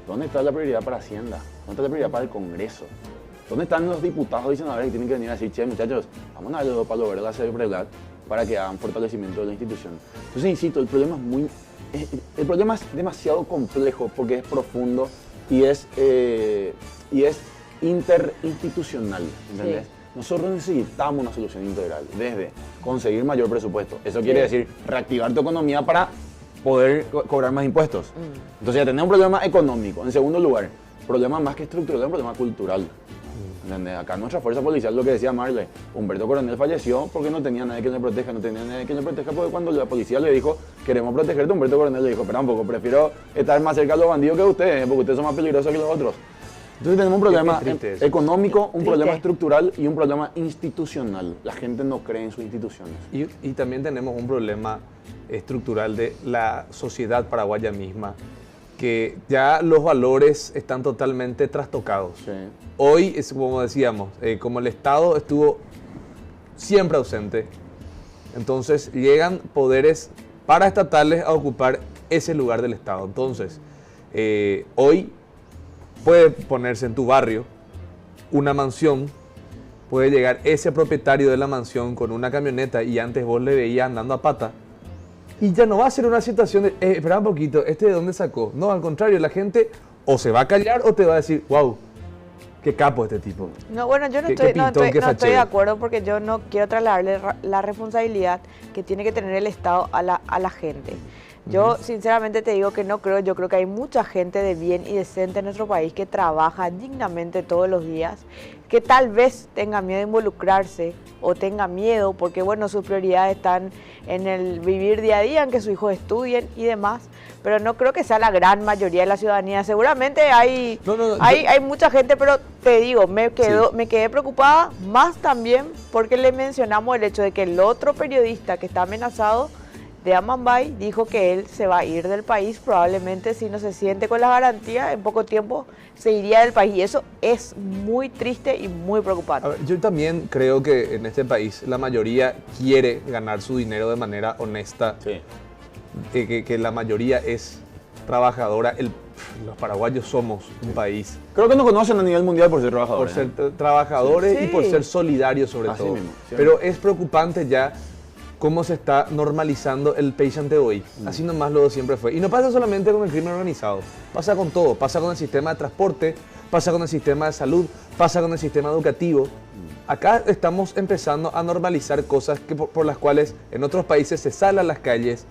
¿Dónde está la prioridad para Hacienda? ¿Dónde está la prioridad para el Congreso? ¿Dónde están los diputados y senadores que tienen que venir a decir, che, muchachos, vamos a darle dos palos verdes a la seguridad para que hagan fortalecimiento de la institución? Entonces, insisto, el problema es demasiado complejo porque es profundo y es interinstitucional, ¿entendés? Sí. Nosotros necesitamos una solución integral, desde conseguir mayor presupuesto. Eso quiere decir reactivar tu economía para poder cobrar más impuestos. Entonces ya tenemos un problema económico. En segundo lugar, problema más que estructural, un problema cultural. ¿Entendés? Acá nuestra fuerza policial, lo que decía Marley, Humberto Coronel falleció porque no tenía nadie que le proteja, porque cuando la policía le dijo, queremos protegerte, Humberto Coronel le dijo, espera un poco, prefiero estar más cerca de los bandidos que ustedes, porque ustedes son más peligrosos que los otros. Entonces tenemos un problema económico, un problema estructural y un problema institucional. La gente no cree en sus instituciones. Y también tenemos un problema estructural de la sociedad paraguaya misma, que ya los valores están totalmente trastocados. Sí. Hoy, es como decíamos, como el Estado estuvo siempre ausente, entonces llegan poderes paraestatales a ocupar ese lugar del Estado. Entonces, hoy puede ponerse en tu barrio una mansión, puede llegar ese propietario de la mansión con una camioneta y antes vos le veías andando a pata. Y ya no va a ser una situación de, espera un poquito, ¿este de dónde sacó? No, al contrario, la gente o se va a callar o te va a decir, wow, qué capo este tipo. No, bueno, yo no estoy de acuerdo porque yo no quiero trasladarle la responsabilidad que tiene que tener el Estado a la gente. Yo sinceramente te digo que no creo, yo creo que hay mucha gente de bien y decente en nuestro país que trabaja dignamente todos los días, que tal vez tenga miedo de involucrarse o tenga miedo porque bueno, sus prioridades están en el vivir día a día, en que sus hijos estudien y demás, pero no creo que sea la gran mayoría de la ciudadanía. Seguramente hay mucha gente, pero te digo, me quedé preocupada más también porque le mencionamos el hecho de que el otro periodista que está amenazado de Amambay dijo que él se va a ir del país, probablemente si no se siente con las garantías, en poco tiempo se iría del país, y eso es muy triste y muy preocupante. A ver, yo también creo que en este país la mayoría quiere ganar su dinero de manera honesta, sí. que la mayoría es trabajadora. Los paraguayos somos un país. Creo que nos conocen a nivel mundial por ser trabajadores. Por ser trabajadores sí. Y por ser solidarios sobre todo. Mismo, pero es preocupante ya cómo se está normalizando el país ante hoy. Así nomás lo siempre fue. Y no pasa solamente con el crimen organizado, pasa con todo. Pasa con el sistema de transporte, pasa con el sistema de salud, pasa con el sistema educativo. Acá estamos empezando a normalizar cosas por las cuales en otros países se sale a las calles,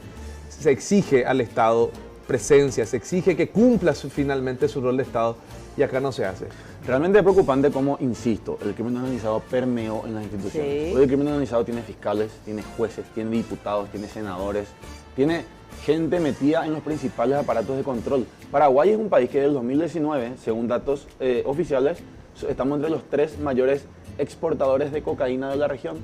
se exige al Estado presencia, se exige que cumpla finalmente su rol de Estado, y acá no se hace. Realmente es preocupante cómo, insisto, el crimen organizado permeó en las instituciones. Sí. Hoy el crimen organizado tiene fiscales, tiene jueces, tiene diputados, tiene senadores, tiene gente metida en los principales aparatos de control. Paraguay es un país que desde el 2019, según datos oficiales, estamos entre los 3 mayores exportadores de cocaína de la región,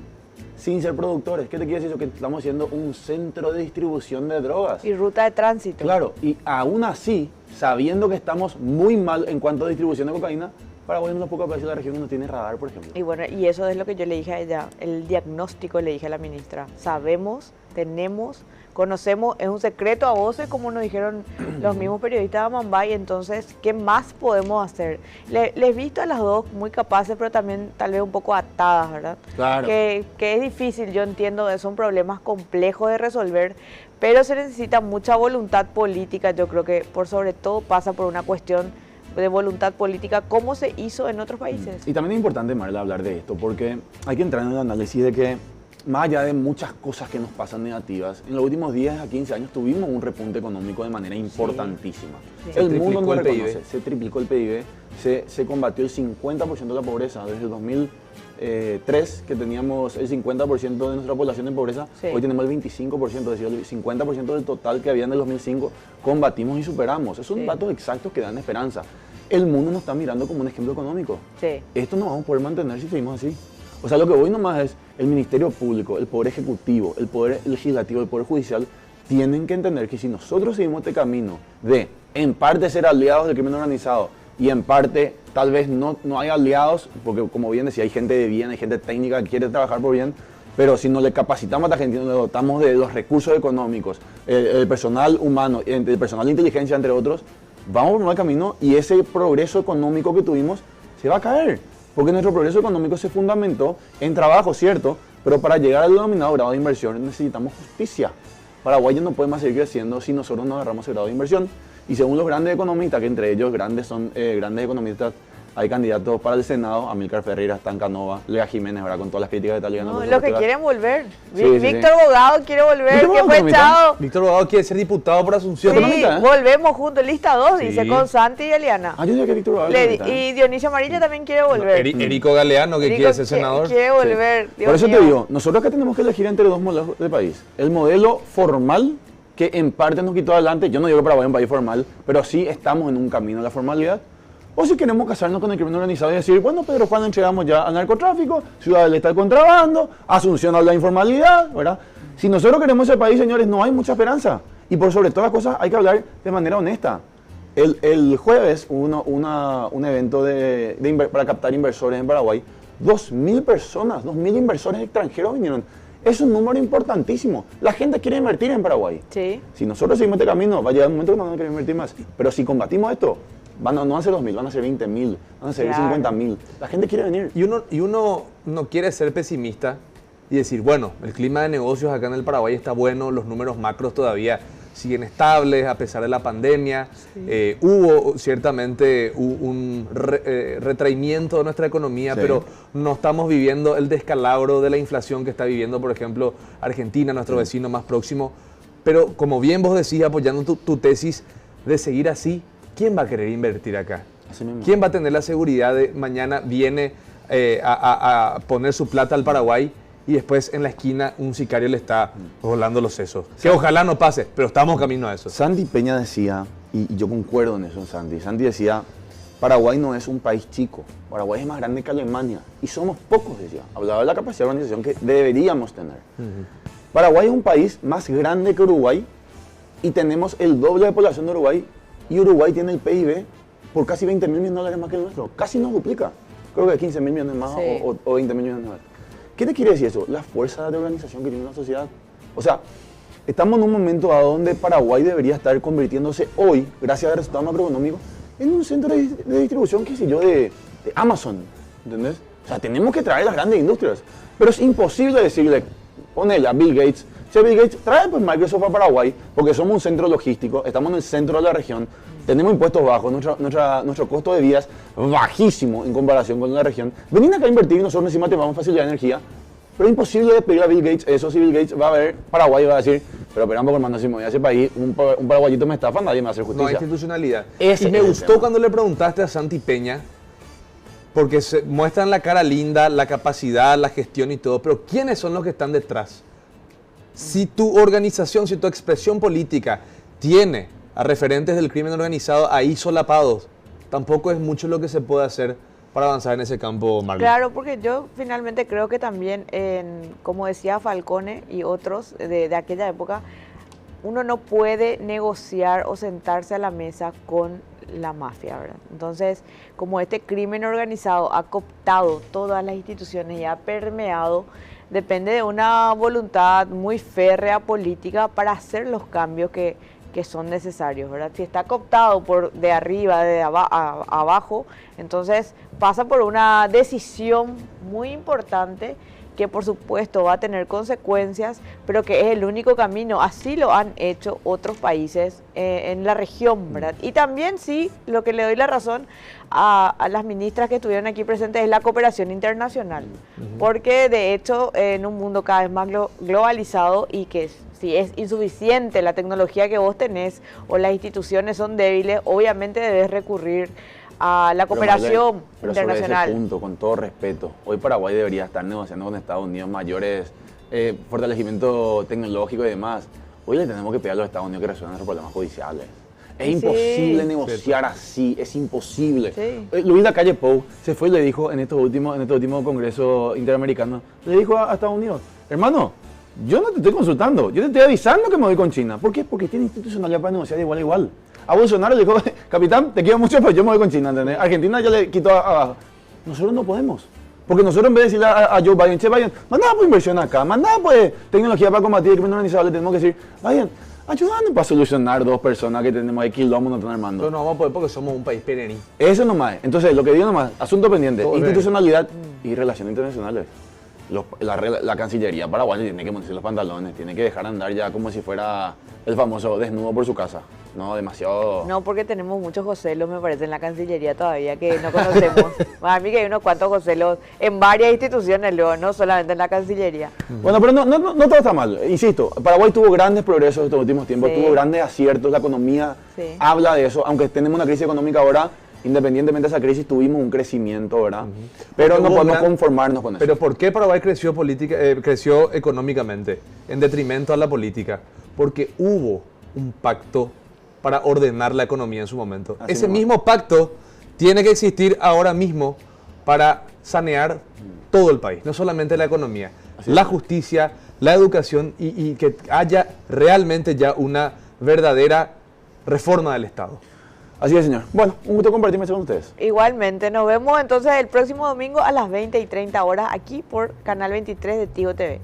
sin ser productores. ¿Qué te quiere decir eso? Que estamos siendo un centro de distribución de drogas. Y ruta de tránsito. Claro, y aún así, sabiendo que estamos muy mal en cuanto a distribución de cocaína, Paraguay es uno de los pocos países de la región que no tiene radar, por ejemplo. Y bueno, y eso es lo que yo le dije a ella, el diagnóstico le dije a la ministra. Sabemos, tenemos, conocemos, es un secreto a voces, como nos dijeron los mismos periodistas de Amambay. Entonces, ¿qué más podemos hacer? Les he visto a las dos muy capaces, pero también tal vez un poco atadas, ¿verdad? Claro. Que es difícil, yo entiendo, son problemas complejos de resolver, pero se necesita mucha voluntad política. Yo creo que por sobre todo pasa por una cuestión de voluntad política, como se hizo en otros países. Y también es importante, Marla, hablar de esto, porque hay que entrar en el análisis de que, más allá de muchas cosas que nos pasan negativas, en los últimos 10 a 15 años tuvimos un repunte económico de manera importantísima. Sí. El mundo no el reconoce, PIB. Se triplicó el PIB, se combatió el 50% de la pobreza. Desde el 2003, que teníamos el 50% de nuestra población en pobreza, Sí. hoy tenemos el 25%, es decir, el 50% del total que había en el 2005, combatimos y superamos. Esos son Sí. datos exactos que dan esperanza. El mundo nos está mirando como un ejemplo económico. Sí. Esto no vamos a poder mantener si seguimos así. O sea, lo que voy nomás es el Ministerio Público, el Poder Ejecutivo, el Poder Legislativo, el Poder Judicial, tienen que entender que si nosotros seguimos este camino de, en parte, ser aliados del crimen organizado y en parte, tal vez no hay aliados, porque como bien decía, hay gente de bien, hay gente técnica que quiere trabajar por bien, pero si no le capacitamos a la gente, no le dotamos de los recursos económicos, el personal humano, el personal de inteligencia, entre otros, vamos por un mal camino y ese progreso económico que tuvimos se va a caer. Porque nuestro progreso económico se fundamentó en trabajo, ¿cierto? Pero para llegar al denominado grado de inversión necesitamos justicia. Paraguay ya no puede más seguir creciendo si nosotros no agarramos ese grado de inversión. Y según los grandes economistas, que entre ellos grandes economistas, hay candidatos para el Senado, Amílcar Ferreira, Stan Canova, Lea Jiménez, ¿verdad? Con todas las críticas que está llegando. No, los que quieren volver. Sí, Víctor Bogado quiere volver, Víctor que Bogado, fue mitad. echado. Víctor Bogado quiere ser diputado por Asunción. Sí, mitad, ¿eh? volvemos juntos, lista 2, Sí. dice, con Santi y Eliana. Ah, yo diría que Víctor Bogado. Y Dionisio Amarilla también quiere volver. Erico Galeano, que Rico quiere ser senador. Quiere volver. Dios Por eso mío. te digo, nosotros acá tenemos que elegir entre dos modelos de país. El modelo formal, que en parte nos quitó adelante, yo no digo que Paraguay es un país formal, pero sí estamos en un camino a la formalidad. O si queremos casarnos con el crimen organizado y decir, bueno, Pedro Juan, entregamos ya al narcotráfico, Ciudad del Este al contrabando, Asunción a la informalidad, ¿verdad? Si nosotros queremos ese país, señores, no hay mucha esperanza. Y por sobre todas las cosas hay que hablar de manera honesta. El jueves hubo un evento para captar inversores en Paraguay. 2.000 personas, 2.000 inversores extranjeros vinieron. Es un número importantísimo. La gente quiere invertir en Paraguay. Sí. Si nosotros seguimos este camino, va a llegar un momento que no van a querer invertir más. Pero si combatimos esto, no van a ser 2.000, van a ser 20.000, van a ser Claro. 50.000. La gente quiere venir. Y uno no quiere ser pesimista y decir, bueno, el clima de negocios acá en el Paraguay está bueno, los números macros todavía siguen estables a pesar de la pandemia. Hubo ciertamente un retraimiento de nuestra economía, Sí. pero no estamos viviendo el descalabro de la inflación que está viviendo, por ejemplo, Argentina, nuestro vecino más próximo. Pero como bien vos decís, apoyando tu tesis de seguir así, ¿quién va a querer invertir acá? Así mismo. ¿Quién va a tener la seguridad de mañana viene a poner su plata al Paraguay y después en la esquina un sicario le está volando los sesos? Que ojalá no pase, pero estamos camino a eso. Sandy Peña decía, y yo concuerdo en eso, Sandy. Sandy decía, Paraguay no es un país chico, Paraguay es más grande que Alemania y somos pocos, decía. Hablaba de la capacidad de organización que deberíamos tener. Paraguay es un país más grande que Uruguay y tenemos el doble de población de Uruguay y Uruguay tiene el PIB por casi 20.000 millones de dólares más que el nuestro. Casi nos duplica. Creo que 15.000 millones más Sí. o 20.000 millones más. ¿Qué te quiere decir eso? La fuerza de organización que tiene la sociedad. O sea, estamos en un momento a donde Paraguay debería estar convirtiéndose hoy, gracias al resultado macroeconómico, en un centro de distribución, qué sé yo, de Amazon. ¿Entendés? O sea, tenemos que traer las grandes industrias. Pero es imposible decirle, ponele a Bill Gates, che, Bill Gates, trae pues Microsoft a Paraguay, porque somos un centro logístico, estamos en el centro de la región, tenemos impuestos bajos, nuestro costo de vida es bajísimo en comparación con la región. Venid acá a invertir y nosotros encima tenemos facilidad de energía. Pero es imposible pedir a Bill Gates eso si Bill Gates va a ver Paraguay y va a decir, pero espera un poco, hermano, si me voy a ese país, un paraguayito me estafa, nadie me va a hacer No hay justicia. institucionalidad. Ese Y me es el gustó tema. cuando le preguntaste a Santi Peña, porque se muestran la cara linda, la capacidad, la gestión y todo, pero ¿quiénes son los que están detrás? Si tu organización, si tu expresión política tiene a referentes del crimen organizado ahí solapados, tampoco es mucho lo que se puede hacer para avanzar en ese campo, Marlon. Claro, porque yo finalmente creo que también, como decía Falcone y otros de aquella época, uno no puede negociar o sentarse a la mesa con la mafia, ¿verdad? Entonces, como este crimen organizado ha cooptado todas las instituciones y ha permeado, depende de una voluntad muy férrea política para hacer los cambios que son necesarios, ¿verdad? Si está cooptado por de arriba, de abajo, entonces pasa por una decisión muy importante que por supuesto va a tener consecuencias, pero que es el único camino. Así lo han hecho otros países en la región, ¿verdad? Y también sí, lo que le doy la razón a las ministras que estuvieron aquí presentes es la cooperación internacional, porque de hecho en un mundo cada vez más globalizado y que si es insuficiente la tecnología que vos tenés o las instituciones son débiles, obviamente debes recurrir a la cooperación internacional. Sobre ese punto, con todo respeto, hoy Paraguay debería estar negociando con Estados Unidos mayores fortalecimiento tecnológico y demás. Hoy le tenemos que pedir a los Estados Unidos que resuelvan nuestros problemas judiciales. Es imposible negociar así, es imposible. Sí. Luis Lacalle Pou se fue y le dijo en estos últimos congresos interamericanos, le dijo a Estados Unidos, hermano, yo no te estoy consultando, yo te estoy avisando que me voy con China. ¿Por qué? Porque tiene institucionalidad para negociar de igual a igual. A Bolsonaro le dijo, capitán, te quiero mucho, pero yo me voy con China, ¿entendés? Argentina ya le quitó abajo. Nosotros no podemos. Porque nosotros en vez de decirle a Joe Biden, che, Biden, mandá pues inversión acá, mandá pues tecnología para combatir el crimen organizado, le tenemos que decir, Biden, ayúdanos para solucionar dos personas que tenemos ahí, kilómetros nos están armando. Pero no vamos a poder porque somos un país pequeño. Eso nomás. Entonces, lo que digo nomás, asunto pendiente, institucionalidad y relaciones internacionales. La Cancillería paraguaya tiene que ponerse los pantalones, tiene que dejar andar ya como si fuera el famoso desnudo por su casa. No, demasiado... No, porque tenemos muchos Joselos, me parece, en la Cancillería todavía que no conocemos. A mí que hay unos cuantos Joselos en varias instituciones, luego, no solamente en la Cancillería. Bueno, pero no todo está mal. Insisto, Paraguay tuvo grandes progresos estos últimos tiempos, tuvo grandes aciertos, la economía habla de eso, aunque tenemos una crisis económica ahora, independientemente de esa crisis tuvimos un crecimiento, ¿verdad? Pero no podemos conformarnos con eso. Pero ¿por qué Paraguay creció económicamente en detrimento a la política? Porque hubo un pacto para ordenar la economía en su momento. Ese mismo pacto tiene que existir ahora mismo para sanear todo el país, no solamente la economía, la justicia, la educación y que haya realmente ya una verdadera reforma del Estado. Así es, señor. Bueno, un gusto compartirme con ustedes. Igualmente, nos vemos entonces el próximo domingo a las 20:30 aquí por Canal 23 de Tigo TV.